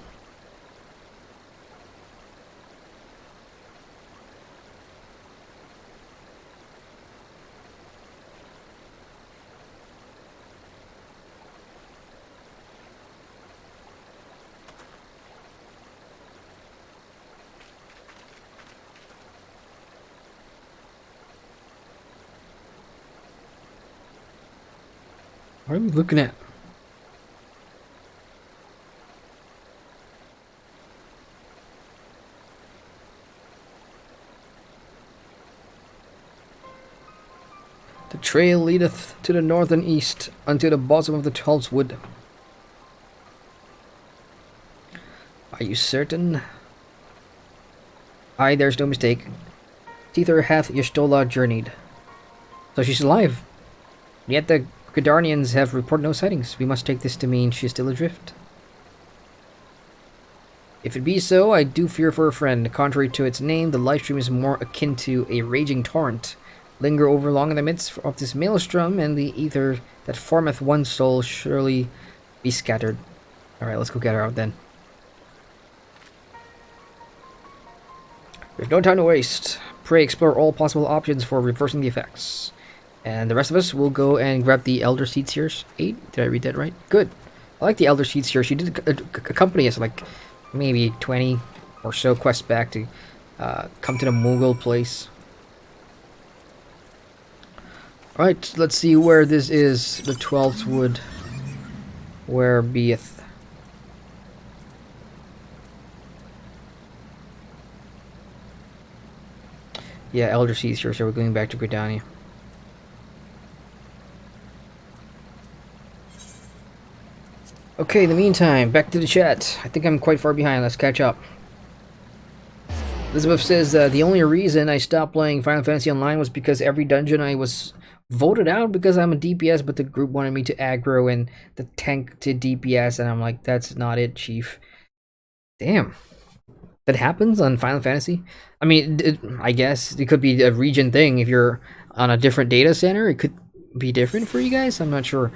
What are we looking at? The trail leadeth to the north and east, unto the bosom of the 12's wood. Are you certain? Aye, there's no mistake. Thither hath Y'shtola journeyed. So she's alive. Yet the Gridanians have reported no sightings. We must take this to mean she is still adrift. If it be so, I do fear for a friend. Contrary to its name, the livestream is more akin to a raging torrent. Linger over long in the midst of this maelstrom, and the ether that formeth one soul surely be scattered. Alright, let's go get her out then. There's no time to waste. Pray explore all possible options for reversing the effects. And the rest of us will go and grab the Elder Seed Seers 8. Did I read that right? Good. I like the Elder Seed Seer. She did accompany us like maybe 20 or so quests back to come to the Mughal place. Alright, let's see where this is. The 12th wood. Where beeth? Yeah, Elder Seed Seer, so we're going back to Gridania. Okay, in the meantime, back to the chat. I think I'm quite far behind. Let's catch up. Elizabeth says, the only reason I stopped playing Final Fantasy Online was because every dungeon I was voted out because I'm a DPS, but the group wanted me to aggro and the tank to DPS, and I'm like, that's not it, chief. Damn. That happens on Final Fantasy? I mean, I guess it could be a region thing. If you're on a different data center, it could be different for you guys. I'm not sure.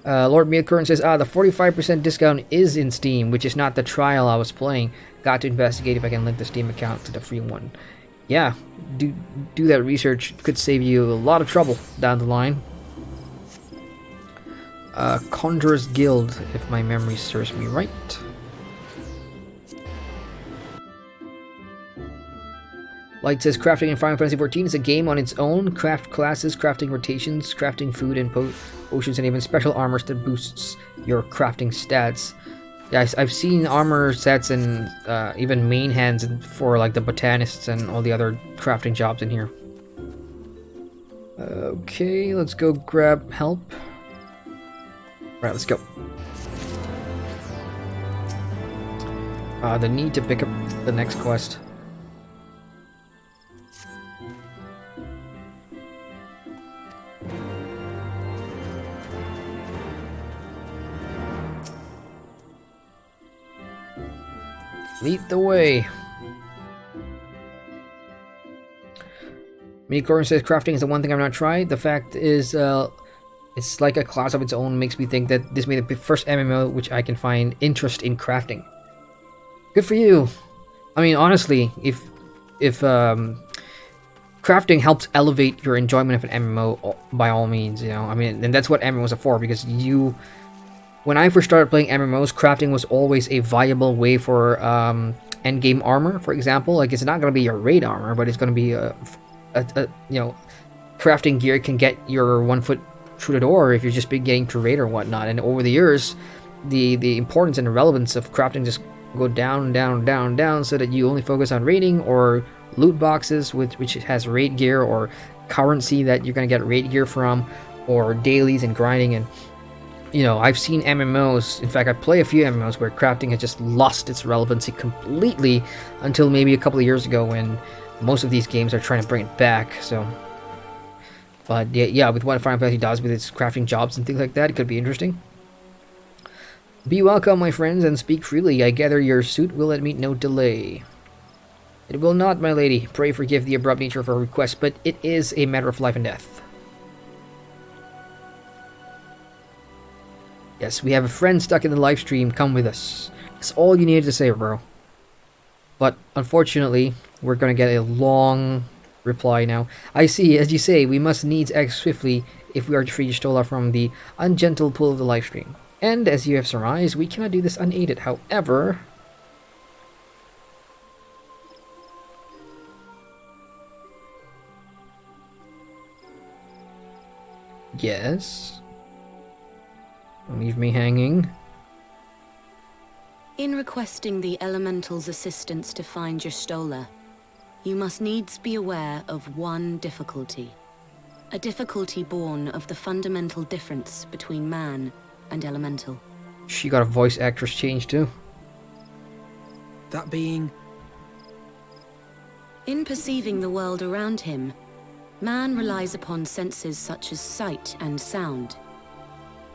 Lord Mealcorn says, the 45% discount is in Steam, which is not the trial I was playing. Got to investigate if I can link the Steam account to the free one. Yeah, do that research. Could save you a lot of trouble down the line. Conjurer's Guild, if my memory serves me right. Light says, crafting in Final Fantasy XIV is a game on its own. Craft classes, crafting rotations, crafting food and potions, and even special armors that boosts your crafting stats. Yeah, I've seen armor sets and even main hands for like the botanists and all the other crafting jobs in here. Okay, let's go grab help. Right, let's go. The need to pick up the next quest. Lead the way. Minicorn says crafting is the one thing I've not tried. The fact is, it's like a class of its own. Makes me think that this may be the first MMO which I can find interest in crafting. Good for you. I mean, honestly, if crafting helps elevate your enjoyment of an MMO, by all means, you know. I mean, and that's what MMOs are for, because when I first started playing MMOs, crafting was always a viable way for endgame armor, for example. Like, it's not going to be your raid armor, but it's going to be a you know, crafting gear can get your 1 foot through the door if you're just been getting to raid or whatnot. And over the years, the importance and the relevance of crafting just go down, so that you only focus on raiding or loot boxes, which has raid gear, or currency that you're going to get raid gear from, or dailies and grinding. And you know, I've seen MMOs, in fact I play a few MMOs where crafting has just lost its relevancy completely until maybe a couple of years ago, when most of these games are trying to bring it back. So, but yeah, with what Final Fantasy does with its crafting jobs and things like that, it could be interesting. Be welcome, my friends, and speak freely. I gather your suit will admit no delay. It will not, my lady. Pray forgive the abrupt nature of our request, but it is a matter of life and death. Yes, we have a friend stuck in the live stream. Come with us. That's all you needed to say, bro. But unfortunately, we're going to get a long reply now. I see, as you say, we must needs act swiftly if we are to free Stola from the ungentle pull of the live stream. And as you have surmised, we cannot do this unaided. However, yes. Leave me hanging. In requesting the Elemental's assistance to find your Stola, you must needs be aware of one difficulty. A difficulty born of the fundamental difference between man and Elemental. She got a voice actress change too. That being? In perceiving the world around him, man relies upon senses such as sight and sound.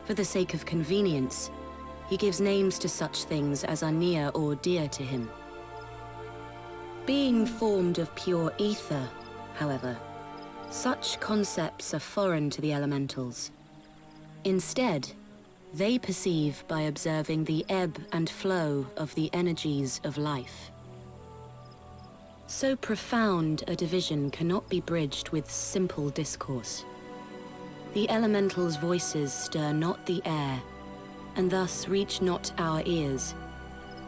For the sake of convenience, he gives names to such things as are near or dear to him. Being formed of pure ether, however, such concepts are foreign to the elementals. Instead, they perceive by observing the ebb and flow of the energies of life. So profound a division cannot be bridged with simple discourse. The elementals' voices stir not the air, and thus reach not our ears,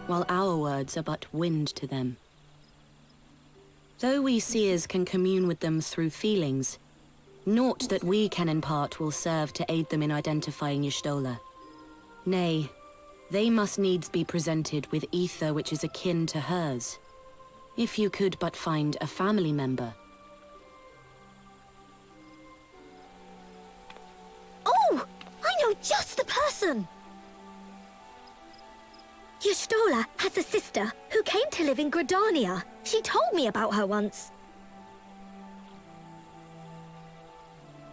while our words are but wind to them. Though we seers can commune with them through feelings, naught that we can impart will serve to aid them in identifying Y'shtola. Nay, they must needs be presented with ether which is akin to hers. If you could but find a family member. Oh! I know just the person! Y'shtola has a sister who came to live in Gridania. She told me about her once.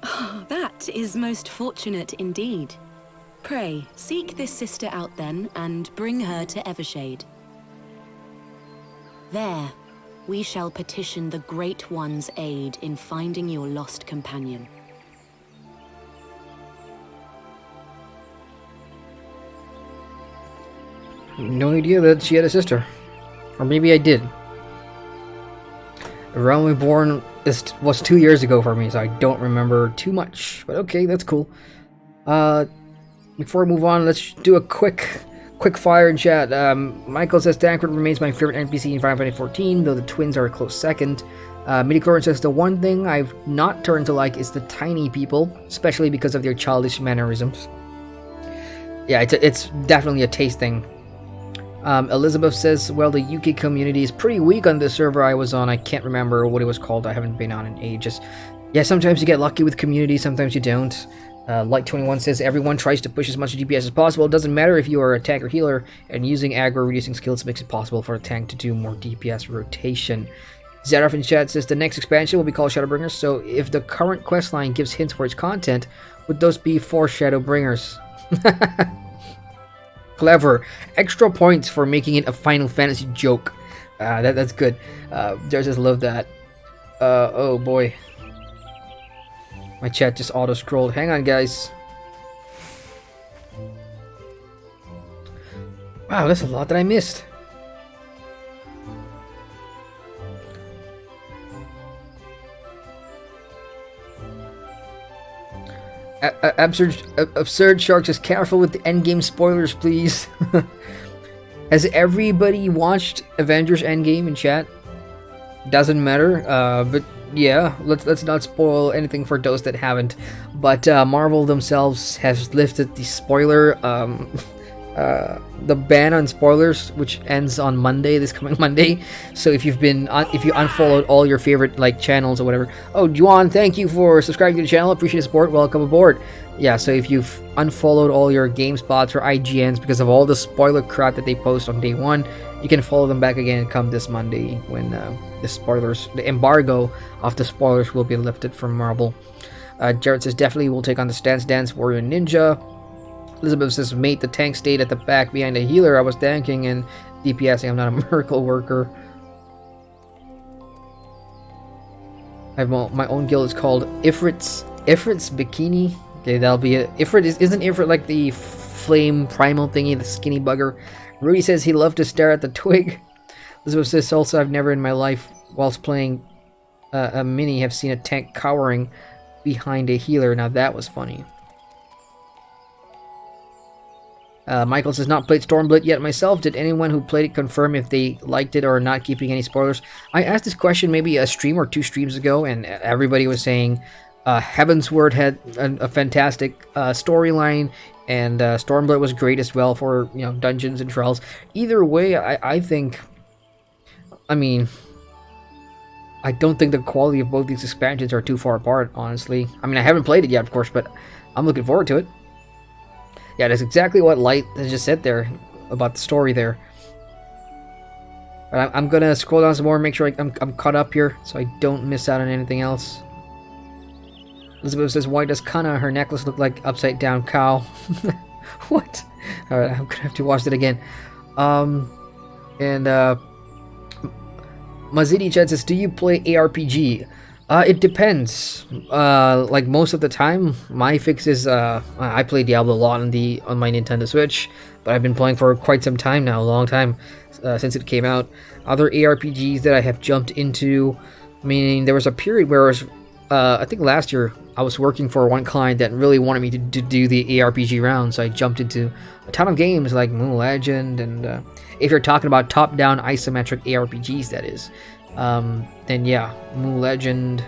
Oh, that is most fortunate indeed. Pray, seek this sister out then, and bring her to Evershade. There, we shall petition the Great One's aid in finding your lost companion. No idea that she had a sister. Or maybe I did. Realm Reborn was 2 years ago for me, so I don't remember too much. But okay, that's cool. Before we move on, let's do a quick fire in chat. Michael says Tancred remains my favorite NPC in Final Fantasy 14, though the twins are a close second. Midichlorian says the one thing I've not turned to like is the tiny people, especially because of their childish mannerisms. Yeah, it's definitely a taste thing. Elizabeth says, well, the UK community is pretty weak on this server I was on. I can't remember what it was called. I haven't been on in ages. Yeah, sometimes you get lucky with community, sometimes you don't. Light21 says, everyone tries to push as much DPS as possible. It doesn't matter if you are a tank or healer, and using aggro reducing skills makes it possible for a tank to do more DPS rotation. Zaraf in chat says, the next expansion will be called Shadowbringers, so if the current questline gives hints for its content, would those be for Shadowbringers? Clever. Extra points for making it a Final Fantasy joke. That's good. There's just love that. Oh boy. My chat just auto-scrolled. Hang on, guys. Wow, that's a lot that I missed. Absurd Shark says, careful with the endgame spoilers, please. Has everybody watched Avengers Endgame in chat? Doesn't matter, but yeah, let's not spoil anything for those that haven't. But Marvel themselves has lifted the spoiler, the ban on spoilers, which ends on Monday, this coming Monday. So if you unfollowed all your favorite channels or whatever. Oh, Juan, thank you for subscribing to the channel. Appreciate the support. Welcome aboard. Yeah, so if you've unfollowed all your GameSpots or IGNs because of all the spoiler crap that they post on day one, you can follow them back again come this Monday when the embargo of the spoilers will be lifted from Marvel. Jared says definitely will take on the Dance Warrior Ninja. Elizabeth says, mate, the tank stayed at the back behind the healer. I was tanking and DPSing. I'm not a miracle worker. I have my own guild. It's called Ifrit's Bikini. Okay, that'll be it. Isn't Ifrit like the flame primal thingy, the skinny bugger? Rudy says he loved to stare at the twig. Elizabeth says also, I've never in my life, whilst playing a mini, have seen a tank cowering behind a healer. Now that was funny. Michael says, not played Stormblood yet myself. Did anyone who played it confirm if they liked it or not keeping any spoilers? I asked this question maybe a stream or 2 streams ago, and everybody was saying Heavensward had a fantastic storyline, and Stormblood was great as well for dungeons and trials. Either way, I think, I don't think the quality of both these expansions are too far apart, honestly. I haven't played it yet, of course, but I'm looking forward to it. Yeah, that's exactly what Light has just said there about the story there. But I'm gonna scroll down some more and make sure I'm caught up here so I don't miss out on anything else. Elizabeth says, why does Kana, her necklace, look like upside down cow? What? Alright, I'm gonna have to watch that again. Mazidi Chat says, do you play ARPG? It depends. Like most of the time, my fix is I play Diablo a lot on my Nintendo Switch, but I've been playing for quite some time now, a long time. since it came out. Other ARPGs that I have jumped into. I mean, there was a period where I think last year I was working for one client that really wanted me to do the ARPG round, so I jumped into a ton of games like Moon Legend, and if you're talking about top-down isometric ARPGs, that is, then yeah, Moon Legend,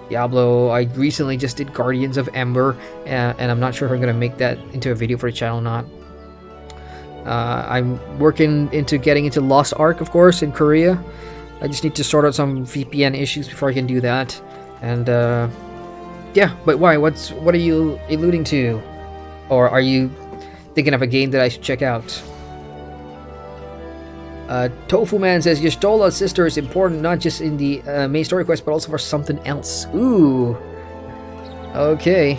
Diablo. I recently just did Guardians of Ember, and I'm not sure if I'm going to make that into a video for the channel or not. I'm working into getting into Lost Ark, of course, in Korea. I just need to sort out some VPN issues before I can do that. And yeah, but why? What are you alluding to? Or are you thinking of a game that I should check out? Tofu Man says Y'shtola's sister is important not just in the main story quest, but also for something else. Ooh. Okay.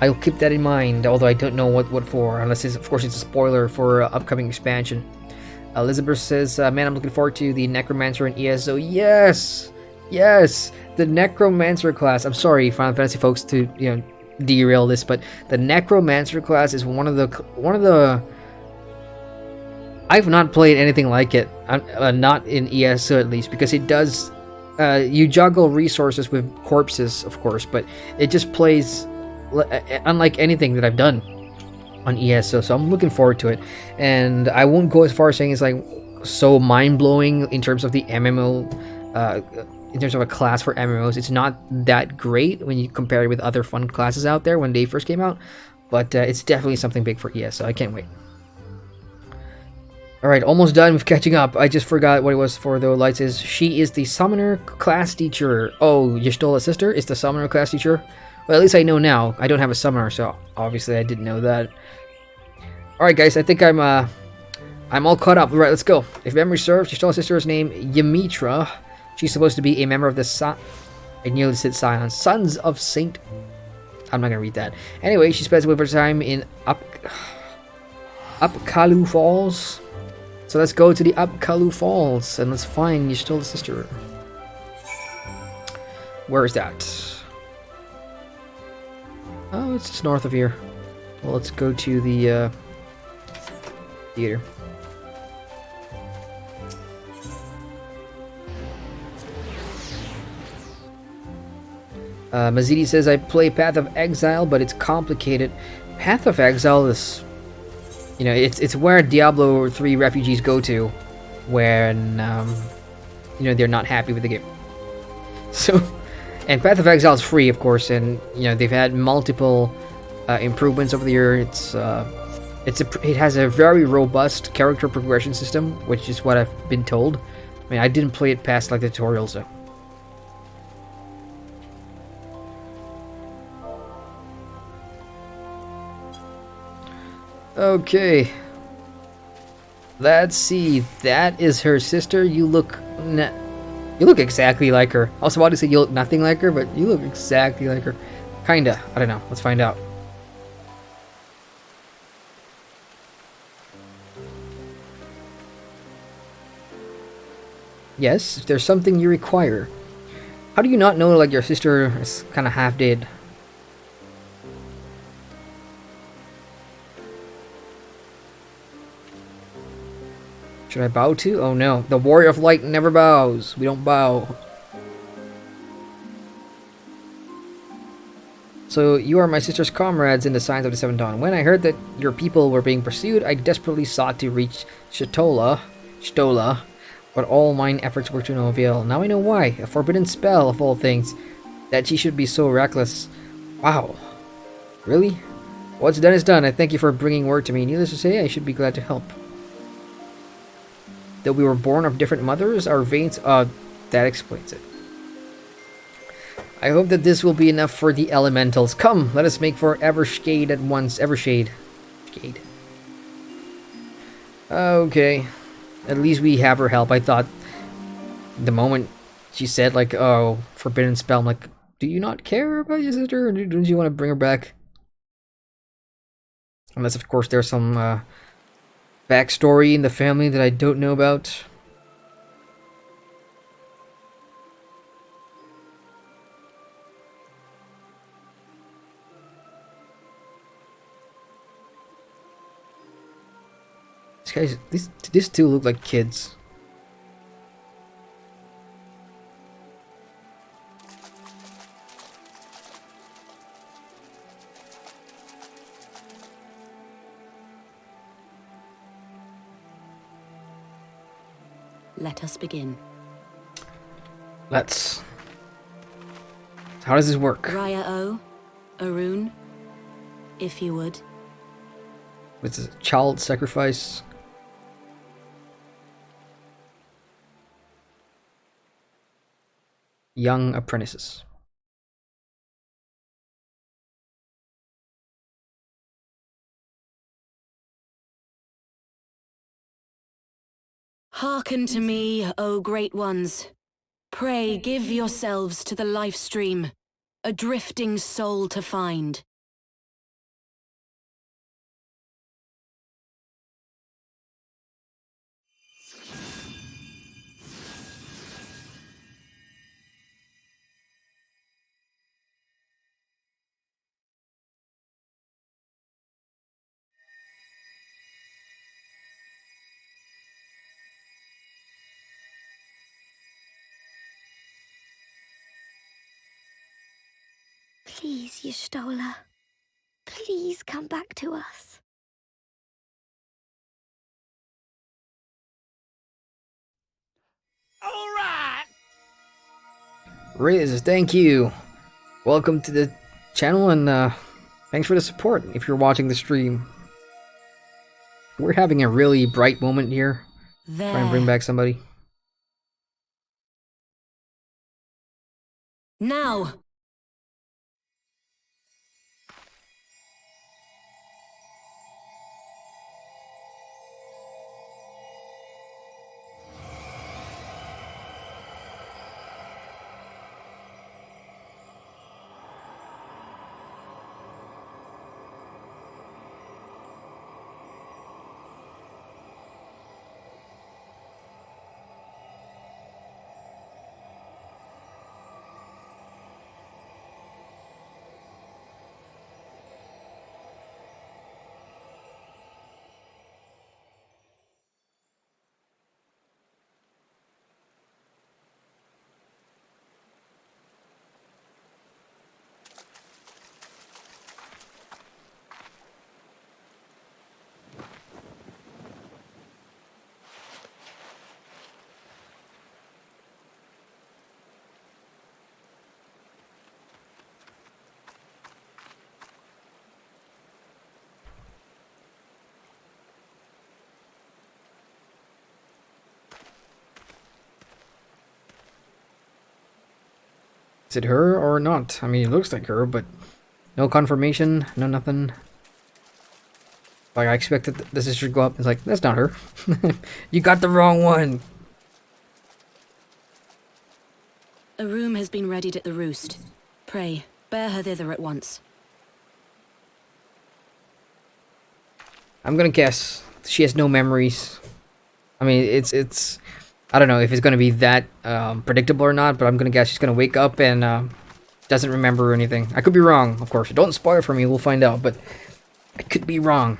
I'll keep that in mind, although I don't know what for, unless of course it's a spoiler for upcoming expansion. Elizabeth says, man, I'm looking forward to the Necromancer and ESO. Yes! Yes! The Necromancer class. I'm sorry, Final Fantasy folks, to derail this, but the Necromancer class is one of the I've not played anything like it, not in ESO at least, because it does you juggle resources with corpses, of course, but it just plays unlike anything that I've done on ESO, so I'm looking forward to it. And I won't go as far as saying it's like so mind-blowing in terms of the MMO, in terms of a class for MMOs. It's not that great when you compare it with other fun classes out there when they first came out, but it's definitely something big for ESO. I can't wait. Alright, almost done with catching up. I just forgot what it was for, though. Light says, she is the summoner class teacher. Oh, Y'shtola's sister is the summoner class teacher? Well, at least I know now. I don't have a summoner, so obviously I didn't know that. Alright, guys, I think I'm all caught up. Alright, let's go. If memory serves, Y'shtola's sister is named Ymitra. She's supposed to be a member of the I nearly said Scions. Sons of Saint... I'm not gonna read that. Anyway, she spends most of her time in Upkalu Falls. So let's go to the Upkalu Falls and let's find Y'shtola's sister. Where is that? Oh, it's just north of here. Well, let's go to the theater. Mazidi says, I play Path of Exile, but it's complicated. Path of Exile is... it's where Diablo 3 refugees go to when, they're not happy with the game. So, and Path of Exile is free, of course, and, they've had multiple improvements over the year. It has a very robust character progression system, which is what I've been told. I mean, I didn't play it past, like, the tutorials, though. Okay. Let's see. That is her sister. You look exactly like her. I was about to say you look nothing like her, but you look exactly like her. Kinda. I don't know. Let's find out. Yes, if there's something you require. How do you not know, like, your sister is kind of half dead? Should I bow to? Oh no. The Warrior of Light never bows. We don't bow. So, you are my sister's comrades in the Signs of the Seventh Dawn. When I heard that your people were being pursued, I desperately sought to reach Y'shtola, but all mine efforts were to no avail. Now I know why. A forbidden spell, of all things. That she should be so reckless. Wow. Really? What's done is done. I thank you for bringing word to me. Needless to say, I should be glad to help. That we were born of different mothers, our veins, that explains it. I hope that this will be enough for the elementals. Come, let us make for Evershade at once. Evershade. Shade. Okay. At least we have her help. I thought the moment she said, like, oh, forbidden spell, I'm like, do you not care about your sister? Or don't you want to bring her back? Unless, of course, there's some, backstory in the family that I don't know about. These two look like kids. Let us begin. Let's. How does this work? Raya O, Arun, if you would. It's a child sacrifice. Young apprentices. Hearken to me, O great ones. Pray give yourselves to the life stream, a drifting soul to find. Please, Y'shtola. Please come back to us. Riz, thank you. Welcome to the channel, and thanks for the support if you're watching the stream. We're having a really bright moment here. There. Try and bring back somebody. Now! Is it her or not? I mean, it looks like her, but no confirmation, no nothing. Like, I expected the sister to go up. It's like, that's not her. You got the wrong one. A room has been readied at the roost. Pray, bear her thither at once. I'm gonna guess she has no memories. I mean, it's I don't know if it's gonna be that predictable or not, but I'm gonna guess she's gonna wake up and doesn't remember anything. I could be wrong, of course. Don't spoil it for me, we'll find out, but I could be wrong.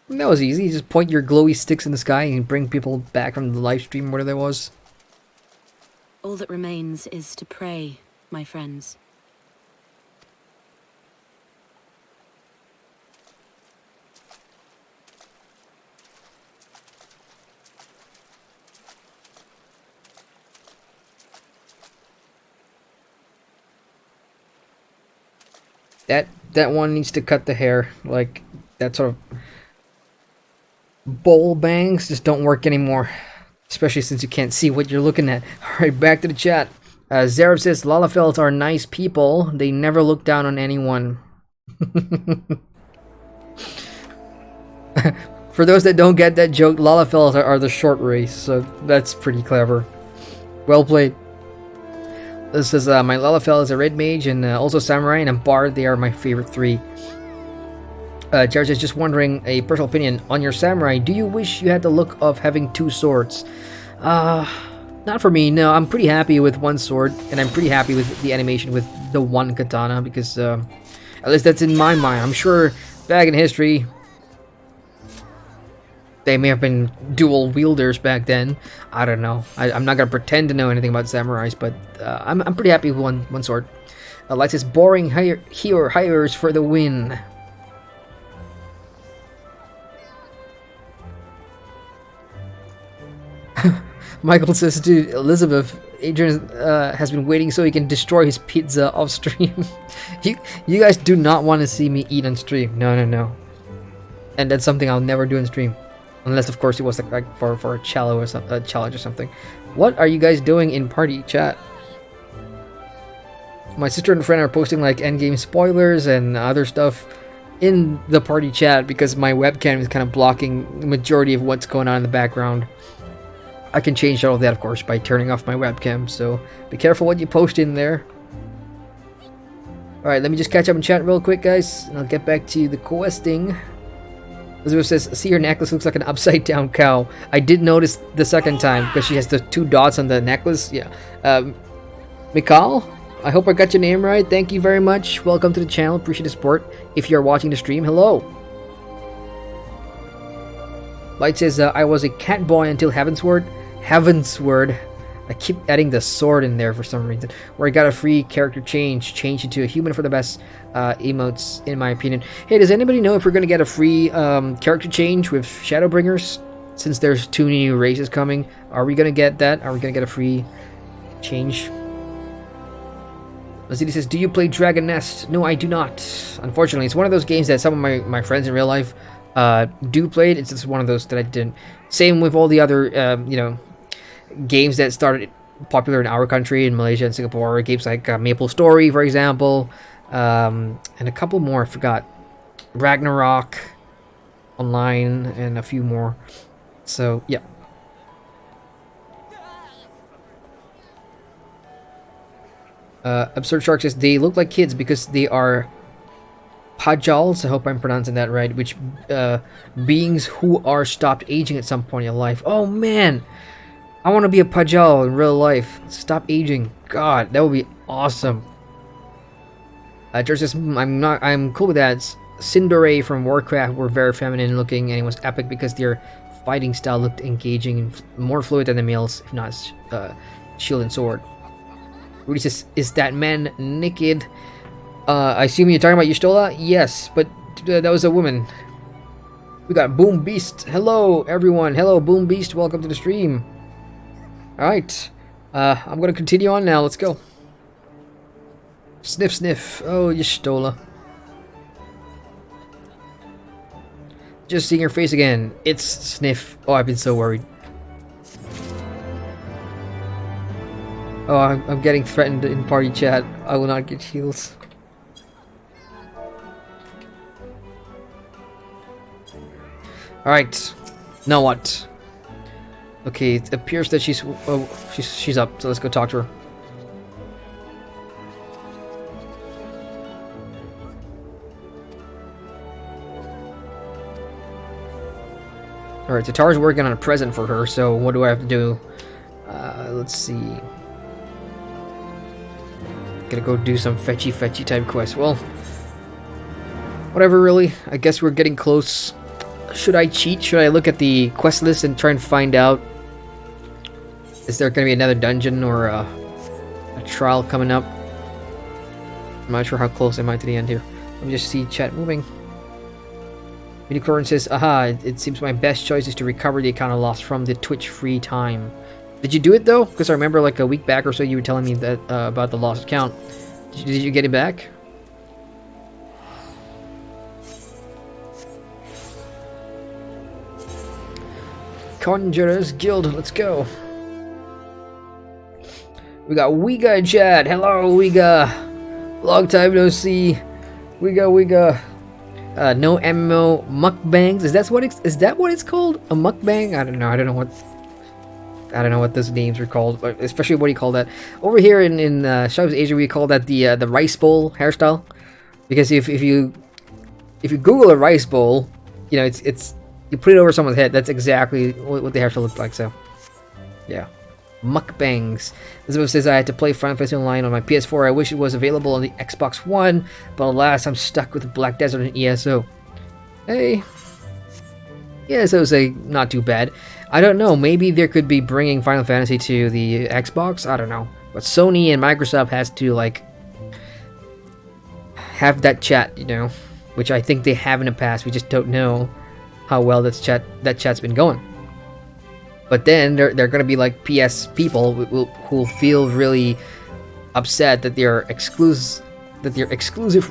And that was easy. You just point your glowy sticks in the sky and bring people back from the live stream where there was. All that remains is to pray, my friends. That one needs to cut the hair. Like, that sort of bowl bangs just don't work anymore. Especially since you can't see what you're looking at. Alright, back to the chat. Zareb says, Lalafels are nice people. They never look down on anyone. For those that don't get that joke, Lalafels are the short race. So that's pretty clever. Well played. This is my Lalafell is a red mage and also samurai and a bard. They are my favorite three. Jared is just wondering a personal opinion on your samurai. Do you wish you had the look of having two swords? Not for me. No, I'm pretty happy with one sword, and I'm pretty happy with the animation with the one katana because at least that's in my mind. I'm sure back in history, they may have been dual wielders back then. I don't know. I'm not gonna pretend to know anything about samurais, but I'm pretty happy with one sword. Light says boring hires for the win. Michael says to Elizabeth, Adrian has been waiting so he can destroy his pizza off stream. you guys do not want to see me eat on stream. No. And that's something I'll never do on stream. Unless, of course, it was like for a challenge or something. What are you guys doing in party chat? My sister and friend are posting like endgame spoilers and other stuff in the party chat because my webcam is kind of blocking the majority of what's going on in the background. I can change all of that, of course, by turning off my webcam, so be careful what you post in there. Alright, let me just catch up in chat real quick, guys, and I'll get back to the questing. Elizabeth says, see, your necklace looks like an upside-down cow. I did notice the second time, because she has the 2 dots on the necklace. Yeah. Mikal, I hope I got your name right. Thank you very much. Welcome to the channel. Appreciate the support. If you're watching the stream, hello. Light says, I was a cat boy until Heavensward. Heavensward. I keep adding the sword in there for some reason. Where I got a free character change. Change into a human for the best emotes, in my opinion. Hey, does anybody know if we're going to get a free character change with Shadowbringers? Since there's 2 new races coming. Are we going to get that? Are we going to get a free change? Lazidi says, do you play Dragon Nest? No, I do not. Unfortunately, it's one of those games that some of my friends in real life do play it. It's just one of those that I didn't. Same with all the other, games that started popular in our country, in Malaysia and Singapore. Games like Maple Story, for example, and a couple more. I forgot. Ragnarok Online and a few more. So yeah. Absurd Shark says they look like kids because they are Pajals, I hope I'm pronouncing that right, which beings who are stopped aging at some point in life. Oh man, I want to be a Pajal in real life. Stop aging. God, that would be awesome. George says, I'm cool with that. Sindore from Warcraft were very feminine looking, and it was epic because their fighting style looked engaging and more fluid than the males, if not shield and sword. Rudy says, is that man naked? I assume you're talking about Y'shtola? Yes, but that was a woman. We got Boom Beast. Hello, everyone. Hello, Boom Beast. Welcome to the stream. Alright. I'm going to continue on now. Let's go. Sniff, sniff. Oh, Y'shtola. Just seeing your face again. It's Sniff. Oh, I've been so worried. Oh, I'm getting threatened in party chat. I will not get heals. Alright. Now what? Okay, it appears that she's up, so let's go talk to her. Alright, Tatar's working on a present for her, so what do I have to do? Let's see. Gotta go do some fetchy type quest. Well, whatever really. I guess we're getting close. Should I cheat? Should I look at the quest list and try and find out? Is there gonna be another dungeon or a trial coming up? I'm not sure how close am I to the end here. Let me just see chat moving. Unicorn says, aha, it seems my best choice is to recover the account I lost from the Twitch free time. Did you do it though? Because I remember like a week back or so you were telling me that about the lost account. Did you get it back? Conjurers Guild, let's go. We got Wiga in chat. Hello, Wiga. Long time no see. Wiga. No MMO mukbangs. Is that what it's called? A mukbang? I don't know. I don't know what those names are called, but especially what do you call that? Over here in South Asia, we call that the rice bowl hairstyle, because if you Google a rice bowl, you know it's you put it over someone's head. That's exactly what the hairstyle looks like. So, yeah, mukbangs. Elizabeth says I had to play Final Fantasy Online on my PS4. I wish it was available on the Xbox One, but alas, I'm stuck with Black Desert and ESO. Hey. Yeah, so say not too bad. I don't know, maybe there could be bringing Final Fantasy to the Xbox, I don't know. But Sony and Microsoft has to, like, have that chat, you know, which I think they have in the past. We just don't know how well that chat's been going. But then they're gonna be like PS people who'll feel really upset that their exclusive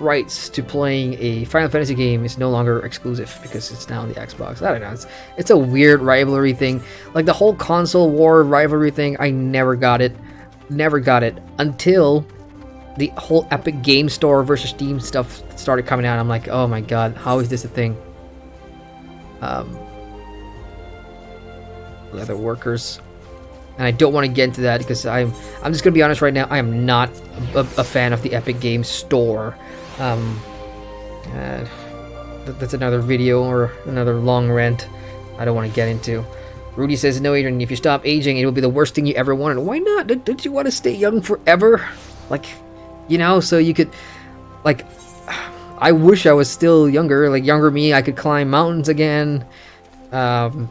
rights to playing a Final Fantasy game is no longer exclusive because it's now on the Xbox. I don't know. It's a weird rivalry thing. Like the whole console war rivalry thing, I never got it. Never got it until the whole Epic Game Store versus Steam stuff started coming out. I'm like, oh my god, how is this a thing? Leather workers, and I don't want to get into that because I'm just gonna be honest right now. I am not a fan of the Epic Game Store. That's another video or another long rant I don't want to get into. Rudy says, no, Adrian, if you stop aging, it will be the worst thing you ever wanted. Why not? Don't you want to stay young forever? Like, you know, so you could, like, I wish I was still younger. Like, younger me, I could climb mountains again. One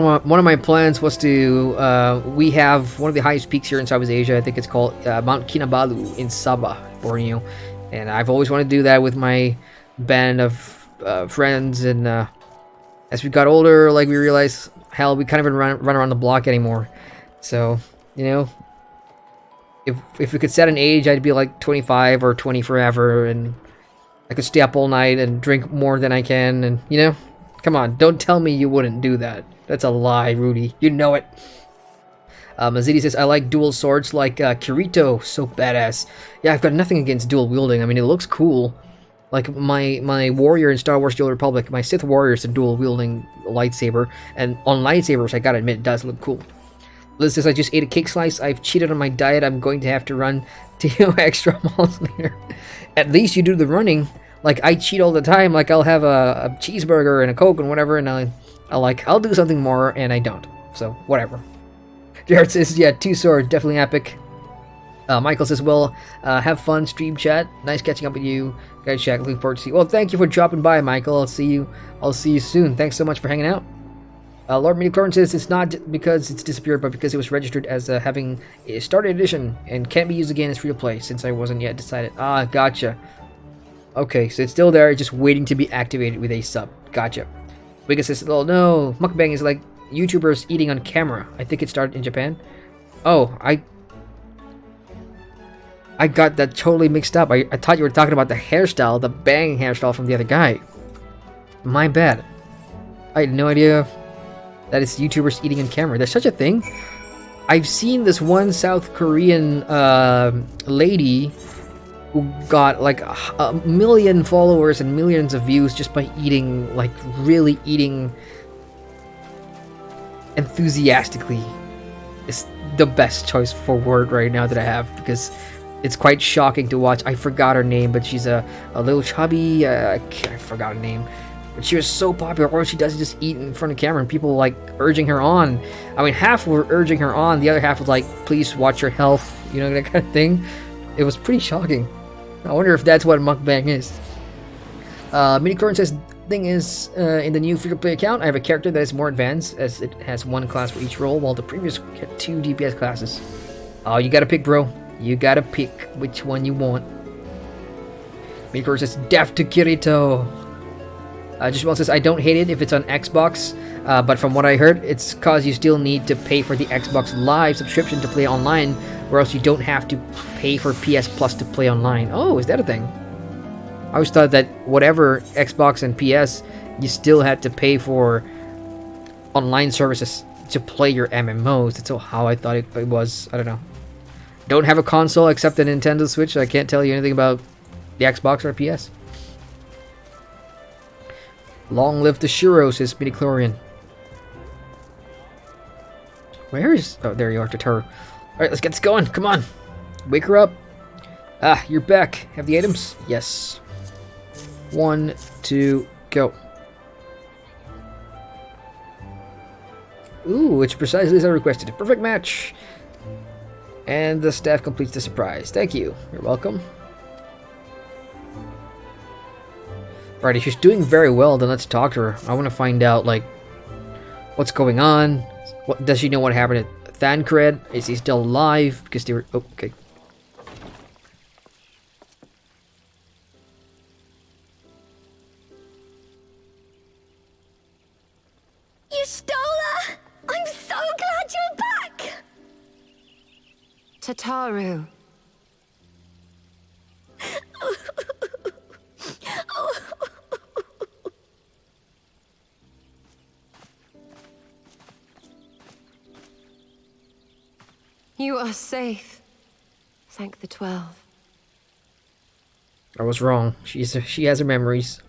of my plans was to, we have one of the highest peaks here in Southeast Asia. I think it's called Mount Kinabalu in Sabah, Borneo. And I've always wanted to do that with my band of friends. And as we got older, like, we realized, hell, we can't even run around the block anymore. So, you know, if we could set an age, I'd be like 25 or 20 forever. And I could stay up all night and drink more than I can. And, you know, come on, don't tell me you wouldn't do that. That's a lie, Rudy. You know it. Mazidi says, I like dual swords like Kirito. So badass. Yeah, I've got nothing against dual wielding. I mean, it looks cool. Like my warrior in Star Wars The Old Republic, my Sith warrior is a dual wielding lightsaber. And on lightsabers, I gotta admit, it does look cool. Liz says, I just ate a cake slice. I've cheated on my diet. I'm going to have to run 2 extra miles later. At least you do the running. Like, I cheat all the time. Like, I'll have a cheeseburger and a Coke and whatever, and I'll do something more, and I don't. So, whatever. Jared says, yeah, 2 sword, definitely epic. Michael says, well, have fun, stream chat. Nice catching up with you. Guys, chat, looking forward to see you. Well, thank you for dropping by, Michael. I'll see you soon. Thanks so much for hanging out. Lord Midichlorian says, it's not because it's disappeared, but because it was registered as having a starter edition, and can't be used again as free to play, since I wasn't yet decided. Ah, gotcha. Okay, so it's still there, just waiting to be activated with a sub. Gotcha. Wiggins says, oh no, mukbang is like YouTubers eating on camera. I think it started in Japan. Oh, I got that totally mixed up. I thought you were talking about the hairstyle, the bang hairstyle from the other guy. My bad. I had no idea that it's YouTubers eating on camera. There's such a thing. I've seen this one South Korean lady who got like a million followers and millions of views just by eating, like really eating enthusiastically. It's the best choice for word right now that I have, because it's quite shocking to watch. I forgot her name, but she's a little chubby, I forgot her name. But she was so popular. All she does is just eat in front of camera, and people like urging her on. I mean, half were urging her on, the other half was like, please watch your health, you know, that kind of thing. It was pretty shocking. I wonder if that's what mukbang is. Midichlorian says, thing is, in the new free-to-play account, I have a character that is more advanced, as it has 1 class for each role, while the previous had 2 DPS classes. Oh, you gotta pick, bro. You gotta pick which one you want. Midichlorian says, death to Kirito. Jusmel says, I don't hate it if it's on Xbox, but from what I heard, it's cause you still need to pay for the Xbox Live subscription to play online, or else you don't have to pay for PS Plus to play online. Oh, is that a thing? I always thought that whatever Xbox and PS, you still had to pay for online services to play your MMOs. That's how I thought it was. I don't know. Don't have a console except the Nintendo Switch, so I can't tell you anything about the Xbox or PS. Long live the Shiro, says Midichlorian. Where is... Oh, there you are, Totoro. Alright, let's get this going. Come on. Wake her up. Ah, you're back. Have the items? Yes. 1, 2, go. Ooh, it's precisely as I requested. Perfect match. And the staff completes the surprise. Thank you. You're welcome. Right, if she's doing very well, then let's talk to her. I want to find out, like, what's going on. What does she know what happened to Thancred? Is he still alive? Because they were... Oh, okay. You stole her! I'm so glad you're back! Tataru. You are safe. Thank the 12. I was wrong. She has her memories.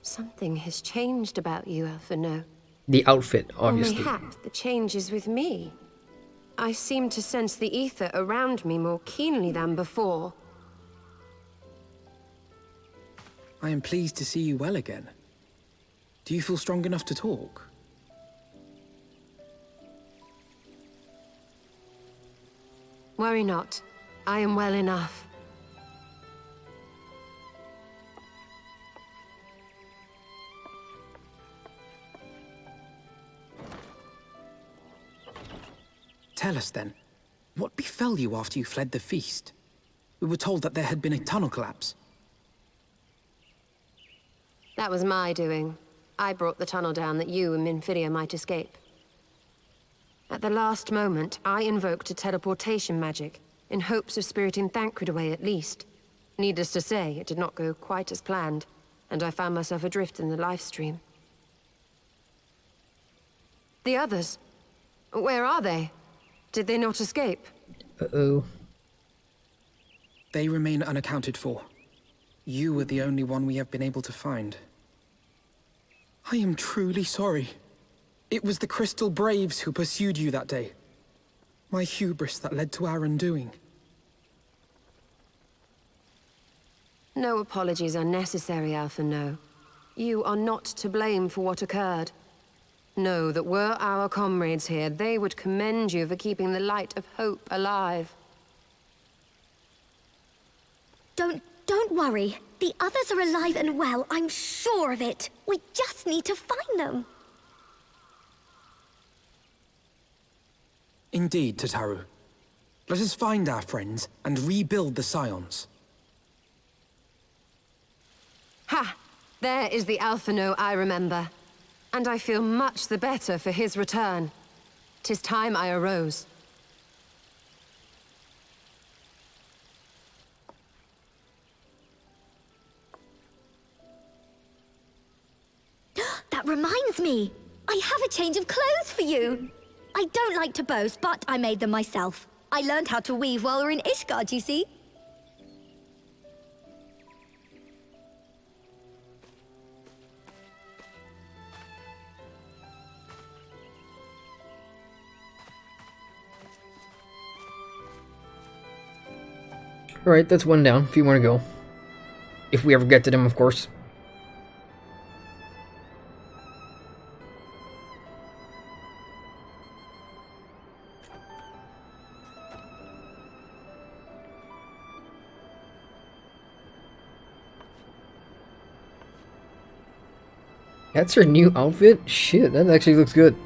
Something has changed about you, Alphino. The outfit, obviously. Or mayhap the change is with me. I seem to sense the ether around me more keenly than before. I am pleased to see you well again. Do you feel strong enough to talk? Worry not. I am well enough. Tell us then, what befell you after you fled the feast? We were told that there had been a tunnel collapse. That was my doing. I brought the tunnel down that you and Minfidia might escape. At the last moment, I invoked a teleportation magic, in hopes of spiriting Thancred away at least. Needless to say, it did not go quite as planned, and I found myself adrift in the life stream. The others? Where are they? Did they not escape? Uh-oh. They remain unaccounted for. You were the only one we have been able to find. I am truly sorry. It was the Crystal Braves who pursued you that day. My hubris that led to our undoing. No apologies are necessary, Alphino. You are not to blame for what occurred. Know that were our comrades here, they would commend you for keeping the light of hope alive. Don't worry. The others are alive and well, I'm sure of it. We just need to find them. Indeed, Tataru. Let us find our friends and rebuild the Scions. Ha! There is the Alphino I remember. And I feel much the better for his return. 'Tis time I arose. That reminds me. I have a change of clothes for you. I don't like to boast, but I made them myself. I learned how to weave while we're in Ishgard, you see. Alright, that's one down, if you want to go. If we ever get to them, of course. That's her new outfit? Shit, that actually looks good.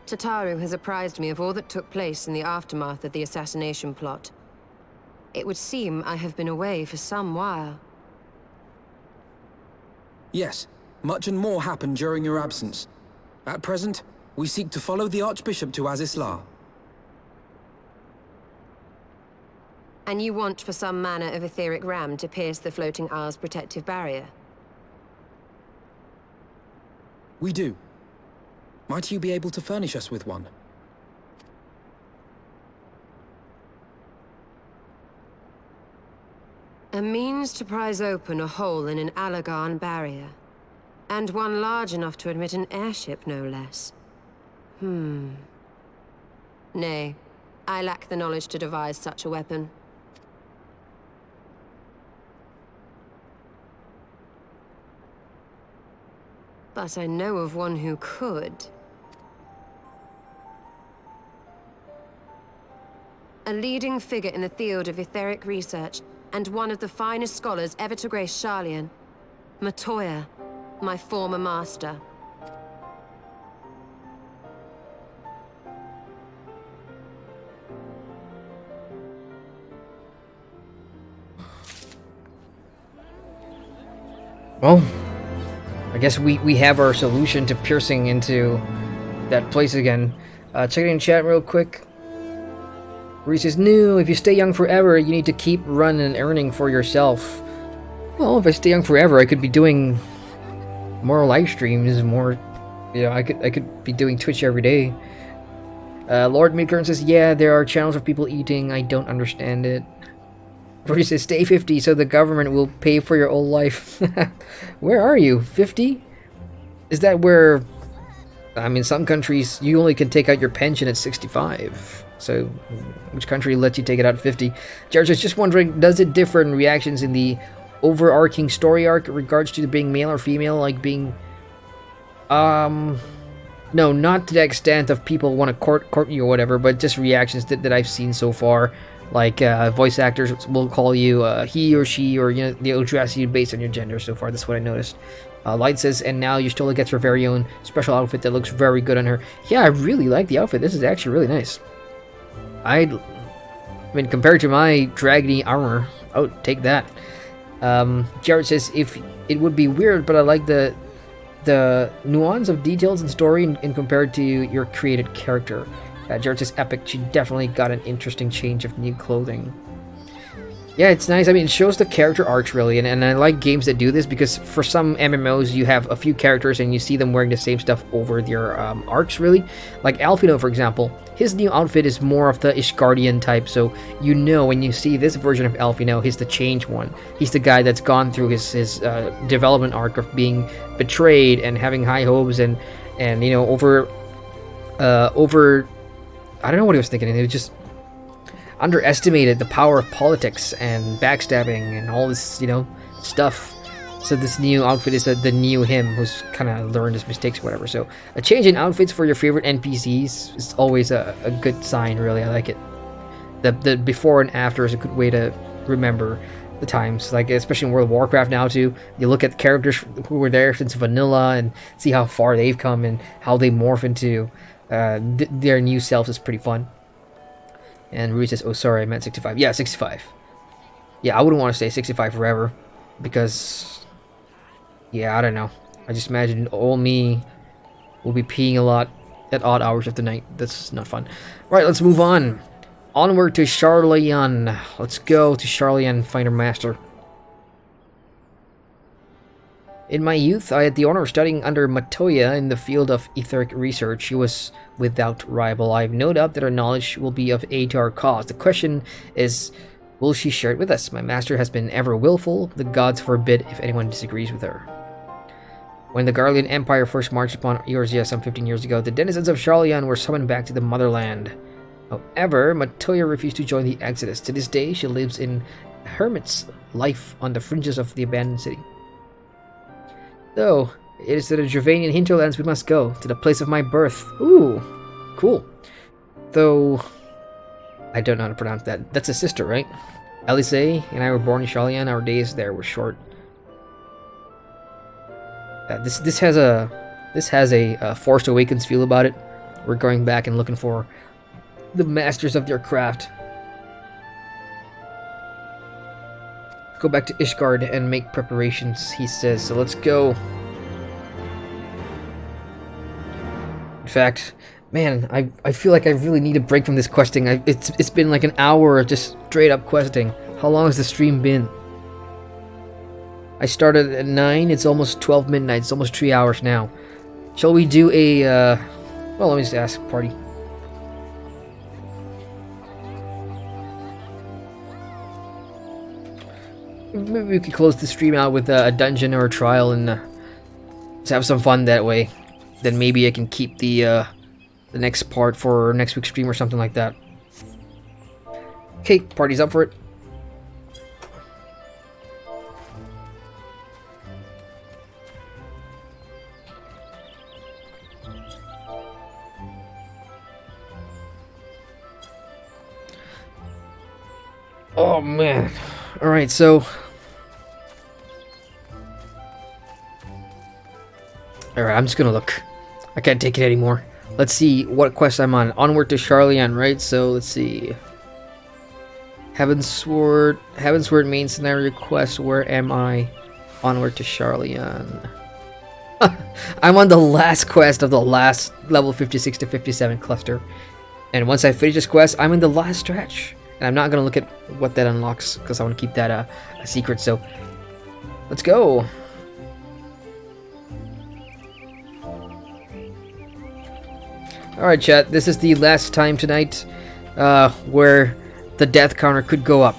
Tataru has apprised me of all that took place in the aftermath of the assassination plot. It would seem I have been away for some while. Yes, much and more happened during your absence. At present, we seek to follow the Archbishop to Azisla. And you want for some manner of etheric ram to pierce the floating isle's protective barrier? We do. Might you be able to furnish us with one? A means to prise open a hole in an Allagan barrier. And one large enough to admit an airship, no less. Nay, I lack the knowledge to devise such a weapon. But I know of one who could. A leading figure in the field of etheric research, and one of the finest scholars ever to grace Sharlayan. Matoya, my former master. Well, I guess we have our solution to piercing into that place again. Check it in chat real quick. Reese says, no, if you stay young forever, you need to keep running and earning for yourself. Well, if I stay young forever, I could be doing more live streams, more, you know, I could be doing Twitch every day. Lord Midkern says, yeah, there are channels of people eating, I don't understand it. Reese says, stay 50 so the government will pay for your old life. Where are you? 50? Is that where, I mean, some countries, you only can take out your pension at 65. So, which country lets you take it out at 50? Jared is just wondering, does it differ in reactions in the overarching story arc in regards to being male or female? Like being... No, not to the extent of people want to court you or whatever, but just reactions that I've seen so far. Like, voice actors will call you he or she, or, you know, they'll address you based on your gender so far. That's what I noticed. Light says, and now Y'shtola gets her very own special outfit that looks very good on her. Yeah, I really like the outfit. This is actually really nice. I mean, compared to my dragony armor, I would take that. Jared says, if it would be weird, but I like the nuance of details and story in compared to your created character. Jared says, epic. She definitely got an interesting change of new clothing. Yeah, it's nice. I mean, it shows the character arcs, really, and I like games that do this, because for some MMOs, you have a few characters and you see them wearing the same stuff over their arcs, really. Like Alfino, for example, his new outfit is more of the Ishgardian type, so you know when you see this version of Alfino, he's the changed one. He's the guy that's gone through his development arc of being betrayed and having high hopes and you know, over... I don't know what he was thinking, it was just... underestimated the power of politics and backstabbing and all this, you know, stuff. So this new outfit is the new him who's kind of learned his mistakes or whatever. So a change in outfits for your favorite NPCs is always a good sign, really. I like it. The before and after is a good way to remember the times, like especially in World of Warcraft now too. You look at the characters who were there since vanilla and see how far they've come and how they morph into their new selves. Is pretty fun. And Rui says, oh, sorry, I meant 65. Yeah, 65. Yeah, I wouldn't want to stay 65 forever. Because, yeah, I don't know. I just imagine old me will be peeing a lot at odd hours of the night. That's not fun. Right, let's move on. Onward to Sharlayan. Let's go to Sharlayan, Finder Master. In my youth, I had the honor of studying under Matoya in the field of etheric research. She was without rival. I have no doubt that her knowledge will be of aid to our cause. The question is, will she share it with us? My master has been ever willful. The gods forbid if anyone disagrees with her. When the Garlean Empire first marched upon Eorzea some 15 years ago, the denizens of Sharlayan were summoned back to the motherland. However, Matoya refused to join the exodus. To this day, she lives in hermit's life on the fringes of the abandoned city. So, it is to the Dravanian hinterlands we must go, to the place of my birth. Ooh, cool. Though, I don't know how to pronounce that. That's a sister, right? Elise and I were born in Sharlayan. Our days there were short. This has a Force Awakens feel about it. We're going back and looking for the masters of their craft. Go back to Ishgard and make preparations, he says. So let's go. In fact, man, I feel like I really need a break from this questing. It's been like an hour of just straight up questing. How long has the stream been? I started at 9. It's almost 12 midnight. It's almost 3 hours now. Shall we do a well, let me just ask party. Maybe we could close the stream out with a dungeon or a trial and just have some fun that way. Then maybe I can keep the next part for next week's stream or something like that. Okay, party's up for it. Oh man. Alright, so... Alright, I'm just gonna look. I can't take it anymore. Let's see what quest I'm on. Onward to Sharlayan, right? So let's see. Heavensward main scenario quest. Where am I? Onward to Sharlayan. I'm on the last quest of the last level 56 to 57 cluster. And once I finish this quest, I'm in the last stretch. And I'm not going to look at what that unlocks because I want to keep that a secret. So let's go. Alright chat, this is the last time tonight where the death counter could go up.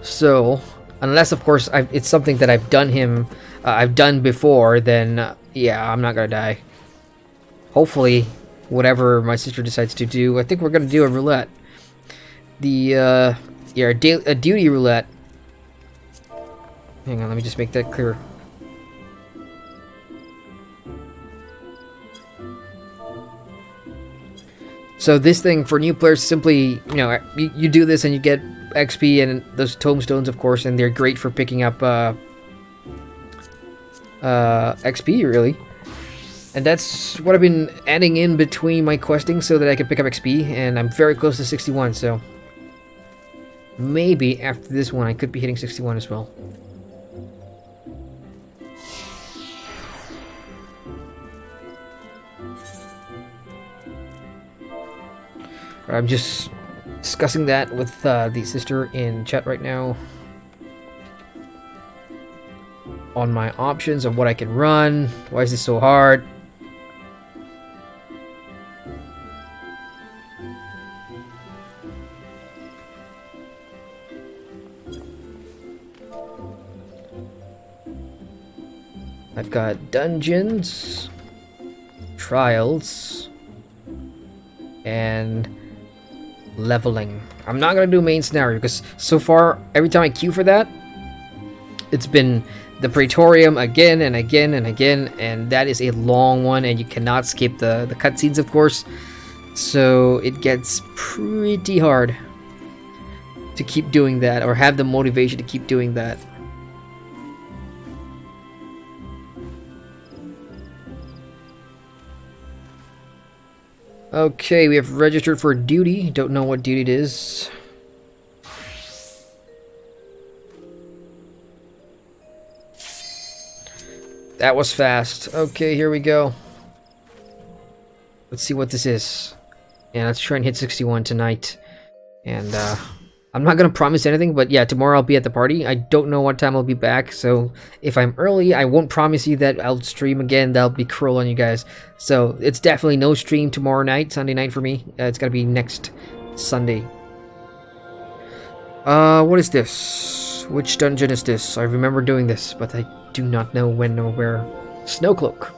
So, unless of course it's something that I've done before, then yeah, I'm not gonna die. Hopefully, whatever my sister decides to do, I think we're gonna do a roulette. A duty roulette. Hang on, let me just make that clear. So this thing for new players, simply, you know, you do this and you get XP and those tombstones, of course, and they're great for picking up XP, really. And that's what I've been adding in between my questing so that I can pick up XP, and I'm very close to 61, so maybe after this one I could be hitting 61 as well. I'm just discussing that with the sister in chat right now on my options of what I can run. Why is this so hard? I've got dungeons, trials, and leveling. I'm not gonna do main scenario because so far every time I queue for that, it's been the Praetorium again and again and again, and that is a long one, and you cannot skip the cutscenes, of course. So it gets pretty hard to keep doing that or have the motivation to keep doing that. Okay, we have registered for duty. Don't know what duty it is. That was fast. Okay, here we go. Let's see what this is. Yeah, let's try and hit 61 tonight. And I'm not gonna promise anything, but yeah, tomorrow I'll be at the party. I don't know what time I'll be back, so if I'm early, I won't promise you that I'll stream again. That'll be cruel on you guys. So it's definitely no stream tomorrow night, Sunday night for me. It's gonna be next Sunday. What is this? Which dungeon is this? I remember doing this, but I do not know when or where. Snowcloak.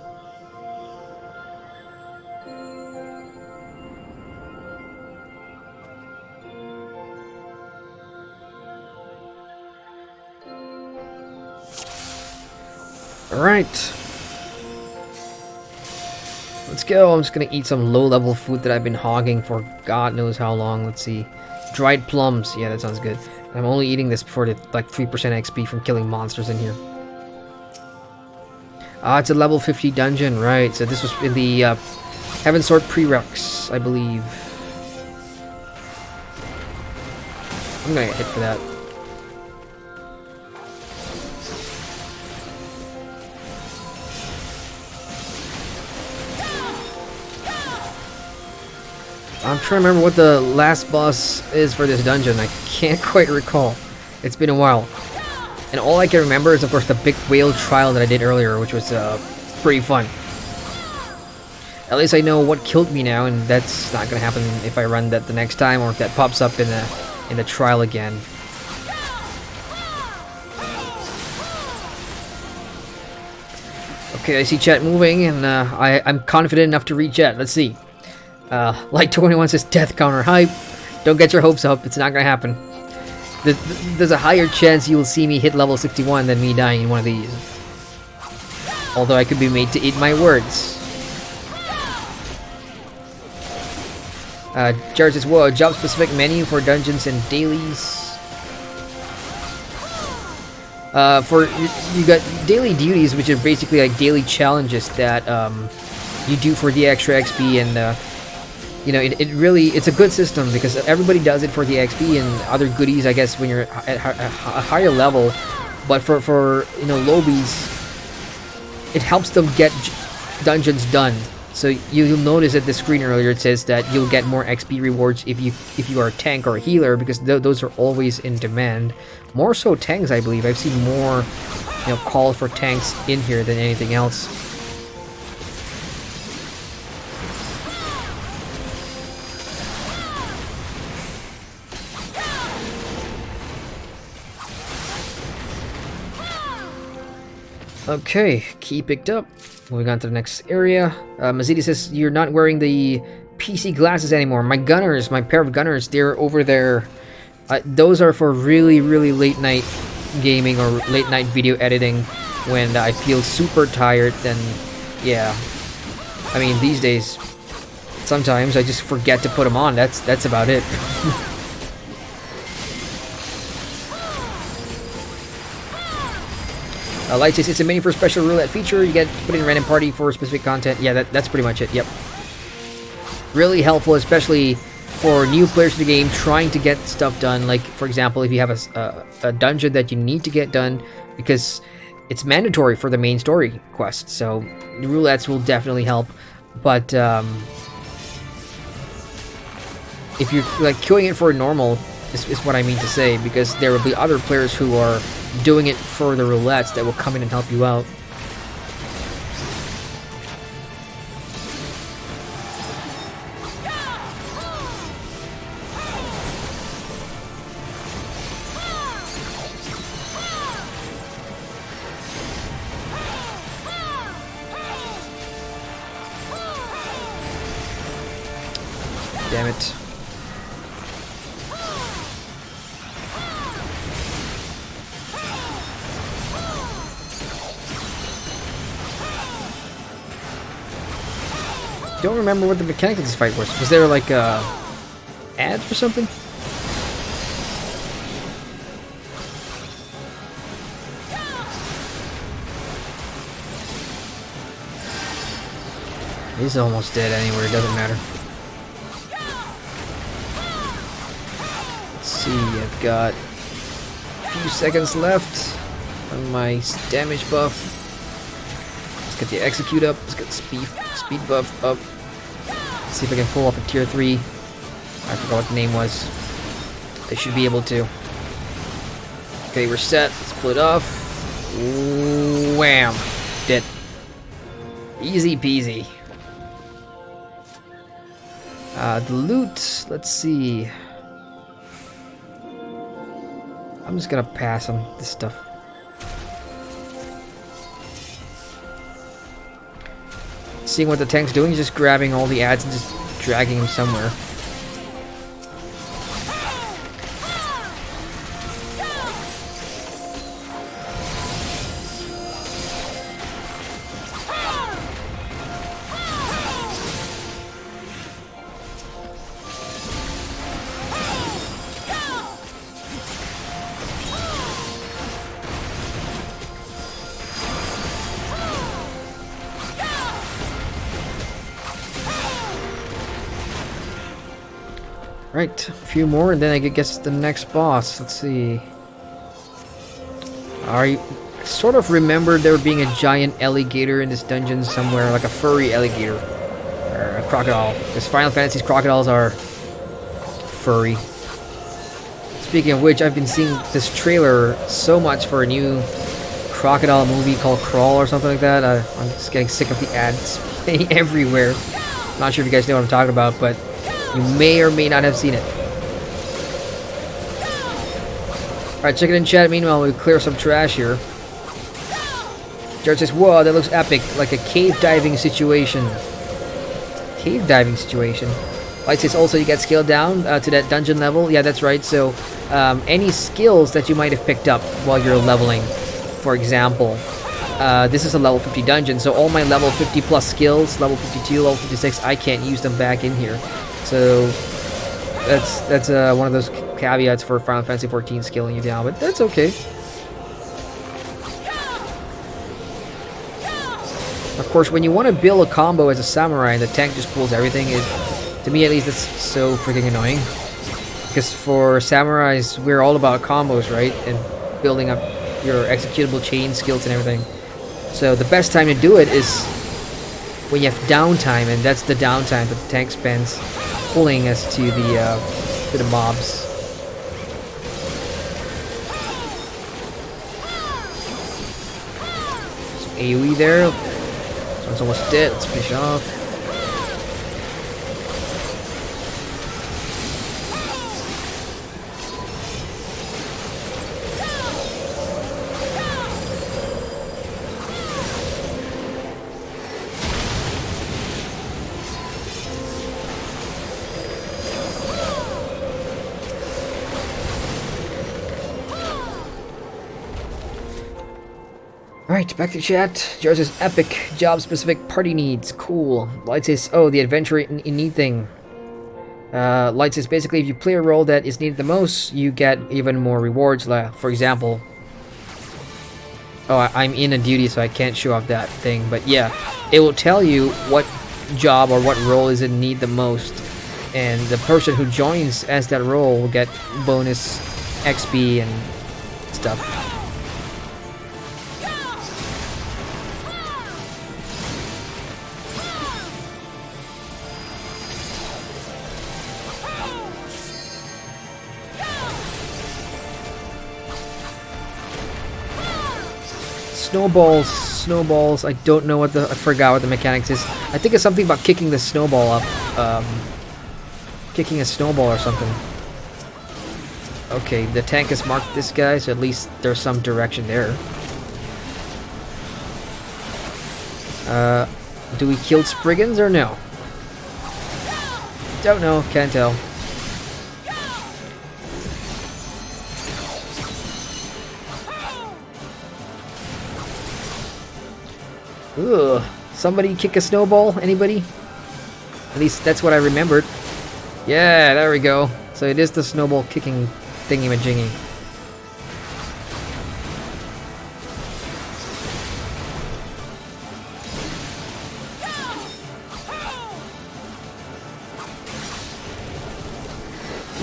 Alright. Let's go. I'm just gonna eat some low-level food that I've been hogging for God knows how long. Let's see. Dried plums. Yeah, that sounds good. I'm only eating this before the like 3% XP from killing monsters in here. Ah, it's a level 50 dungeon, right. So this was in the Heavensward prereqs, I believe. I'm gonna get hit for that. I'm trying to remember what the last boss is for this dungeon. I can't quite recall. It's been a while. And all I can remember is, of course, the big whale trial that I did earlier, which was pretty fun. At least I know what killed me now, and that's not gonna happen if I run that the next time, or if that pops up in the trial again. Okay, I see chat moving, and I'm confident enough to read chat. Let's see. Like 21 says, death counter hype. Don't get your hopes up. It's not gonna happen. There's a higher chance you will see me hit level 61 than me dying in one of these. Although I could be made to eat my words. Jared says, whoa, job-specific menu for dungeons and dailies. You got daily duties, which are basically like daily challenges that you do for the extra XP, and you know, it's a good system because everybody does it for the XP and other goodies, I guess, when you're at a higher level. But for you know, lowbies, it helps them get dungeons done. So you'll notice at the screen earlier it says that you'll get more XP rewards if you are a tank or a healer, because those are always in demand. More so tanks, I believe. I've seen more, you know, call for tanks in here than anything else. Okay, key picked up. Moving on to the next area. Mazidi says, you're not wearing the PC glasses anymore. My gunners, my pair of gunners, they're over there. Those are for really, really late night gaming or late night video editing when I feel super tired. Then, yeah. I mean, these days, sometimes I just forget to put them on. That's about it. Light says it's a menu for a special roulette feature. You get put in a random party for specific content. Yeah, that's pretty much it. Yep. Really helpful, especially for new players to the game trying to get stuff done. Like, for example, if you have a dungeon that you need to get done because it's mandatory for the main story quest. So the roulettes will definitely help. But if you're like queuing it for normal, is what I mean to say, because there will be other players who are doing it for the roulettes that will come in and help you out. Damn it. Don't remember what the mechanic of this fight was. Was there like a ad or something? He's almost dead anyway, it doesn't matter. Let's see, I've got a few seconds left on my damage buff. Let's get the execute up, let's get the speed buff up. Let's see if I can pull off a tier 3. I forgot what the name was. I should be able to. Okay, we're set. Let's pull it off. Wham! Dead. Easy peasy. The loot, let's see. I'm just gonna pass on this stuff. Seeing what the tank's doing, he's just grabbing all the ads and just dragging them somewhere. Right, a few more and then I guess the next boss. Let's see. I sort of remember there being a giant alligator in this dungeon somewhere, like a furry alligator. Or a crocodile. Because Final Fantasy's crocodiles are furry. Speaking of which, I've been seeing this trailer so much for a new crocodile movie called Crawl or something like that. I'm just getting sick of the ads everywhere. Not sure if you guys know what I'm talking about, but you may or may not have seen it. Alright, check it in chat. Meanwhile, we clear some trash here. Jared says, whoa, that looks epic. Like a cave diving situation. Cave diving situation. Light says also you get scaled down to that dungeon level. Yeah, that's right. So, any skills that you might have picked up while you're leveling. For example, this is a level 50 dungeon. So all my level 50 plus skills, level 52, level 56, I can't use them back in here. So that's one of those caveats for Final Fantasy XIV scaling you down, but that's okay. Of course, when you want to build a combo as a samurai and the tank just pulls everything, to me at least, it's so freaking annoying. Because for samurais, we're all about combos, right? And building up your executable chain skills and everything. So the best time to do it is when you have downtime, and that's the downtime that the tank spends pulling us to the mobs. Some AoE there. This one's almost dead. Let's finish off. Alright, back to chat. Jar says, epic, job-specific party needs. Cool. Light says, oh, the adventure in need thing. Light says, basically, if you play a role that is needed the most, you get even more rewards. For example, oh, I'm in a duty, so I can't show off that thing. But yeah, it will tell you what job or what role is in need the most. And the person who joins as that role will get bonus XP and stuff. Snowballs. I don't know I forgot what the mechanics is. I think it's something about kicking the snowball up. Kicking a snowball or something. Okay, the tank has marked this guy, so at least there's some direction there. Do we kill Spriggans or no? Don't know, can't tell. Ugh. Somebody kick a snowball? Anybody? At least that's what I remembered. Yeah, there we go. So it is the snowball kicking thingy-majingy.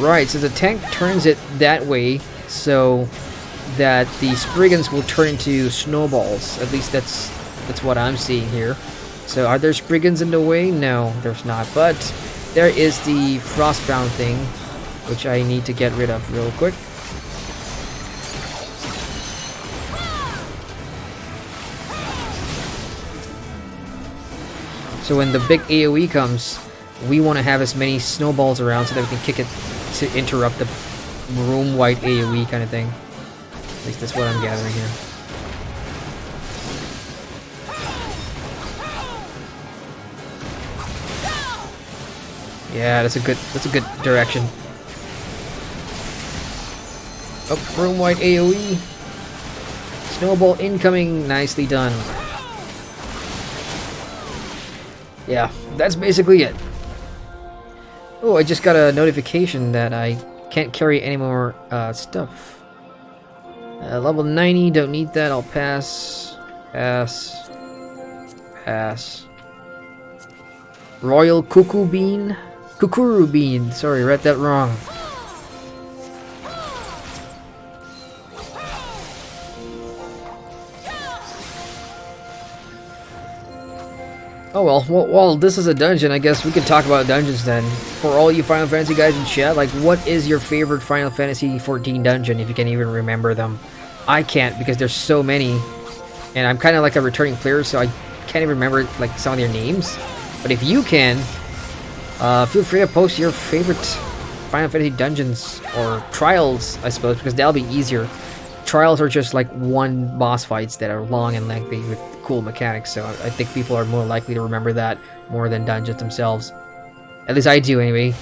Right, so the tank turns it that way so that the Spriggans will turn into snowballs. At least that's what I'm seeing here. So are there Spriggans in the way? No, there's not. But there is the Frostbound thing, which I need to get rid of real quick. So when the big AoE comes, we want to have as many snowballs around so that we can kick it to interrupt the room-wide AoE kind of thing. At least that's what I'm gathering here. Yeah, that's a good direction. Oh, room-wide AoE. Snowball incoming. Nicely done. Yeah, that's basically it. Oh, I just got a notification that I can't carry any more stuff. Level 90, don't need that. I'll pass. Pass. Pass. Royal Cuckoo Bean? Kukuru Bean. Sorry, read that wrong. Oh well, this is a dungeon. I guess we can talk about dungeons then. For all you Final Fantasy guys in chat, like, what is your favorite Final Fantasy XIV dungeon, if you can even remember them? I can't, because there's so many, and I'm kind of like a returning player, so I can't even remember like some of their names. But if you can, feel free to post your favorite Final Fantasy dungeons, or trials, I suppose, because that'll be easier. Trials are just like one boss fights that are long and lengthy with cool mechanics, so I think people are more likely to remember that more than dungeons themselves. At least I do, anyway.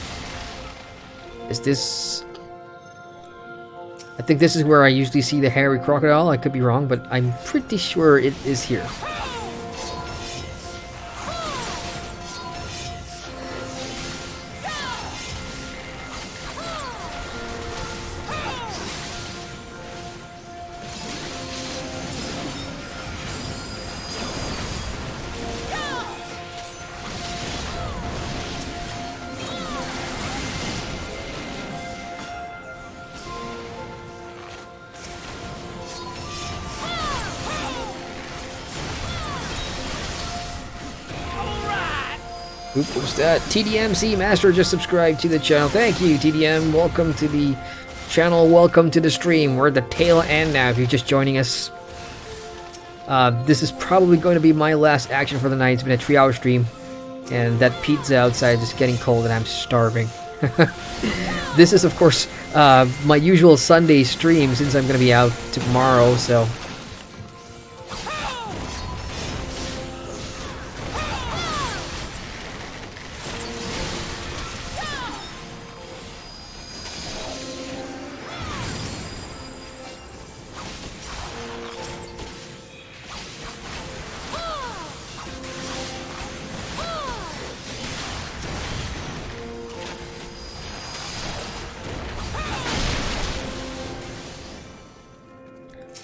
Is this... I think this is where I usually see the hairy crocodile. I could be wrong, but I'm pretty sure it is here. What was that? TDMC Master just subscribed to the channel. Thank you, TDM. Welcome to the channel. Welcome to the stream. We're at the tail end now if you're just joining us. This is probably going to be my last action for the night. It's been a 3-hour stream. And that pizza outside is just getting cold and I'm starving. This is, of course, my usual Sunday stream since I'm going to be out tomorrow, so...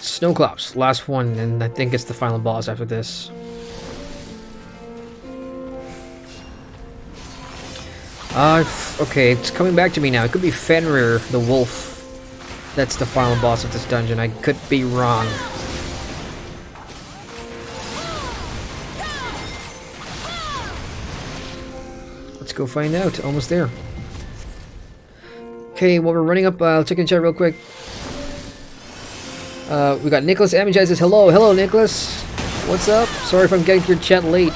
Snowclops, last one, and I think it's the final boss after this. Okay, it's coming back to me now. It could be Fenrir, the wolf. That's the final boss of this dungeon. I could be wrong. Let's go find out. Almost there. Okay, while we're running up, I'll check in chat real quick. We got Nicholas Amijai says hello. Hello, Nicholas. What's up? Sorry if I'm getting to your chat late.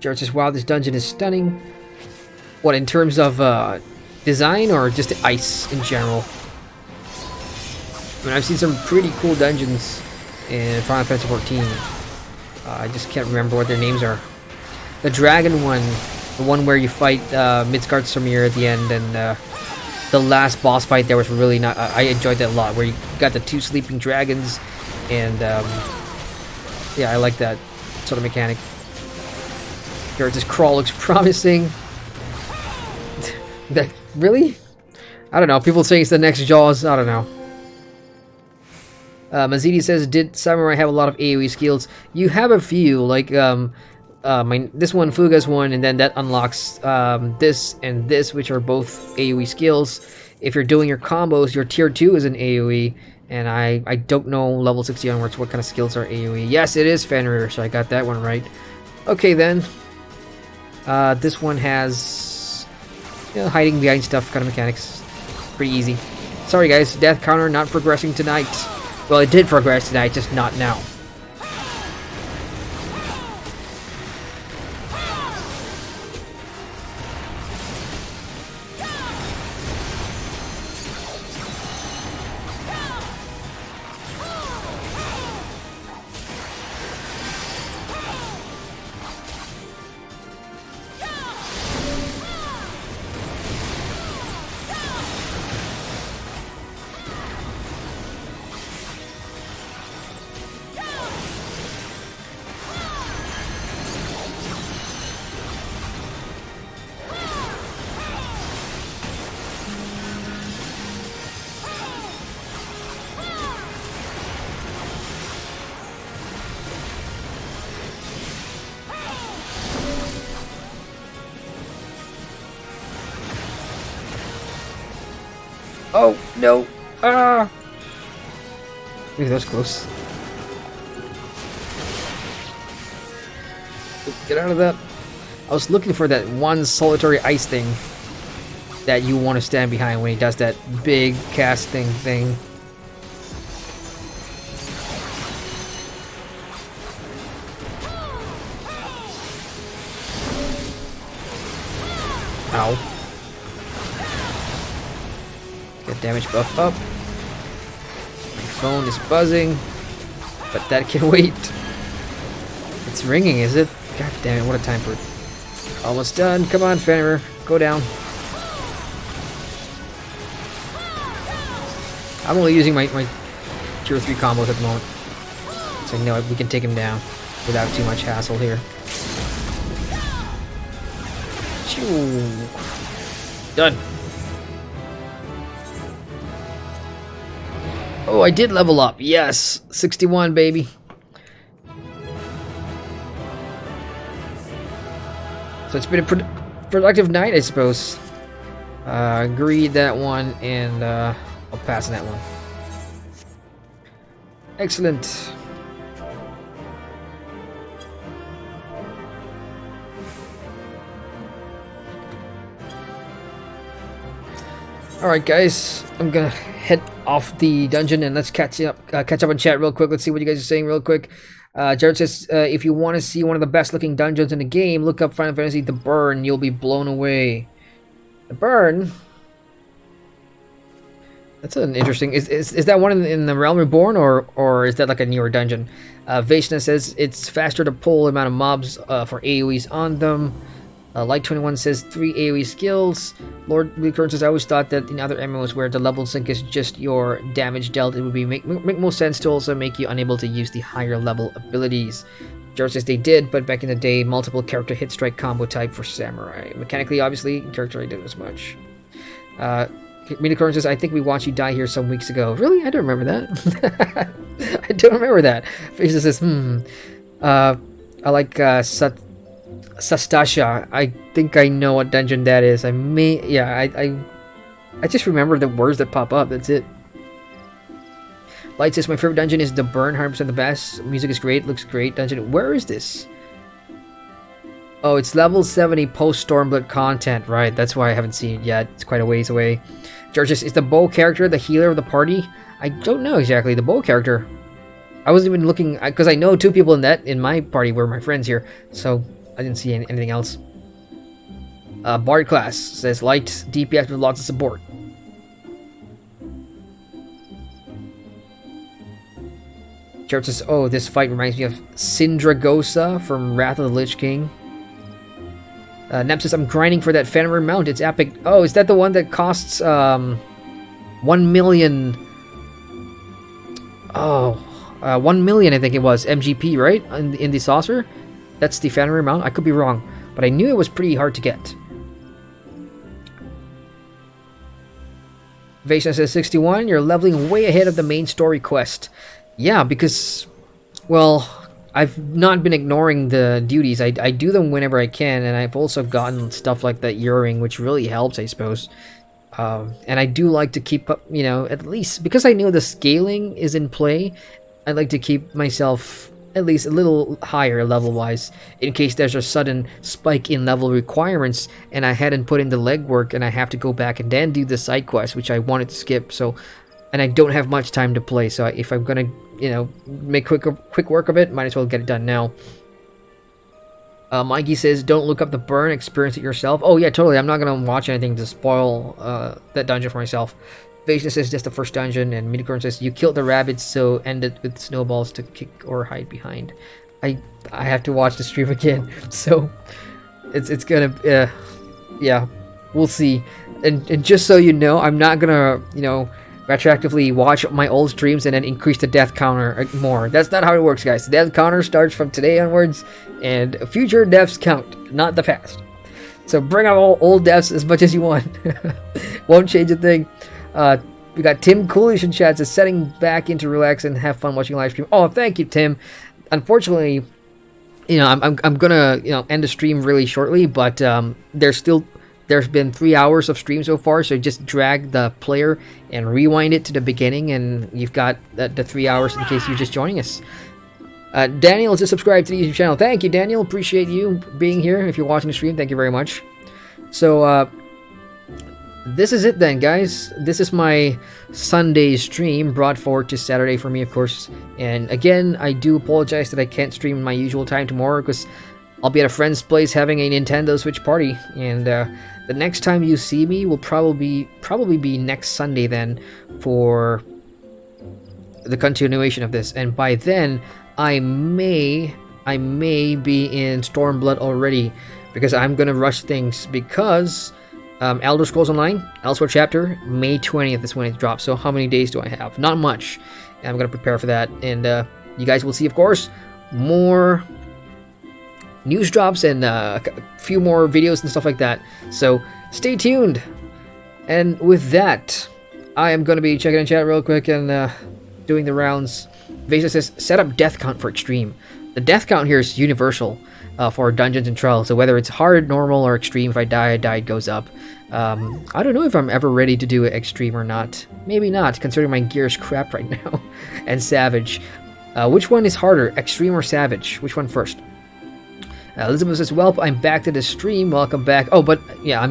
Jared says, wow, this dungeon is stunning. What, in terms of design or just ice in general? I mean, I've seen some pretty cool dungeons in Final Fantasy XIV. I just can't remember what their names are. The dragon one, the one where you fight Midgard Samir at the end, and the last boss fight there was really not... I enjoyed that a lot, where you got the 2 sleeping dragons, and yeah, I like that sort of mechanic. This crawl looks promising. That, really? I don't know. People say it's the next Jaws. I don't know. Mazidi says, did Samurai have a lot of AoE skills? You have a few, like this one, Fuga's one, and then that unlocks this and this, which are both AoE skills. If you're doing your combos, your tier 2 is an AoE, and I don't know level 60 onwards what kind of skills are AoE. Yes, it is Fenrir, so I got that one right. Okay then. This one has... you know, hiding behind stuff kind of mechanics. Pretty easy. Sorry guys, death counter not progressing tonight. Well, it did progress tonight, just not now. Oh, no. Ah! Ooh, that was close. Get out of that. I was looking for that one solitary ice thing that you want to stand behind when he does that big casting thing. Ow. Get damage buff up. My phone is buzzing, but that can wait. It's ringing, is it? God damn it, what a time for it. Almost done. Come on, Fenrir. Go down. I'm only using my tier 3 combos at the moment. So I know we can take him down without too much hassle here. Choo. Done. Oh, I did level up. Yes, 61, baby. So it's been a productive night, I suppose. Agreed that one, and I'll pass on that one. Excellent. Alright guys, I'm gonna head off the dungeon and let's catch up on chat real quick. Let's see what you guys are saying real quick. Jared says, if you want to see one of the best looking dungeons in the game, look up Final Fantasy The Burn. You'll be blown away. The Burn? That's an interesting... Is that one in the Realm Reborn, or is that like a newer dungeon? Vaishna says, it's faster to pull the amount of mobs for AoEs on them. Light21 says 3 AoE skills. Lord Recurrence says, I always thought that in other MMOs where the level sync is just your damage dealt, it would make more sense to also make you unable to use the higher level abilities. George says they did, but back in the day, multiple character hit strike combo type for Samurai. Mechanically, obviously, character I did as much. Recurrence says, I think we watched you die here some weeks ago. Really? I don't remember that. I don't remember that. Faces says, I like Sastasha. I think I know what dungeon that is. I just remember the words that pop up. That's it. Light says my favorite dungeon is The Burn, 100% the best. Music is great, looks great. Dungeon. Where is this? Oh, it's level 70 post Stormblood content. Right, that's why I haven't seen it yet. It's quite a ways away. George says, is the bow character the healer of the party? I don't know exactly. The bow character. I wasn't even looking because I know 2 people in my party were my friends here, so I didn't see anything else. Bard class says light DPS with lots of support. Jared says, oh, this fight reminds me of Syndragosa from Wrath of the Lich King. Nep says, I'm grinding for that Fenrir mount. It's epic. Oh, is that the one that costs 1 million? Oh, 1 million I think it was MGP, right? In the saucer? That's the Fenrir mount. I could be wrong, but I knew it was pretty hard to get. Vaishna says 61. You're leveling way ahead of the main story quest. Yeah, because, well, I've not been ignoring the duties. I do them whenever I can, and I've also gotten stuff like that earring, which really helps, I suppose. And I do like to keep up, you know, at least because I know the scaling is in play. I like to keep myself at least a little higher level-wise, in case there's a sudden spike in level requirements and I hadn't put in the legwork and I have to go back and then do the side quest, which I wanted to skip. So, and I don't have much time to play, so if I'm gonna, you know, make quick work of it, might as well get it done now. Mikey says, don't look up The Burn, experience it yourself. Oh yeah, totally. I'm not gonna watch anything to spoil that dungeon for myself. Vaishna says just the first dungeon, and Minicorn says you killed the rabbits, so end it with snowballs to kick or hide behind. I have to watch the stream again, so it's gonna yeah, we'll see. And just so you know, I'm not gonna, you know, retroactively watch my old streams and then increase the death counter more. That's not how it works, guys. The death counter starts from today onwards, and future deaths count, not the past. So bring out all old deaths as much as you want. Won't change a thing. We got Tim Coolish in chat says setting back in to relax and have fun watching live stream. Oh, thank you, Tim. Unfortunately, you know, I'm gonna, you know, end the stream really shortly, but there's been 3 hours of stream so far, so just drag the player and rewind it to the beginning, and you've got the 3 hours in case you're just joining us. Daniel just subscribed to the YouTube channel. Thank you, Daniel. Appreciate you being here. If you're watching the stream, thank you very much. So, this is it then, guys. This is my Sunday stream, brought forward to Saturday for me, of course. And again, I do apologize that I can't stream in my usual time tomorrow, because I'll be at a friend's place having a Nintendo Switch party. And the next time you see me will probably be next Sunday then, for the continuation of this. And by then, I may be in Stormblood already, because I'm gonna rush things, because Elder Scrolls Online, Elsewhere Chapter, May 20th is when it drops. So how many days do I have? Not much. And I'm going to prepare for that. And you guys will see, of course, more news drops and a few more videos and stuff like that. So stay tuned. And with that, I am going to be checking in chat real quick and doing the rounds. Vesa says, set up death count for extreme. The death count here is universal for dungeons and trials. So whether it's hard, normal, or extreme, if I die, it goes up. I don't know if I'm ever ready to do extreme or not. Maybe not, considering my gear is crap right now. And savage. Which one is harder, extreme or savage? Which one first? Elizabeth says, "Welp, I'm back to the stream. Welcome back." Oh, but yeah,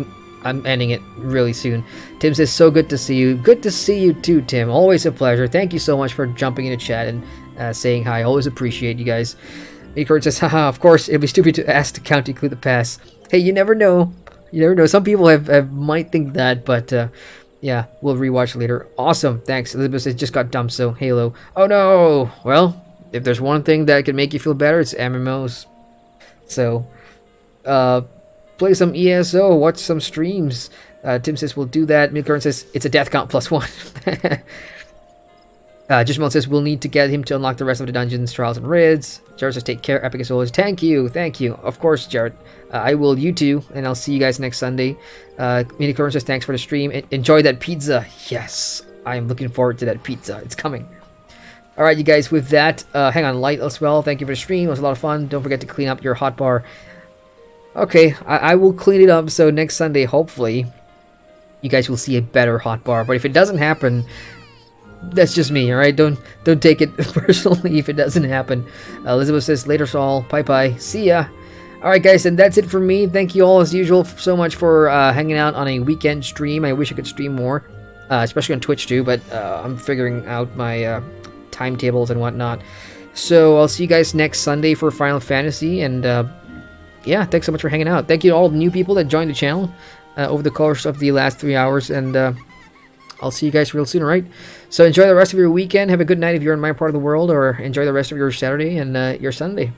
I'm ending it really soon. Tim says, "So good to see you." Good to see you too, Tim. Always a pleasure. Thank you so much for jumping into chat and saying hi. Always appreciate you guys. Mikord says, "Haha, of course, it'd be stupid to ask the count to include the pass." Hey, you never know. You never know. Some people might think that, but yeah, we'll rewatch later. Awesome. Thanks. Elizabeth says, "Just got dumped, so Halo." Oh no. Well, if there's one thing that can make you feel better, it's MMOs. So, play some ESO, watch some streams. Tim says, "We'll do that." Milkern says, "It's a death count +1. Jusmel says, "We'll need to get him to unlock the rest of the dungeons, trials, and raids." Jared says, "Take care, Epic as always." Thank you. Of course, Jared. I will, you too, and I'll see you guys next Sunday. Milkern says, "Thanks for the stream. Enjoy that pizza." Yes, I'm looking forward to that pizza. It's coming. Alright, you guys, with that, hang on, Light as well. Thank you for the stream. It was a lot of fun. Don't forget to clean up your hotbar. Okay, I will clean it up, so next Sunday, hopefully, you guys will see a better hotbar. But if it doesn't happen, that's just me, alright? Don't take it personally if it doesn't happen. Elizabeth says, "Later, Saul. Bye-bye. See ya." Alright, guys, and that's it for me. Thank you all, as usual, so much for hanging out on a weekend stream. I wish I could stream more, especially on Twitch, too, but I'm figuring out my timetables and whatnot. So I'll see you guys next Sunday for Final Fantasy, and yeah, thanks so much for hanging out. Thank you to all the new people that joined the channel over the course of the last 3 hours, and I'll see you guys real soon, alright? So enjoy the rest of your weekend. Have a good night if you're in my part of the world, or enjoy the rest of your Saturday and your Sunday.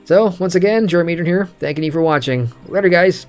So, once again, Jeremy Adrian here, thanking you for watching. Later, guys.